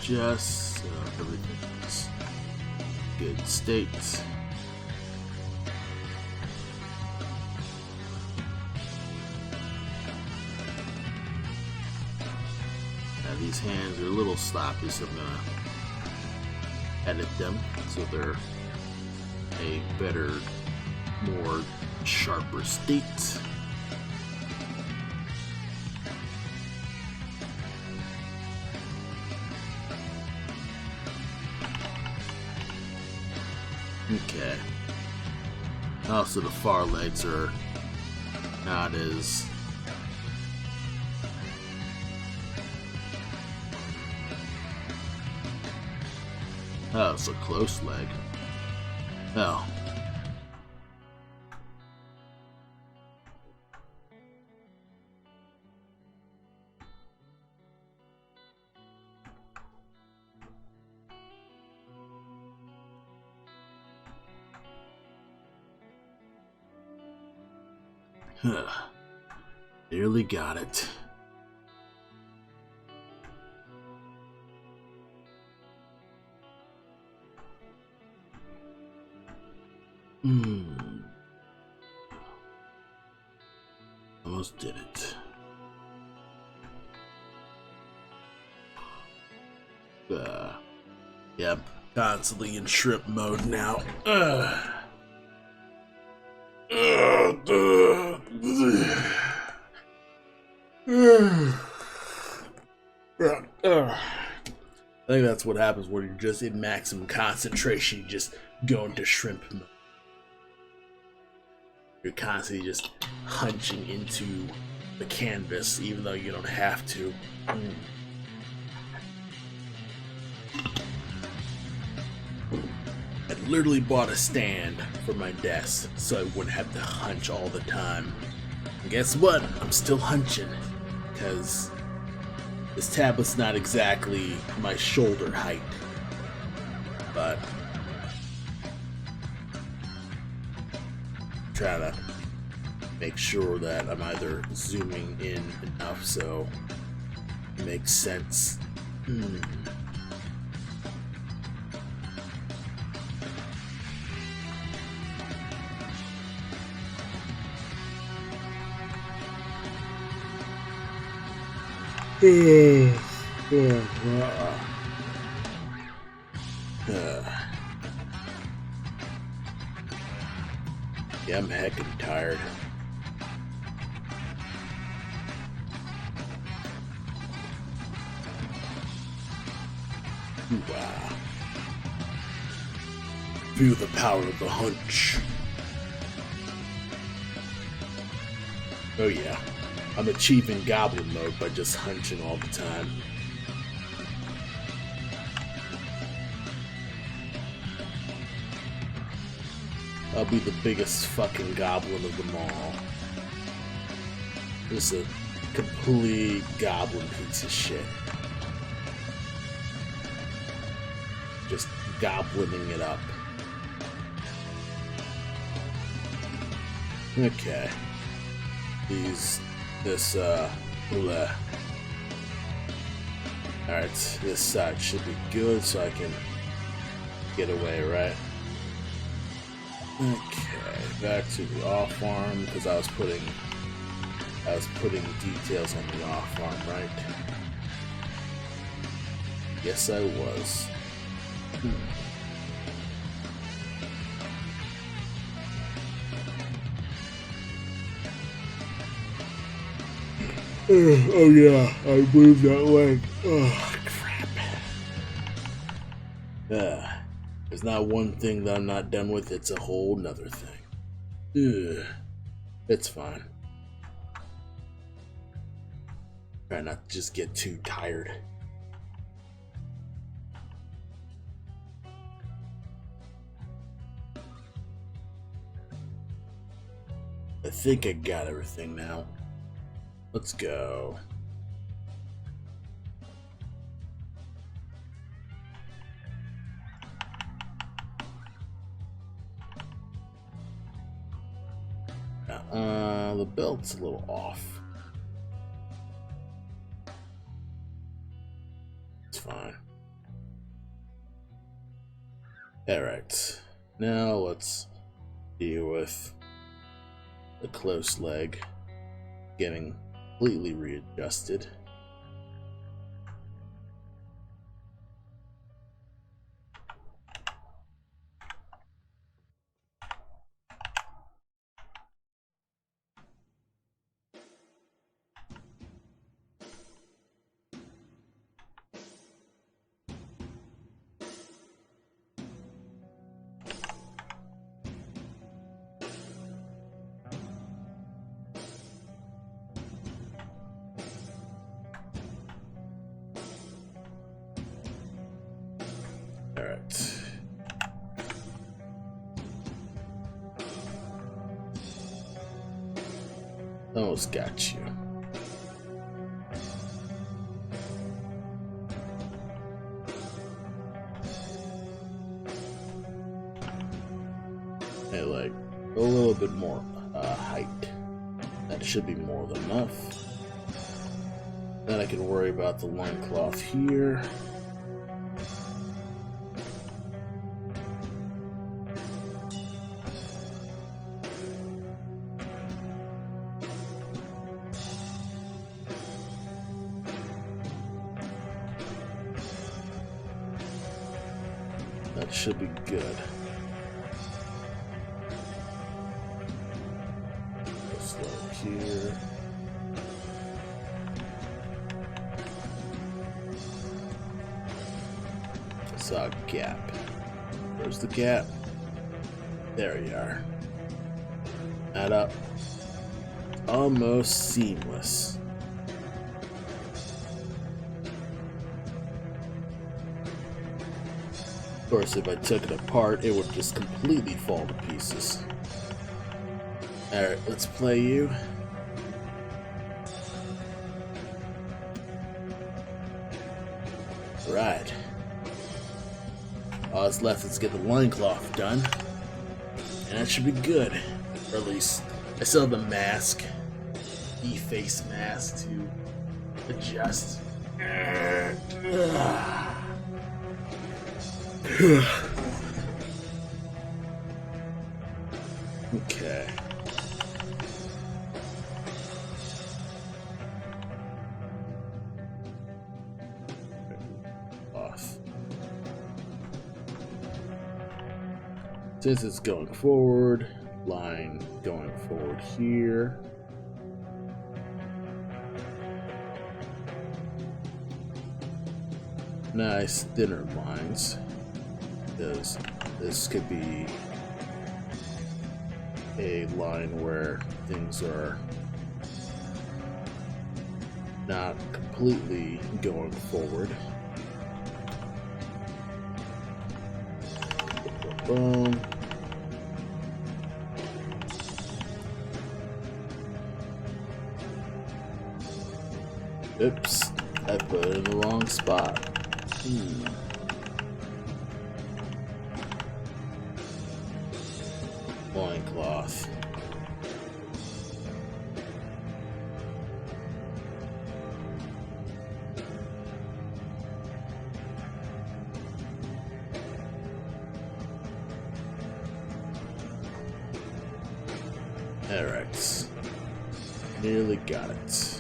just so everything's good state. Now these hands are a little sloppy, so I'm gonna edit them so they're a better, more sharper state. Okay. Also, the far legs are not as oh, it's a close leg. Oh. Nearly got it. Almost did it. Yep. Constantly in shrimp mode now. I think that's what happens when you're just in maximum concentration. You just go into shrimp mode. You're constantly just hunching into the canvas, even though you don't have to. I literally bought a stand for my desk so I wouldn't have to hunch all the time. And guess what? I'm still hunching, because this tablet's not exactly my shoulder height, but try to make sure that I'm either zooming in enough so it makes sense. Yeah, I'm heckin' tired. Wow. Feel the power of the hunch. Oh yeah, I'm achieving goblin mode by just hunching all the time. I'll be the biggest fucking goblin of them all. Just a complete goblin piece of shit. Just goblining it up. Okay. Alright, this side should be good so I can get away, right? Okay, back to the off arm, because I was putting details on the off arm, right? Yes, I was. Oh yeah, I moved that leg. Oh crap. There's not one thing that I'm not done with, it's a whole nother thing. It's fine. Try not to just get too tired. I think I got everything now. Let's go. The belt's a little off. It's fine. Alright, now let's deal with the close leg getting completely readjusted. Alright. Almost got you. Hey, like a little bit more height. That should be more than enough. Then I can worry about the loincloth here. That should be good. Just like here. I saw a gap. Where's the gap? There you are. Add up. Almost seamless. Of course, if I took it apart, it would just completely fall to pieces. Alright, let's play you. Right. All that's left is get the loincloth done. And that should be good. Or at least, I still have the mask. The face mask to adjust. Okay. Off. Since it's going forward, line going forward here. Nice thinner lines. Because this could be a line where things are not completely going forward. Boom. Oops, I put it in the wrong spot. Loincloth. Alright. Nearly got it.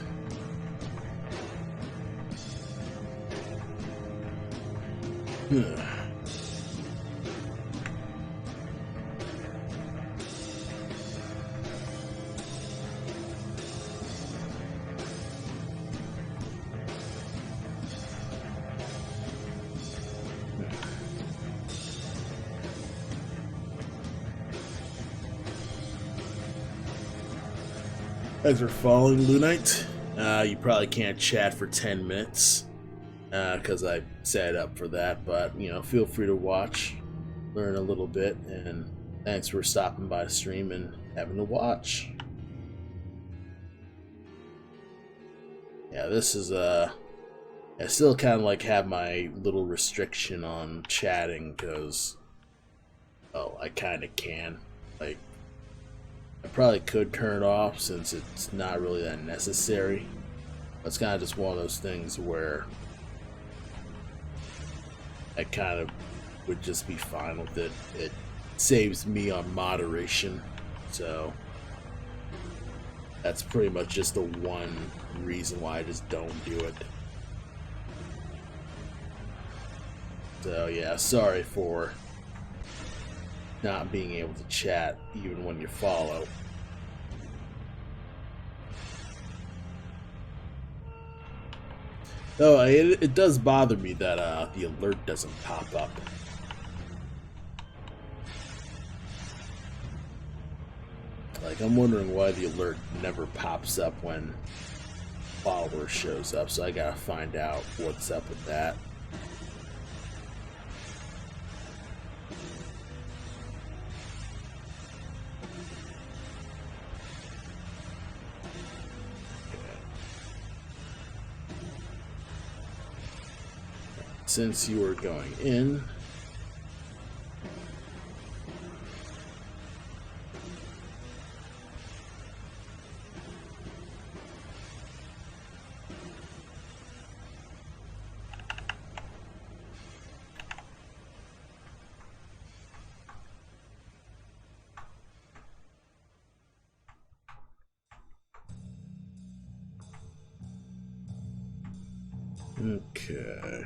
As we're following Lunite, you probably can't chat for 10 minutes because I set up for that, but you know, feel free to watch, learn a little bit, and thanks for stopping by the stream and having to watch. Yeah, this is I still kind of like have my little restriction on chatting because, oh, I kind of can. Like, I probably could turn it off since it's not really that necessary. But it's kind of just one of those things where I kind of would just be fine with it. It saves me on moderation, so that's pretty much just the one reason why I just don't do it. So yeah, sorry for not being able to chat even when you follow. Oh, it does bother me that the alert doesn't pop up. Like, I'm wondering why the alert never pops up when follower shows up, so I gotta find out what's up with that. Since you are going in, okay.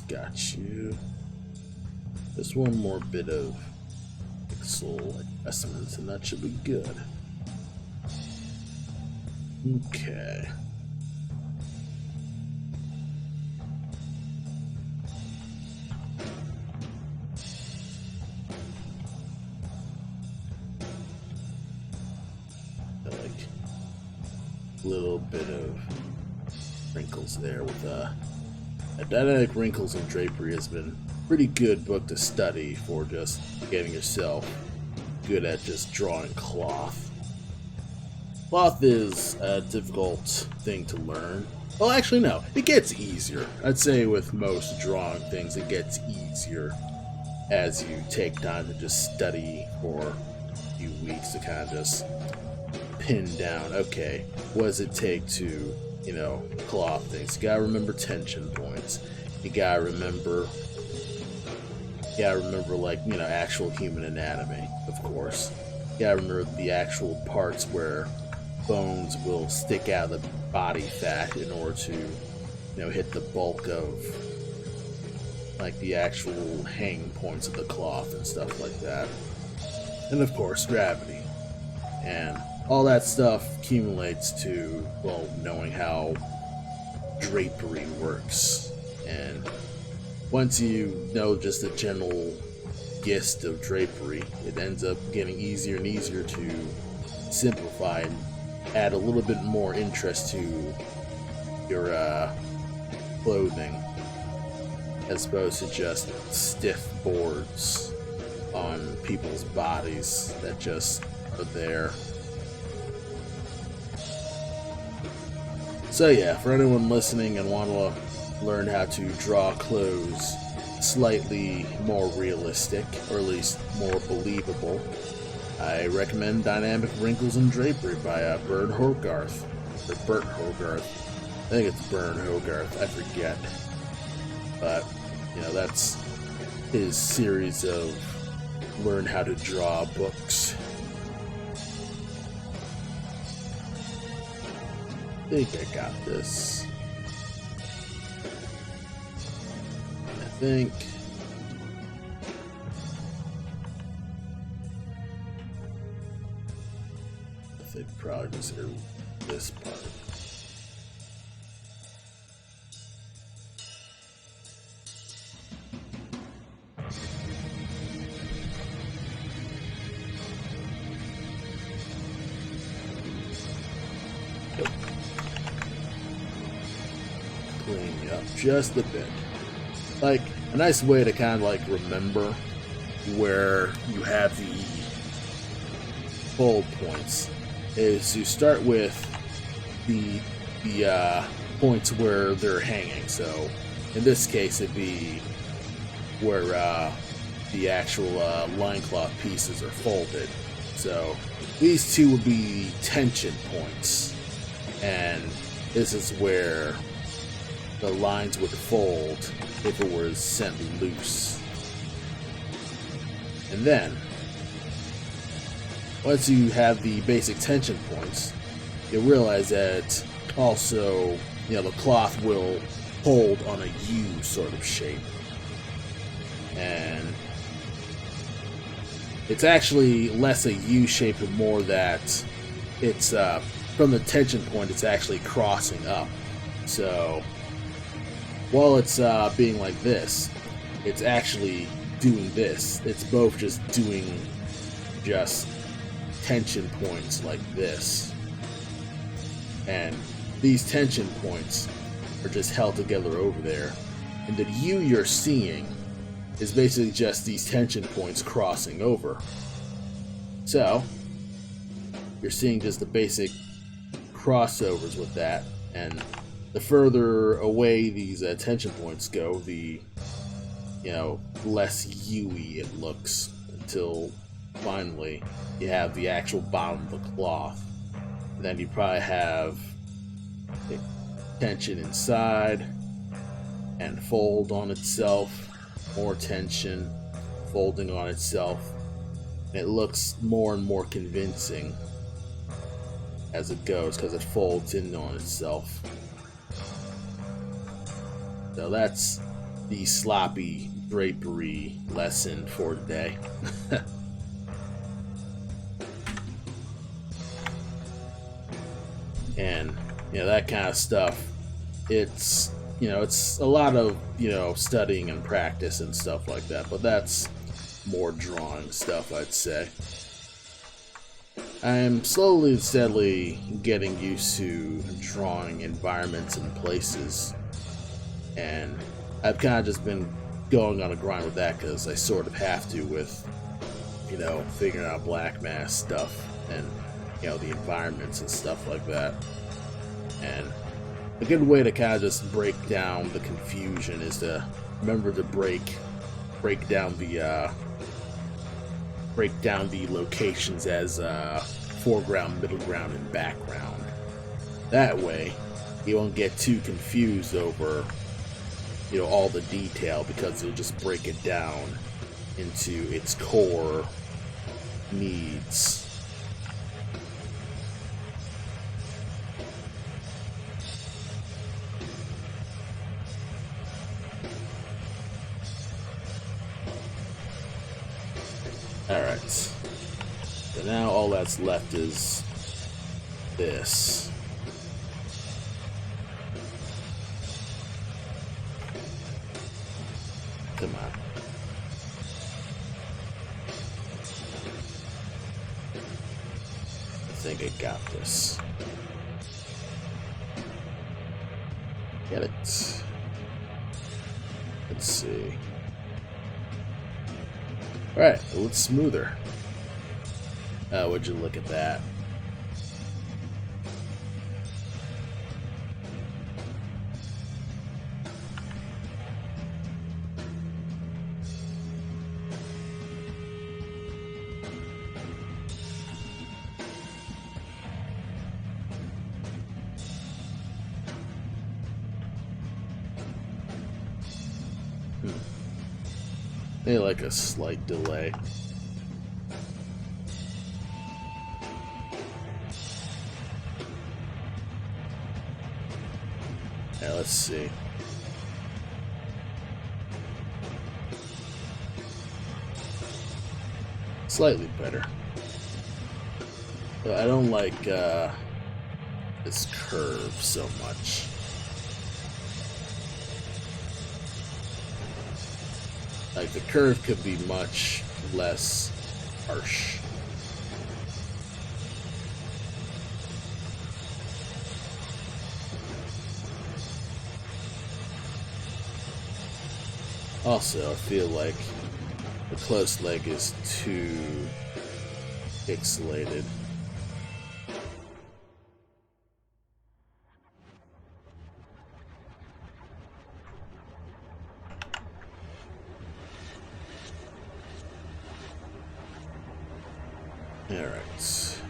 Got you. Just one more bit of pixel adjustments, and that should be good. Okay. Like a little bit of wrinkles there with Dynamic Wrinkles and Drapery has been a pretty good book to study for just getting yourself good at just drawing cloth. Cloth is a difficult thing to learn. Well, actually, no. It gets easier. I'd say with most drawing things, it gets easier as you take time to just study for a few weeks to kind of just pin down, okay, what does it take to, cloth things. You gotta remember tension points. You gotta remember like, actual human anatomy, of course. You gotta remember the actual parts where bones will stick out of the body fat in order to, hit the bulk of, like, the actual hang points of the cloth and stuff like that. And of course, gravity. And all that stuff accumulates to, well, knowing how drapery works. And once you know just the general gist of drapery, it ends up getting easier and easier to simplify and add a little bit more interest to your clothing, as opposed to just stiff boards on people's bodies that just are there. So yeah, for anyone listening and want to learn how to draw clothes slightly more realistic, or at least more believable, I recommend Dynamic Wrinkles and Drapery by Bern Hogarth. Or Bert Hogarth. I think it's Bern Hogarth, I forget. But, that's his series of learn how to draw books. I think I got this. I think probably just hear this part. Clean you up just a bit. Like, a nice way to kind of like remember where you have the bold points is you start with the points where they're hanging. So in this case, it'd be where the actual loincloth pieces are folded. So these two would be tension points, and this is where the lines would fold if it was sent loose. And then, once you have the basic tension points, you'll realize that also, the cloth will hold on a U sort of shape. And it's actually less a U shape and more that it's, from the tension point, it's actually crossing up. So, while it's being like this, it's actually doing this. It's both just doing just tension points like this. And these tension points are just held together over there. And the U you're seeing is basically just these tension points crossing over. So, you're seeing just the basic crossovers with that, and the further away these tension points go, the less U-y it looks, until finally you have the actual bottom of the cloth. And then you probably have tension inside and fold on itself, more tension, folding on itself. And it looks more and more convincing as it goes because it folds in on itself. So that's the sloppy drapery lesson for today. And that kind of stuff, it's it's a lot of studying and practice and stuff like that, but that's more drawing stuff, I'd say. I'm slowly and steadily getting used to drawing environments and places, and I've kind of just been going on a grind with that because I sort of have to with figuring out Black Mass stuff and the environments and stuff like that. And a good way to kind of just break down the confusion is to remember to break down the locations as foreground, middle ground, and background. That way, you won't get too confused over all the detail, because it'll just break it down into its core needs. Alright, so now all that's left is this. Come on. I think I got this. Get it. Let's see. Alright, it looks smoother. Oh, would you look at that? Maybe like a slight delay. Yeah, let's see. Slightly better. But I don't like this curve so much. Like, the curve could be much less harsh. Also, I feel like the close leg is too pixelated. Alright.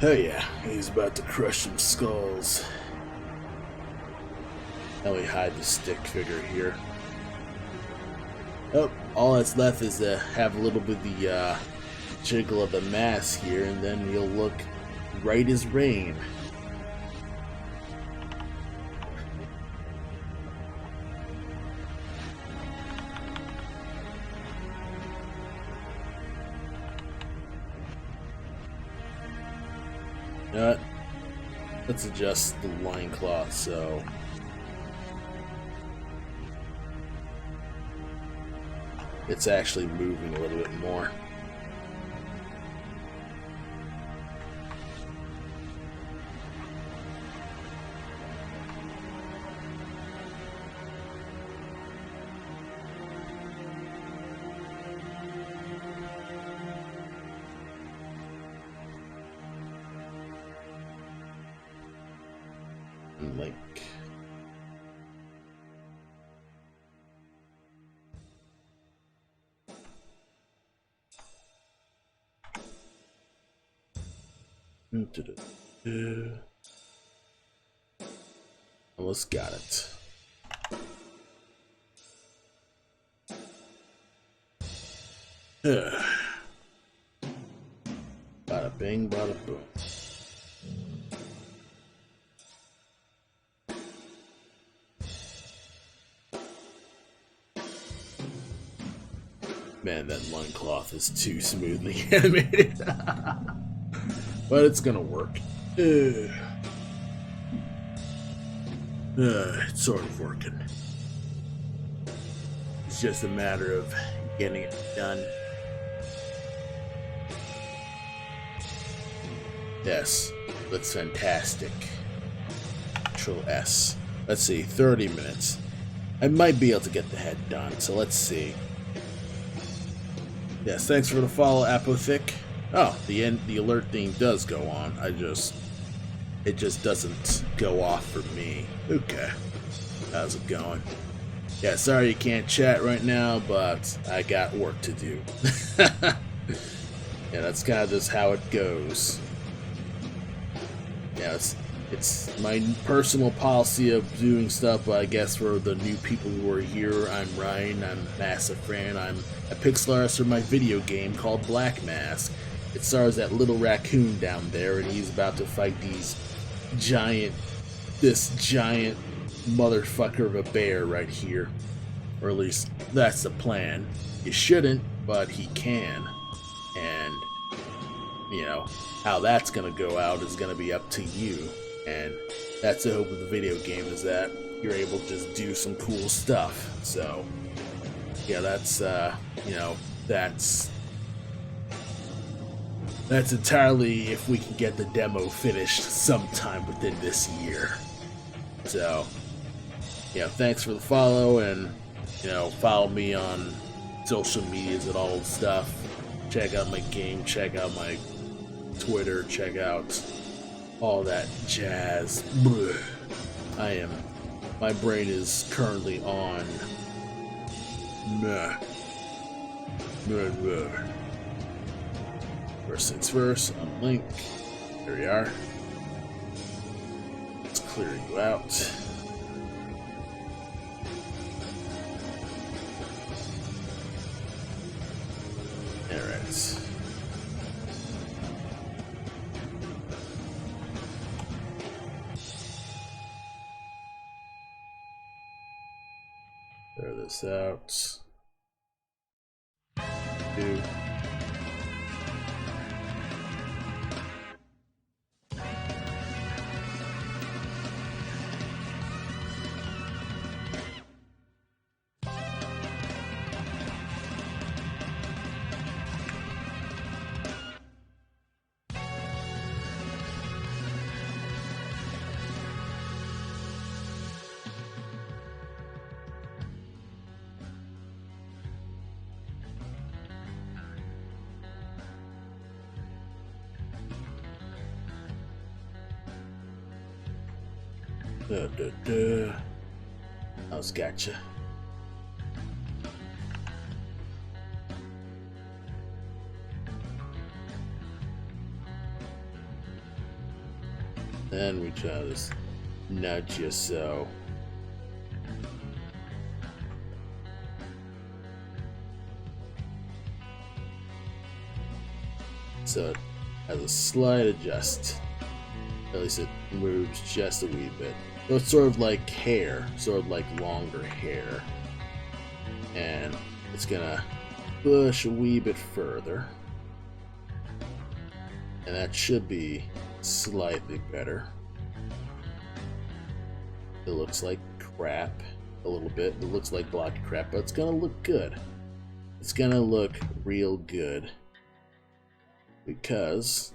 Oh yeah, he's about to crush some skulls. Now we hide the stick figure here. Oh, all that's left is to have a little bit of the jiggle of the mask here, and then he'll look right as rain. You know what? Let's adjust the loincloth so it's actually moving a little bit more. Link. Almost got it. Bada bing, bada boom. Man, that loincloth is too smoothly animated. But it's gonna work. It's sort of working. It's just a matter of getting it done. Yes, that's fantastic. Control S. Let's see, 30 minutes. I might be able to get the head done, so let's see. Yes, thanks for the follow, Apothic. Oh, the alert theme does go on. It just doesn't go off for me. Okay. How's it going? Yeah, sorry you can't chat right now, but I got work to do. Yeah, that's kind of just how it goes. Yeah, it's my personal policy of doing stuff, but I guess for the new people who are here, I'm Ryan, I'm a massive fan, I'm a pixel artist for my video game called Black Mask. It stars that little raccoon down there, and he's about to fight this giant motherfucker of a bear right here. Or at least, that's the plan. He shouldn't, but he can. And, you know, how that's gonna go out is gonna be up to you. And that's the hope of the video game, is that you're able to just do some cool stuff. So, yeah, that's, you know, that's entirely if we can get the demo finished sometime within this year. So, yeah, thanks for the follow, and, you know, follow me on social medias and all the stuff. Check out my game, check out my Twitter, check out all that jazz. My brain is currently on First things first, unlink. There we are. Let's clear you out. Alright. Clear this out. Two. I was gotcha. Then we try to just nudge you so. So it has a slight adjust. At least it moves just a wee bit. So it's sort of like hair, sort of like longer hair. And it's gonna push a wee bit further. And that should be slightly better. It looks like crap a little bit. It looks like blocky crap, but it's gonna look good. It's gonna look real good. Because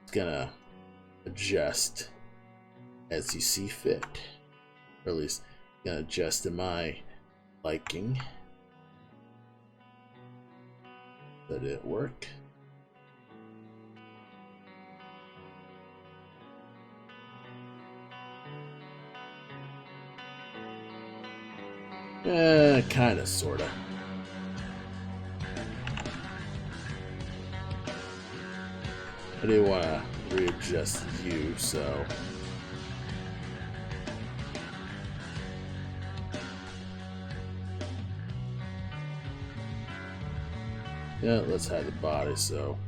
it's gonna adjust as you see fit. Or at least gonna adjust to my liking. Did it work? Kinda, sorta. I didn't want to readjust you, so. Yeah, let's hide the body, so.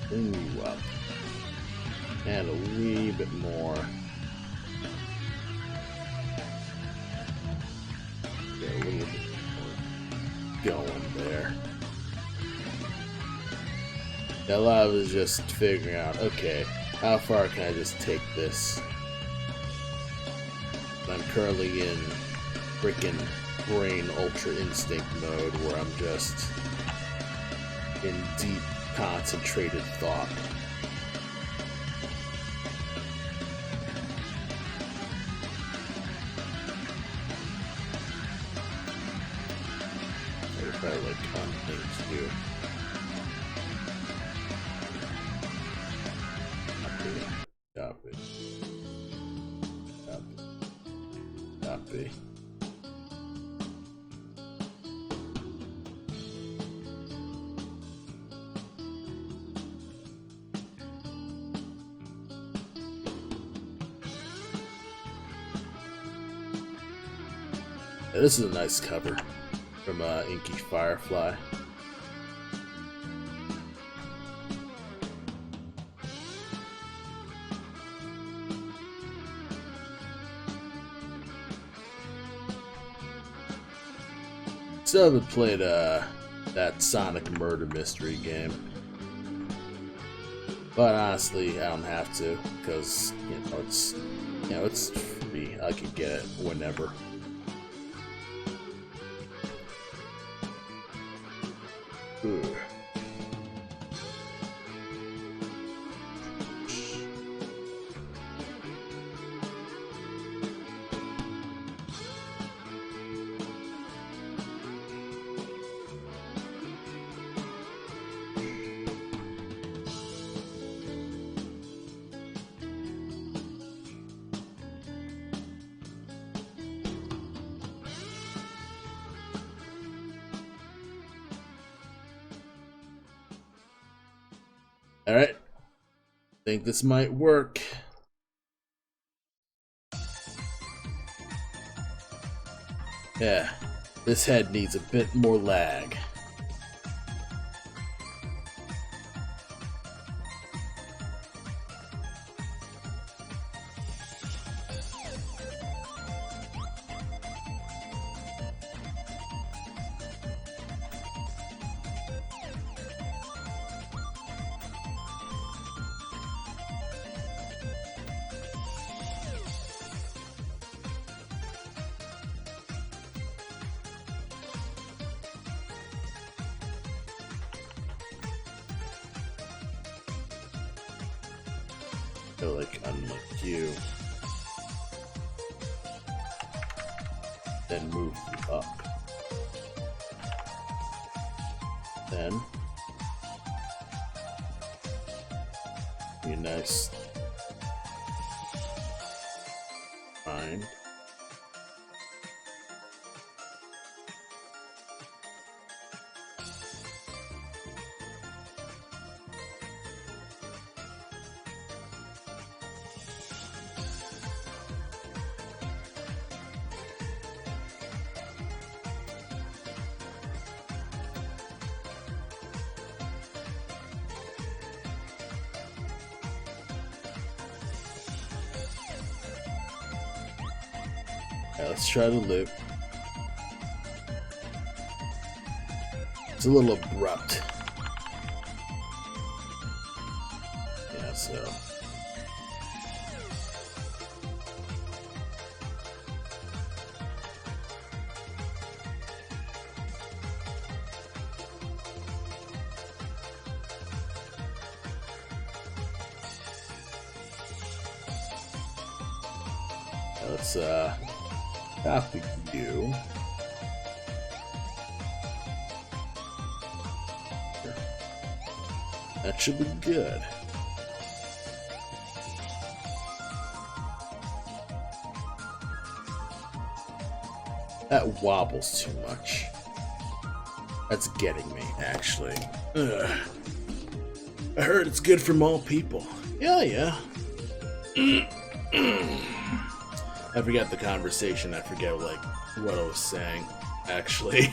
Bring you up. And a wee bit more. Yeah, a little bit more going there. Yeah, a lot of it is just figuring out, okay, how far can I just take this? I'm currently in freaking brain ultra instinct mode where I'm just in deep concentrated thought. I probably like common things too. Copy. Copy. Copy. Yeah, this is a nice cover from Inky Firefly. Still haven't played that Sonic Murder Mystery game, but honestly, I don't have to because it's free. I can get it whenever. Ooh. All right, think this might work. Yeah, this head needs a bit more lag. Go like unlike you. Then move you up. Then be nice. Find. Let's try the loop. It's a little abrupt. Yeah, so. Let's copy you. That should be good. That wobbles too much. That's getting me, actually. Ugh. I heard it's good for mall people. Yeah. I forget the conversation. I forget like what I was saying, actually.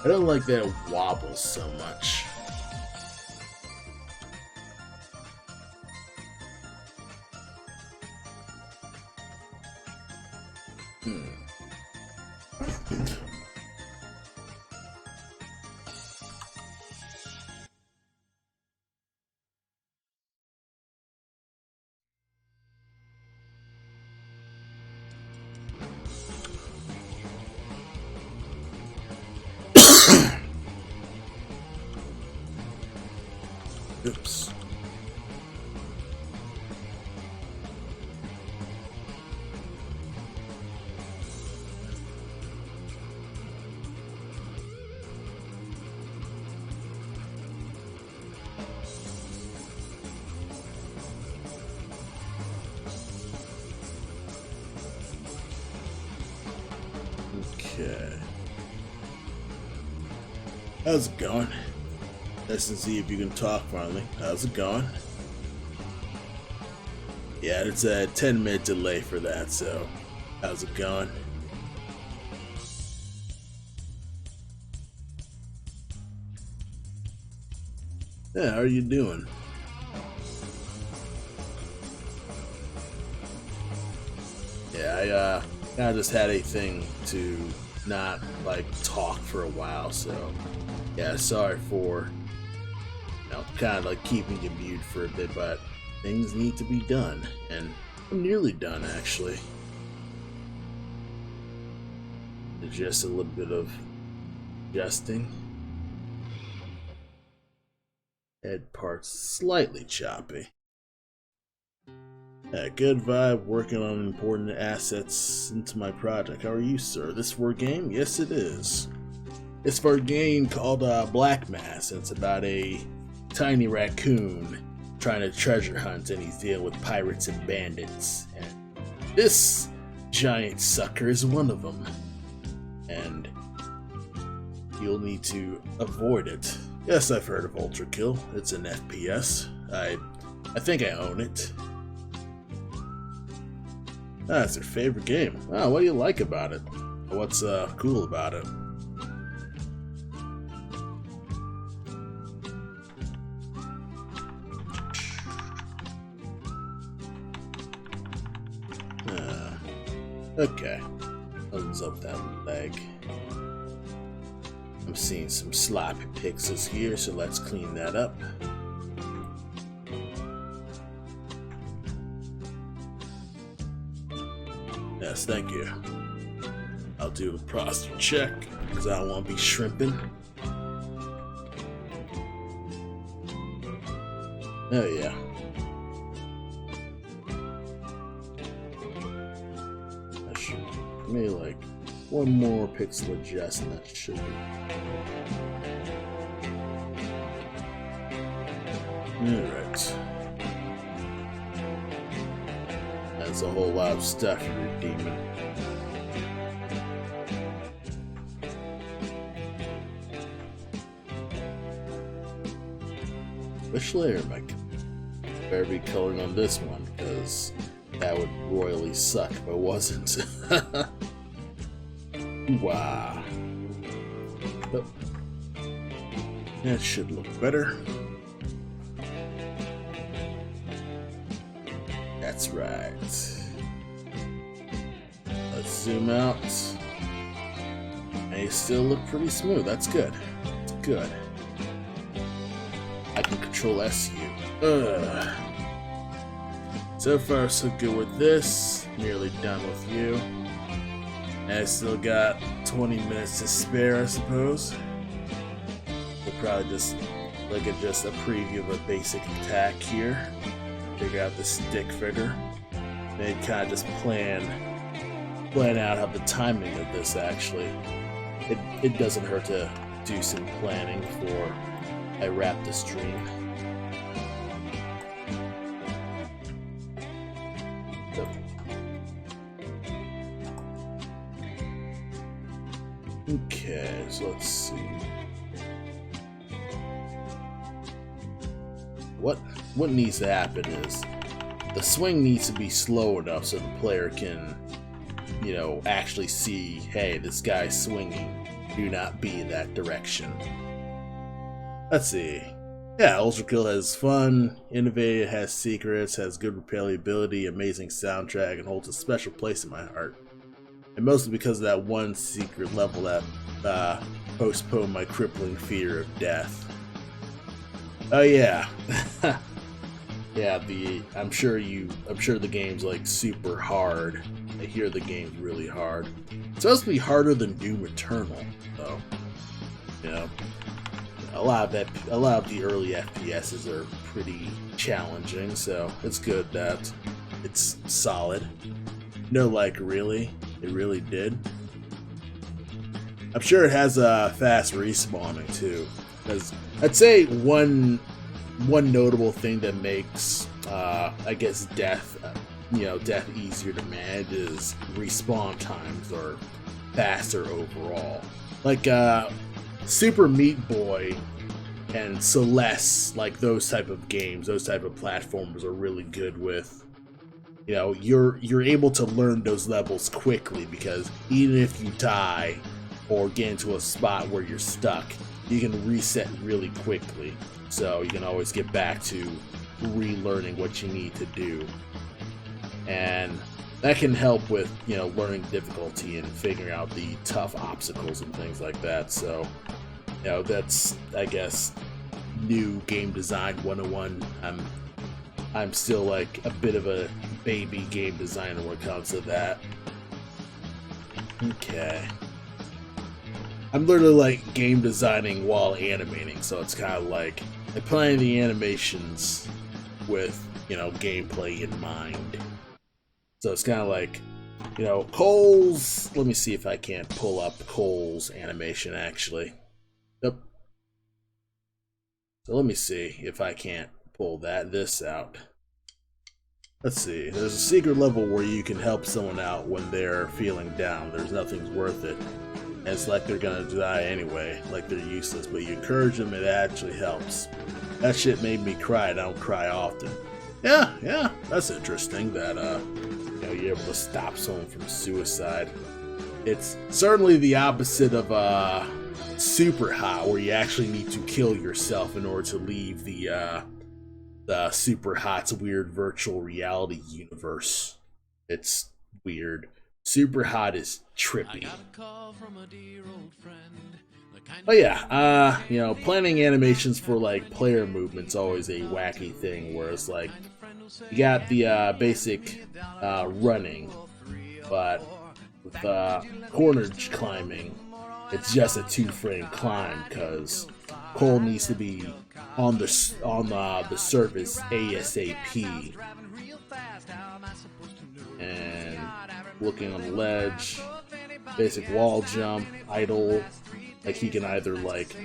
I don't like that it wobbles so much. Oops. Okay. How's it going? Let's see if you can talk finally. How's it going? Yeah, it's a 10-minute delay for that, so how's it going? Yeah, how are you doing? Yeah, I kind of just had a thing to not like talk for a while, so yeah, sorry for kind of like keeping you mute for a bit, but things need to be done, and I'm nearly done actually. Just a little bit of adjusting. Head parts slightly choppy. Good vibe, working on important assets into my project. How are you, sir? This for a game? Yes, it is. It's for a game called Black Mass. It's about a tiny raccoon trying to treasure hunt, and he's dealing with pirates and bandits. And this giant sucker is one of them. And you'll need to avoid it. Yes, I've heard of Ultra Kill. It's an FPS. I think I own it. It's your favorite game. What do you like about it? What's cool about it? Okay. Opens up that leg. I'm seeing some sloppy pixels here, so let's clean that up. Yes, thank you. I'll do a posture check, because I don't want to be shrimping. Oh yeah. That should maybe like one more pixel adjust and that should be. Alright. That's a whole lot of stuff you're redeeming. Which layer am I? Better be coloring on this one, because that would royally suck if I wasn't. Wow. Oh. That should look better. That's right. Let's zoom out. They still look pretty smooth. That's good. That's good. I can control SU. Ugh. So far, so good with this. Nearly done with you. And I still got 20 minutes to spare, I suppose. We'll probably just look at just a preview of a basic attack here. Figure out the stick figure. Then kind of just plan out how the timing of this actually. It doesn't hurt to do some planning before I wrap the stream. Okay, so let's see. What needs to happen is the swing needs to be slow enough so the player can, you know, actually see, hey, this guy's swinging. Do not be in that direction. Let's see. Yeah, Ultrakill has fun, innovative, has secrets, has good replayability, amazing soundtrack, and holds a special place in my heart. And mostly because of that one secret level that postponed my crippling fear of death. Oh yeah. Yeah, I'm sure the game's like super hard. I hear the game's really hard. It's supposed to be harder than Doom Eternal, though. You know, a lot of the early FPSs are pretty challenging, so it's good that it's solid. No, like really, it really did. I'm sure it has a fast respawning too, because I'd say one notable thing that makes I guess death easier to manage is respawn times are faster overall. Like Super Meat Boy and Celeste, like those type of games, those type of platformers are really good with. You know, you're able to learn those levels quickly because even if you die or get into a spot where you're stuck, you can reset really quickly. So you can always get back to relearning what you need to do. And that can help with, you know, learning difficulty and figuring out the tough obstacles and things like that. So, you know, that's, I guess, new game design 101. I'm still like a bit of a baby game designer when it comes to that. Okay. I'm literally like game designing while animating, so it's kind of like I'm planning the animations with, you know, gameplay in mind. So it's kind of like, you know, Cole's. Let me see if I can't pull up Cole's animation actually. Yep. So let me see if I can't pull this out. Let's see. There's a secret level where you can help someone out when they're feeling down. There's nothing's worth it. And it's like they're gonna die anyway, like they're useless, but you encourage them, it actually helps. That shit made me cry, and I don't cry often. Yeah, that's interesting that, you know, you're able to stop someone from suicide. It's certainly the opposite of, Super Hot, where you actually need to kill yourself in order to leave the Super Hot's weird virtual reality universe. It's weird. Super Hot is trippy. Oh yeah, you know, planning animations for like player movements always a wacky thing, whereas like you got the basic running, but with corner climbing, it's just a 2-frame climb because Cole needs to be the surface ASAP, and looking on the ledge, basic wall jump, idle, like he can either like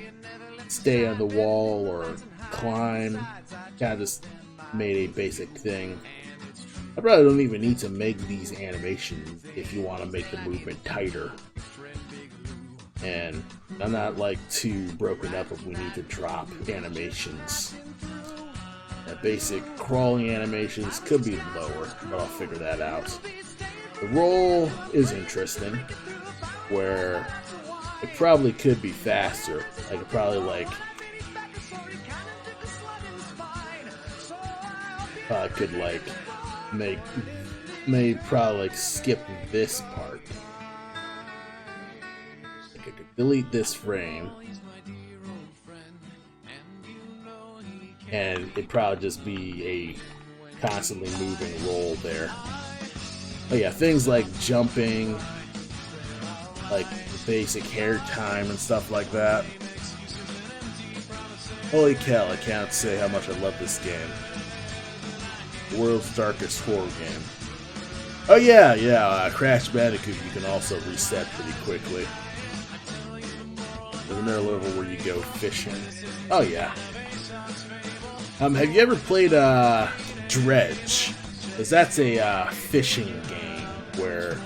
stay on the wall or climb. Kind of just made a basic thing. I probably don't even need to make these animations if you want to make the movement tighter. And I'm not like too broken up if we need to drop animations. The basic crawling animations could be lower, but I'll figure that out. The roll is interesting, where it probably could be faster. I could probably like probably like skip this part. Like I could delete this frame, and it'd probably just be a constantly moving roll there. Oh yeah, things like jumping, like basic hair time and stuff like that. Holy cow, I can't say how much I love this game. The world's darkest horror game. Oh yeah, Crash Bandicoot you can also reset pretty quickly. There's another level where you go fishing. Oh yeah. Have you ever played Dredge? Because that's a fishing game where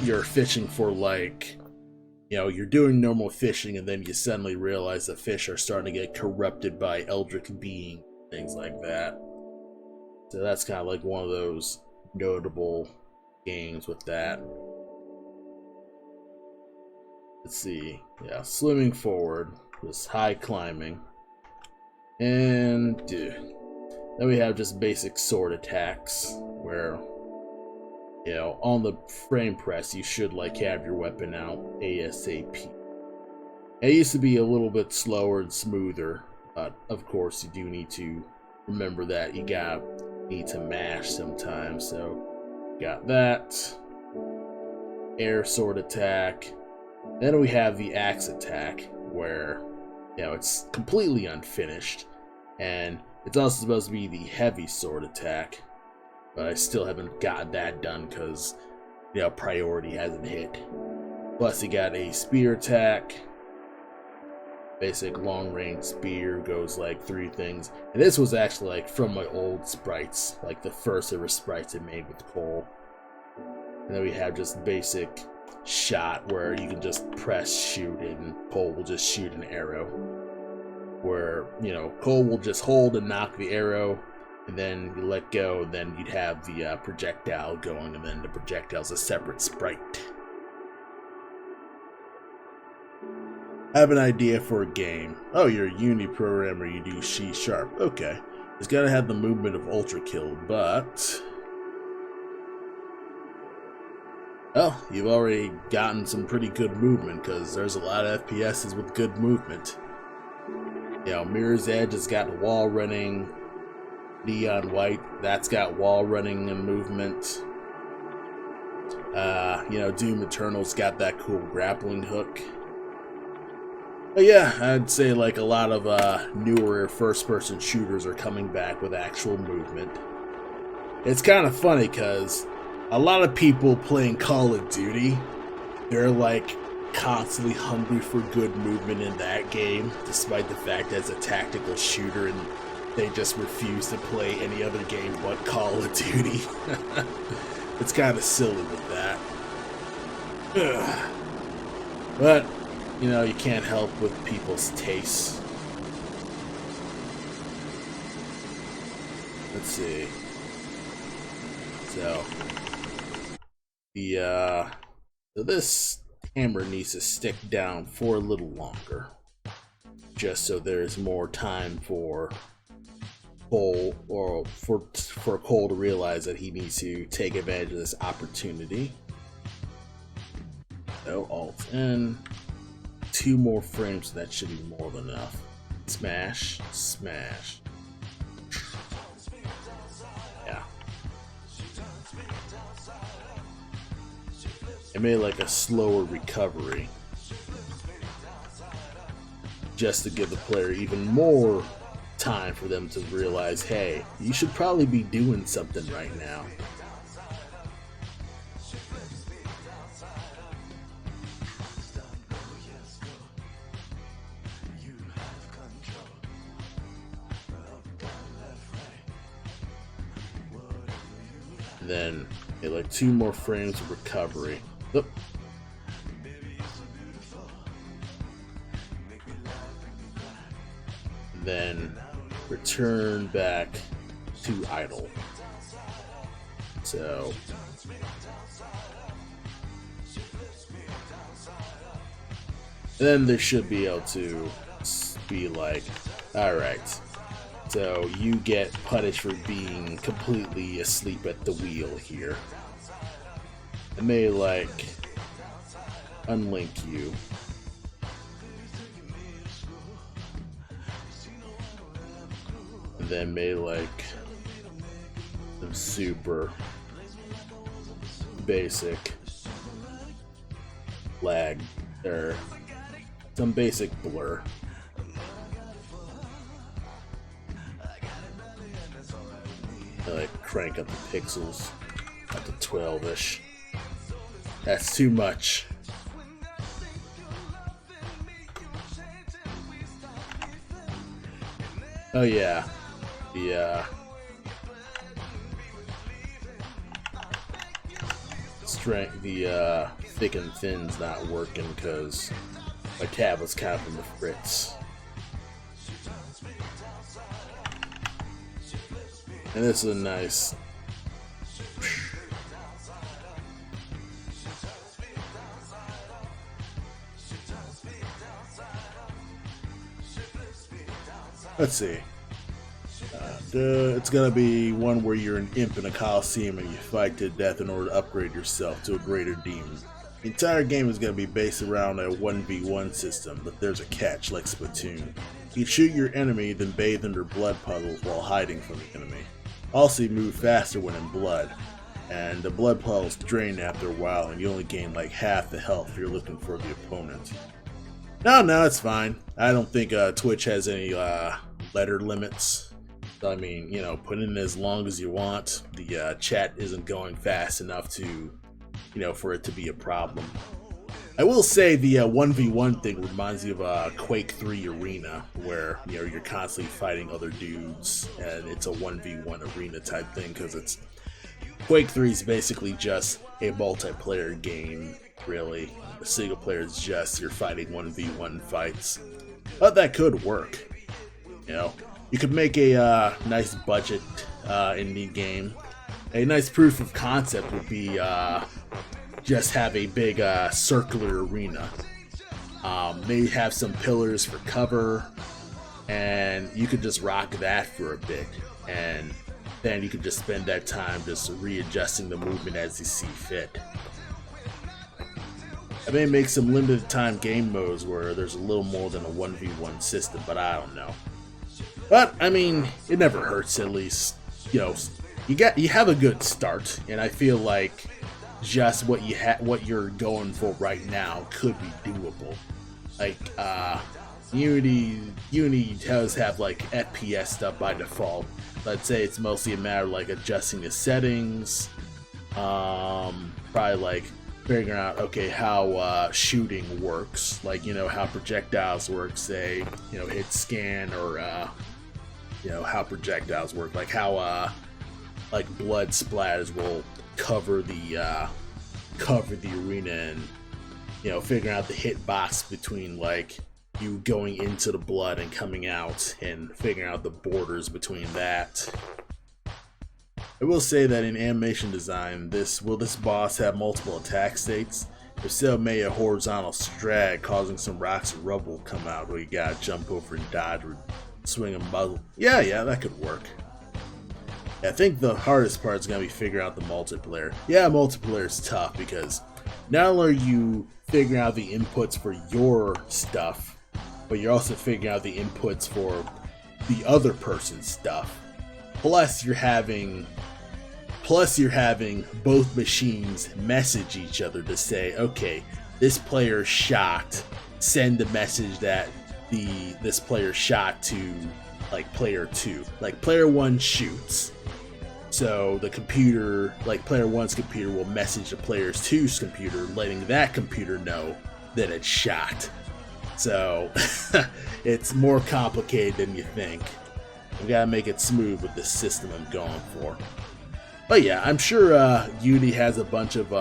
you're fishing for like, you know, you're doing normal fishing and then you suddenly realize the fish are starting to get corrupted by eldritch beings, things like that. So that's kind of like one of those notable games with that. Let's see. Yeah, swimming forward, this high climbing. And then we have just basic sword attacks where, you know, on the frame press you should like have your weapon out ASAP. It used to be a little bit slower and smoother, but of course you do need to remember that you need to mash sometimes. So got that. Air sword attack. Then we have the axe attack where, you know, it's completely unfinished, and it's also supposed to be the heavy sword attack, but I still haven't got that done because, you know, priority hasn't hit. Plus you got a spear attack. Basic long range spear goes like 3 things, and this was actually like from my old sprites, like the first ever sprites I made with Cole. And then we have just basic shot where you can just press shoot and Cole will just shoot an arrow, where, you know, Cole will just hold and knock the arrow and then you let go, and then you'd have the projectile going, and then the projectile's a separate sprite. I have an idea for a game. Oh, you're a Unity programmer, you do C#. Okay. It's gotta have the movement of Ultra Kill, but oh, you've already gotten some pretty good movement, because there's a lot of FPSs with good movement. You know, Mirror's Edge has got wall running. Neon White, that's got wall running and movement. You know, Doom Eternal's got that cool grappling hook. But yeah, I'd say like a lot of newer first-person shooters are coming back with actual movement. It's kind of funny because a lot of people playing Call of Duty, they're like constantly hungry for good movement in that game, despite the fact that it's a tactical shooter and they just refuse to play any other game but Call of Duty. It's kind of silly with that. Ugh. But, you know, you can't help with people's tastes. Let's see. So this hammer needs to stick down for a little longer, just so there's more time for Cole, or for Cole to realize that he needs to take advantage of this opportunity. So Alt N, 2 more frames, that should be more than enough. Smash, smash. Yeah. I made like a slower recovery, just to give the player even more time for them to realize, hey, you should probably be doing something right now. Then get like 2 more frames of recovery. Oop. Then return back to idle. So then they should be able to be like, alright, so you get punished for being completely asleep at the wheel here. I may like unlink you. And then may like some super basic lag or some basic blur. I like crank up the pixels up to 12-ish. That's too much. Oh yeah, the strength, the thick and thin's not working because my tablet's kind of in the fritz. And this is a nice. Let's see. It's gonna be one where you're an imp in a coliseum and you fight to death in order to upgrade yourself to a greater demon. The entire game is gonna be based around a 1v1 system, but there's a catch, like Splatoon. You shoot your enemy, then bathe under blood puddles while hiding from the enemy. Also, you move faster when in blood, and the blood puddles drain after a while, and you only gain like half the health if you're looking for the opponent. No, it's fine. I don't think Twitch has any letter limits. I mean, you know, put in as long as you want. The chat isn't going fast enough to, you know, for it to be a problem. I will say the 1v1 thing reminds me of Quake 3 Arena, where, you know, you're constantly fighting other dudes, and it's a 1v1 arena type thing, because it's Quake 3 is basically just a multiplayer game, really. The single player is just you're fighting 1v1 fights, but that could work. You know, you could make a nice budget indie game. A nice proof of concept would be just have a big circular arena. Maybe have some pillars for cover, and you could just rock that for a bit, and then you could just spend that time just readjusting the movement as you see fit. I may make some limited time game modes where there's a little more than a 1v1 system, but I don't know. But I mean, it never hurts. At least, you know, you have a good start, and I feel like just what you're going for right now could be doable. Like Unity does have like FPS stuff by default. Let's say it's mostly a matter of like adjusting the settings, probably like figuring out okay how shooting works, like, you know, how projectiles work, say, you know, hit scan, or you know, how projectiles work, like how like blood splatters will cover the arena, and, you know, figuring out the hitbox between like you going into the blood and coming out, and figuring out the borders between that. I will say that in animation design, will this boss have multiple attack states? If so, may a horizontal strag causing some rocks and rubble come out where you gotta jump over and dodge or swing a muzzle. Yeah, that could work. I think the hardest part is going to be figuring out the multiplayer. Yeah, multiplayer is tough because not only are you figuring out the inputs for your stuff, but you're also figuring out the inputs for the other person's stuff. Plus you're having both machines message each other to say, okay, this player shot, send a message that this player shot to like player 2. Like player 1 shoots. So the computer, like player 1's computer, will message the player 2's computer, letting that computer know that it's shot. So it's more complicated than you think. We gotta make it smooth with the system I'm going for. But yeah, I'm sure Unity has a bunch of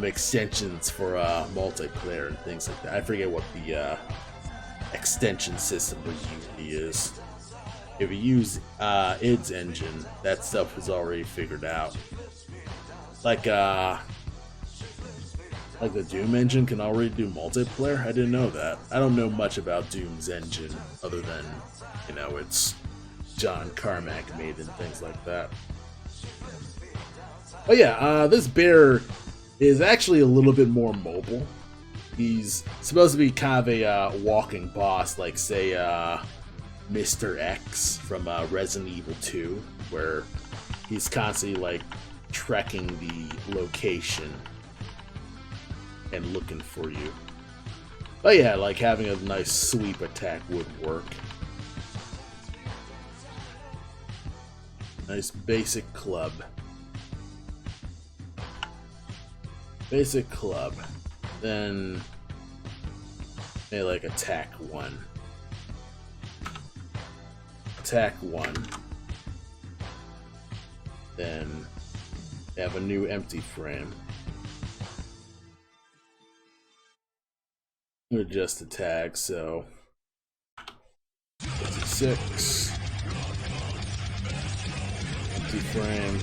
extensions for multiplayer and things like that. I forget what the extension system for Unity is. If you use id's engine, that stuff is already figured out. Like the Doom engine can already do multiplayer? I didn't know that. I don't know much about Doom's engine other than, you know, it's John Carmack made and things like that. But yeah, this bear is actually a little bit more mobile. He's supposed to be kind of a walking boss, like say Mr. X from Resident Evil 2, where he's constantly like trekking the location and looking for you. But yeah, like having a nice sweep attack would work. Nice basic club. Basic club. Then maybe like attack 1. Attack 1. Then have a new empty frame. Adjust the tag, so 56. Empty frame.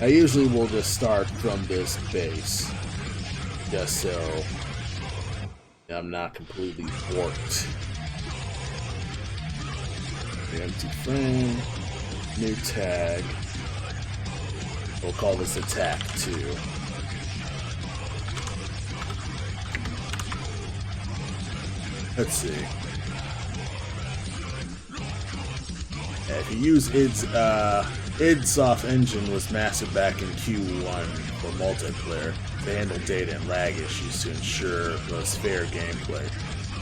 I usually will just start from this base, just so I'm not completely warped. The empty frame, new tag. We'll call this attack 2. Let's see. If you use id Soft Engine was mastered back in Q1 for multiplayer to handle data and lag issues to ensure most fair gameplay.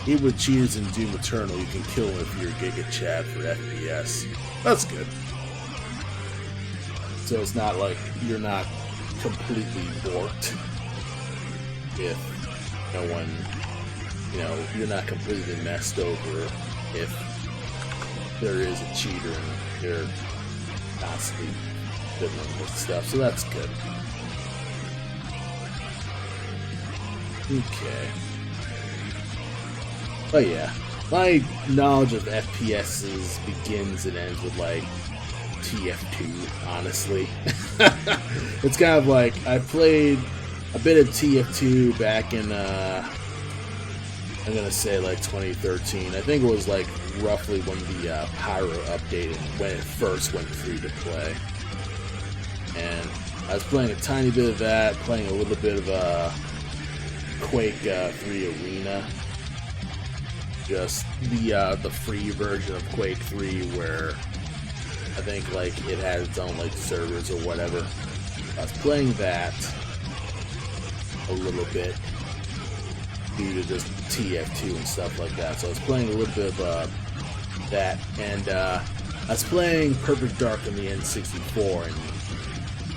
Even with cheaters in Doom Eternal, you can kill them if you're Giga Chad for FPS. That's good. So it's not like you're not completely borked if no one, you know, you're not completely messed over if there is a cheater and they're constantly fiddling with stuff. So that's good. Okay. But yeah, my knowledge of FPSs begins and ends with like TF2, honestly. It's kind of like I played a bit of TF2 back in I'm gonna say like 2013. I think it was like roughly when the Pyro updated when it first went free to play. And I was playing a tiny bit of that, playing a little bit of Quake 3 Arena. Just the free version of Quake 3 where I think like it had its own like servers or whatever. I was playing that a little bit due to just TF2 and stuff like that. So I was playing a little bit of that, and I was playing Perfect Dark on the N64, and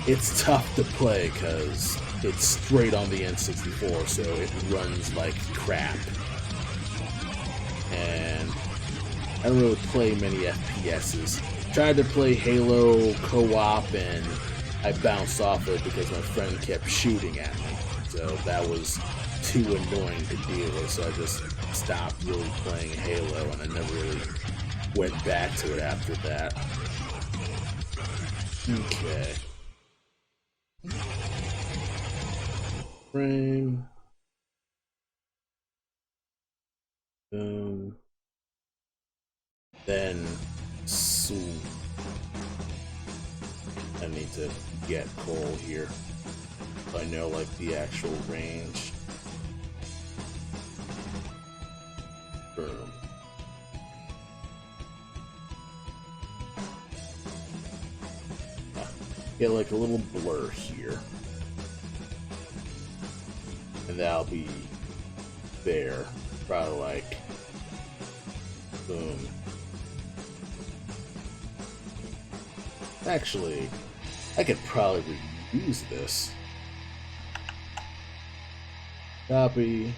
it's tough to play because it's straight on the N64, so it runs like crap. And I don't really play many FPSs. Tried to play Halo co-op, and I bounced off it because my friend kept shooting at me. So that was too annoying to deal with, so I just stopped really playing Halo, and I never really went back to it after that. Okay. Frame. Then I need to get coal here. I know like the actual range. Boom. Get like a little blur here. And that'll be there. Probably like Boom. Actually, I could probably reuse this. Copy.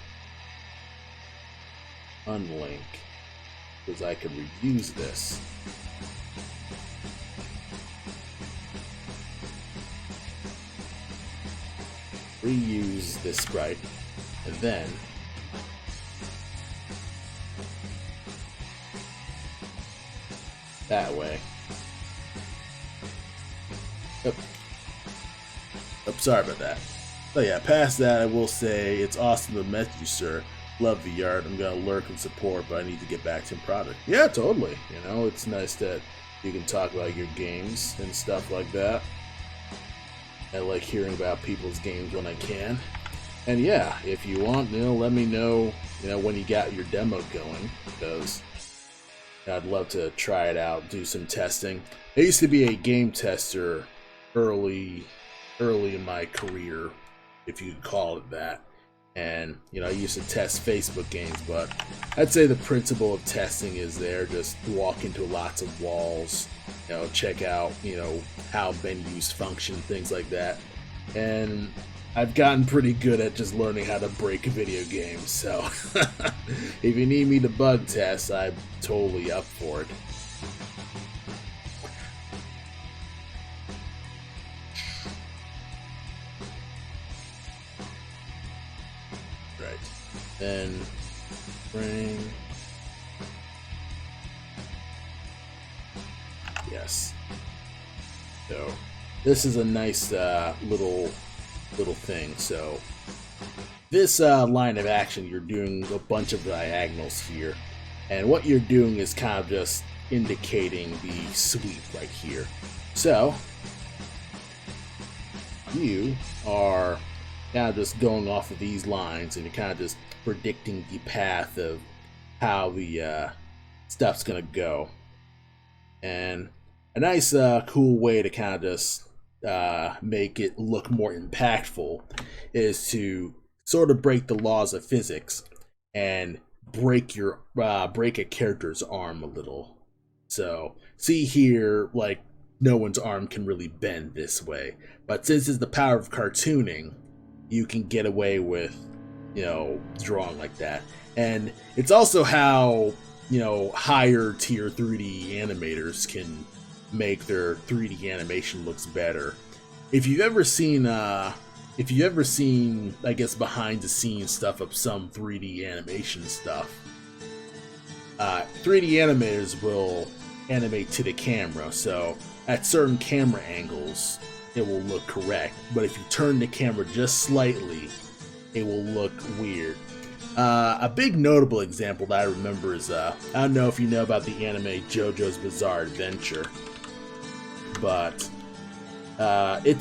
Unlink. Because I could reuse this. Reuse this sprite. And then that way. Oops, sorry about that. So yeah, past that, I will say it's awesome to meet you, sir. Love the art. I'm gonna lurk and support, but I need to get back to product. Yeah, totally. You know, it's nice that you can talk about your games and stuff like that. I like hearing about people's games when I can. And yeah, if you want, let me know, when you got your demo going, because I'd love to try it out, do some testing. I used to be a game tester early in my career, if you could call it that. And, I used to test Facebook games, but I'd say the principle of testing is there. Just walk into lots of walls, check out, how menus function, things like that. And I've gotten pretty good at just learning how to break video games, so if you need me to bug test, I'm totally up for it. Right. Then bring. Yes. So this is a nice little thing. So this line of action, you're doing a bunch of diagonals here, and what you're doing is kind of just indicating the sweep right here. So you are kind of just going off of these lines, and you're kind of just predicting the path of how the stuff's gonna go. And a nice cool way to kind of just make it look more impactful is to sort of break the laws of physics and break a character's arm a little. So see here, like, no one's arm can really bend this way, but since it's the power of cartooning, you can get away with drawing like that. And it's also how higher tier 3D animators can make their 3D animation looks better. If you've ever seen I guess behind the scenes stuff of some 3D animation stuff, 3D animators will animate to the camera, so at certain camera angles it will look correct, but if you turn the camera just slightly, it will look weird. A big notable example that I remember is I don't know if you know about the anime JoJo's Bizarre Adventure, but it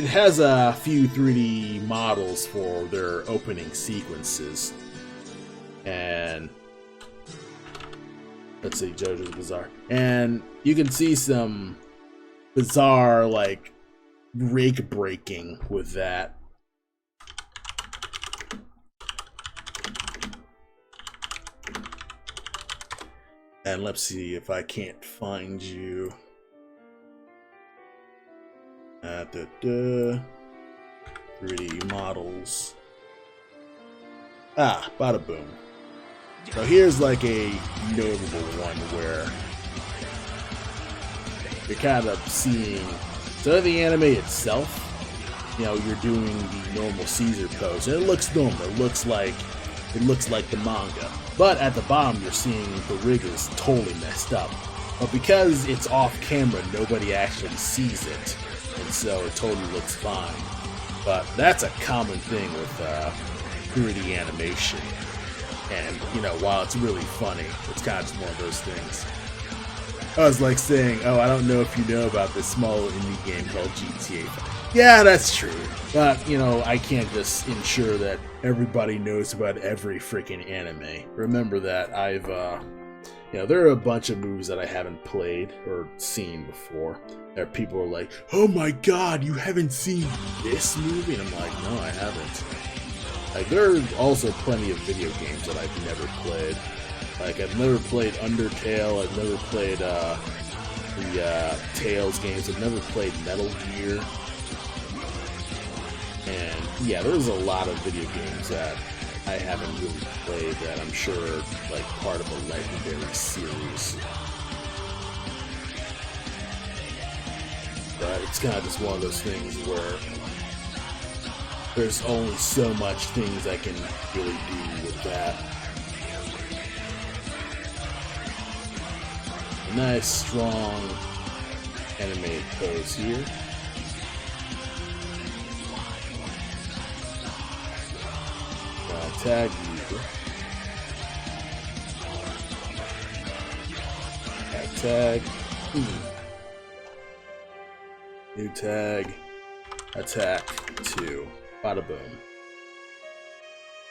has a few 3D models for their opening sequences, and let's see, JoJo's Bizarre, and you can see some bizarre like rig breaking with that. And let's see if I can't find you. 3D models. Bada boom. So here's like a notable one where you're kind of seeing, so the anime itself, you're doing the normal Caesar pose, and it looks normal. It looks like the manga. But at the bottom, you're seeing the rig is totally messed up. But because it's off camera, nobody actually sees it, and so it totally looks fine. But that's a common thing with 3D animation. And, while it's really funny, it's kind of just one of those things. I was like saying, I don't know if you know about this small indie game called GTA. Yeah, that's true. But, I can't just ensure that everybody knows about every freaking anime. Remember that I've, there are a bunch of movies that I haven't played or seen before. That people are like, oh my god, you haven't seen this movie? And I'm like, no, I haven't. Like, there are also plenty of video games that I've never played. Like, I've never played Undertale, I've never played the Tales games, I've never played Metal Gear. And yeah, there's a lot of video games that I haven't really played that I'm sure are like part of a legendary series. But it's kind of just one of those things where there's only so much things I can really do with that. A nice, strong, animated pose here. Tag user. Add tag. New tag. Attack 2. Bada boom.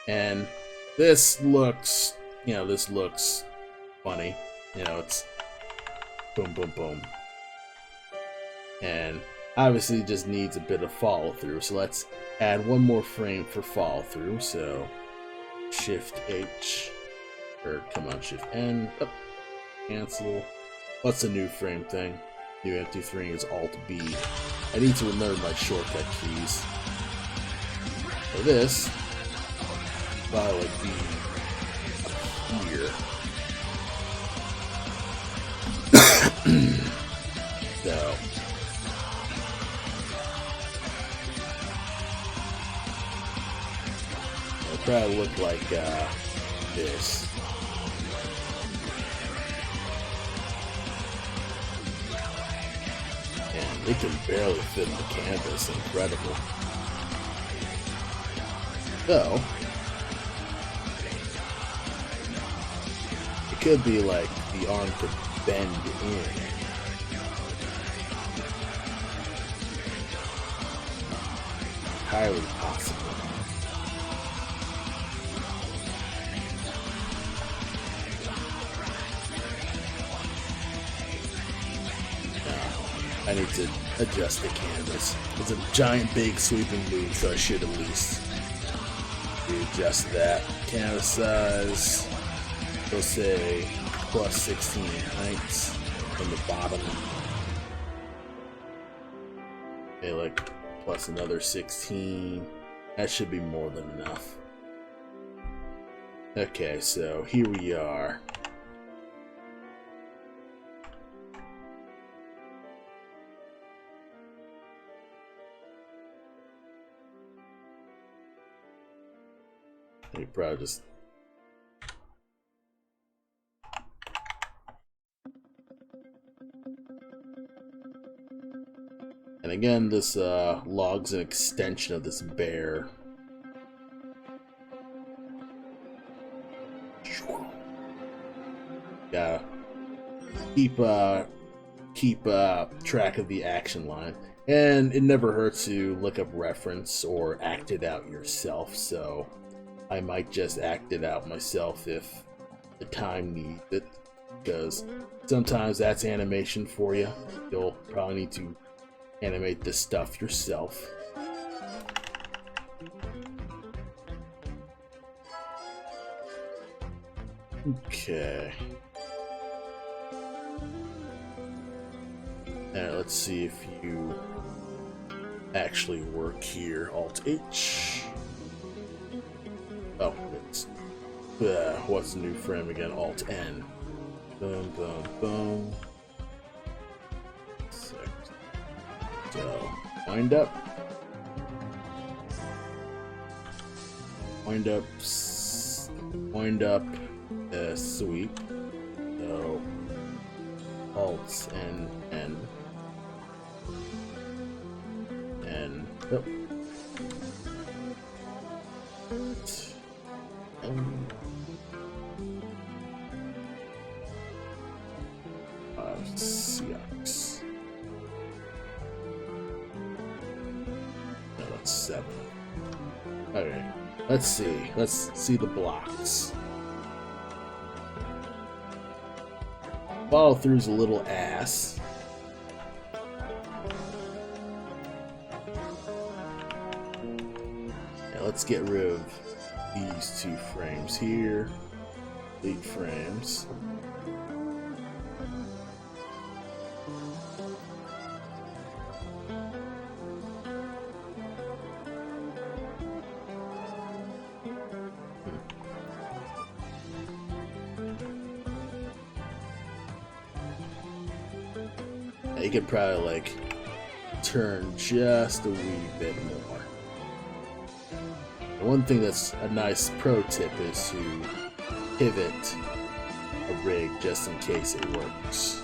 And this looks, this looks funny. It's boom, boom, boom. And obviously just needs a bit of follow through. So let's add one more frame for follow through. So Shift H, or come on, Shift N, cancel. What's the new frame thing? New empty frame is Alt B. I need to remember my shortcut keys. For this, probably like be up here. So, it'll probably look like this. And it can barely fit in the canvas. Incredible. So, it could be like the arm could bend in. Entirely possible. I need to adjust the canvas. It's a giant, big, sweeping move, so I should at least readjust that. Canvas size, we'll say plus 16 heights from the bottom. Okay, like plus another 16. That should be more than enough. Okay, so here we are. You probably just and again, this log's an extension of this bear. Gotta keep track of the action line, and it never hurts to look up reference or act it out yourself. So I might just act it out myself if the time needs it, because sometimes that's animation for you. You'll probably need to animate this stuff yourself. Okay. Now let's see if you actually work here. Alt H. Oh, it's what's the new frame again? Alt N. Boom, boom, boom. So, wind up. Wind up. Wind up. Sweep. So, Alt N N. And oh. CX. No, that's 7. Okay, let's see. Let's see the blocks. Follow through's a little ass. Now let's get rid of these 2 frames here. Complete frames. You could probably like turn just a wee bit more. And one thing that's a nice pro tip is to pivot a rig just in case it works.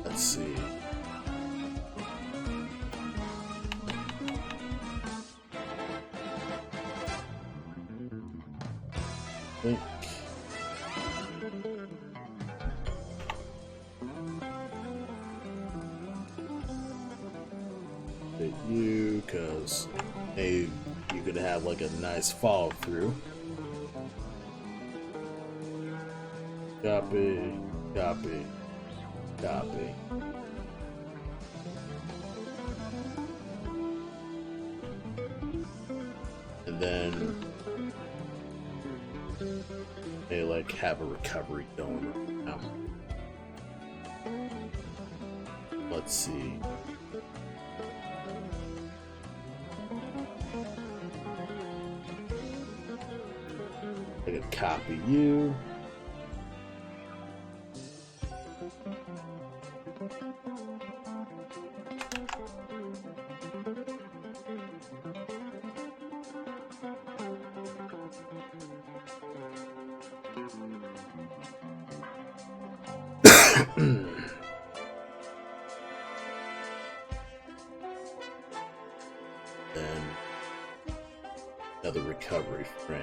Let's see. Think. Hit you, because maybe you could have like a nice follow through. Copy, copy, copy. And then they like have a recovery going now. Let's see. I could copy you. Then another recovery frame.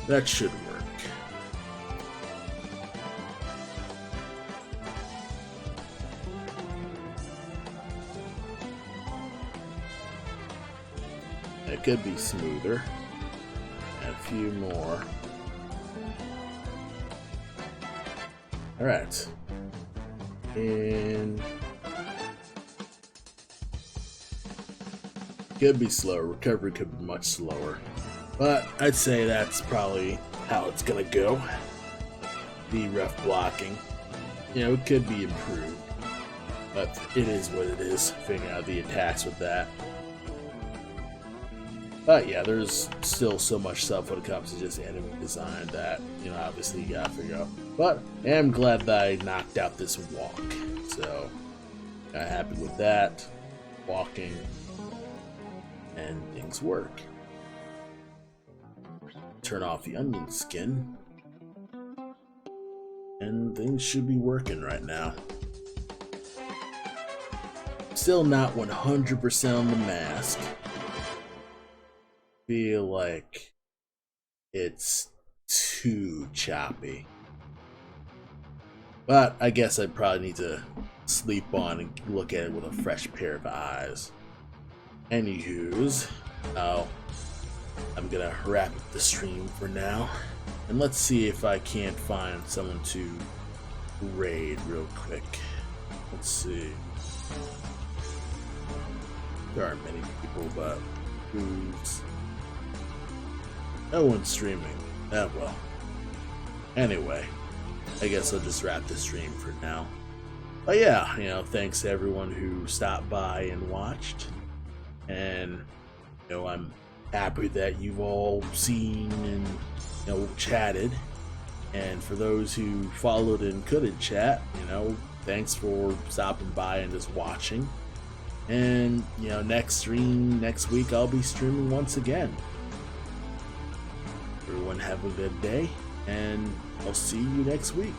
That should work. It could be smoother. Add a few more. Alright. And could be slower. Recovery could be much slower. But I'd say that's probably how it's gonna go. The rough blocking. You know, it could be improved. But it is what it is. Figuring out the attacks with that. But yeah, there's still so much stuff when it comes to just enemy design that, you know, obviously you gotta figure out. But I am glad that I knocked out this walk. So, I'm happy with that. Walking. And things work. Turn off the onion skin. And things should be working right now. Still not 100% on the mask. Feel like it's too choppy. But I guess I probably need to sleep on and look at it with a fresh pair of eyes. Anywho's, I'm gonna wrap up the stream for now. And let's see if I can't find someone to raid real quick. Let's see. There aren't many people, but who's... No one's streaming. Oh well. Anyway, I guess I'll just wrap the stream for now. But yeah, you know, thanks to everyone who stopped by and watched. And, you know, I'm happy that you've all seen and, you know, chatted. And for those who followed and couldn't chat, you know, thanks for stopping by and just watching. And, you know, next week I'll be streaming once again. Everyone have a good day, and I'll see you next week.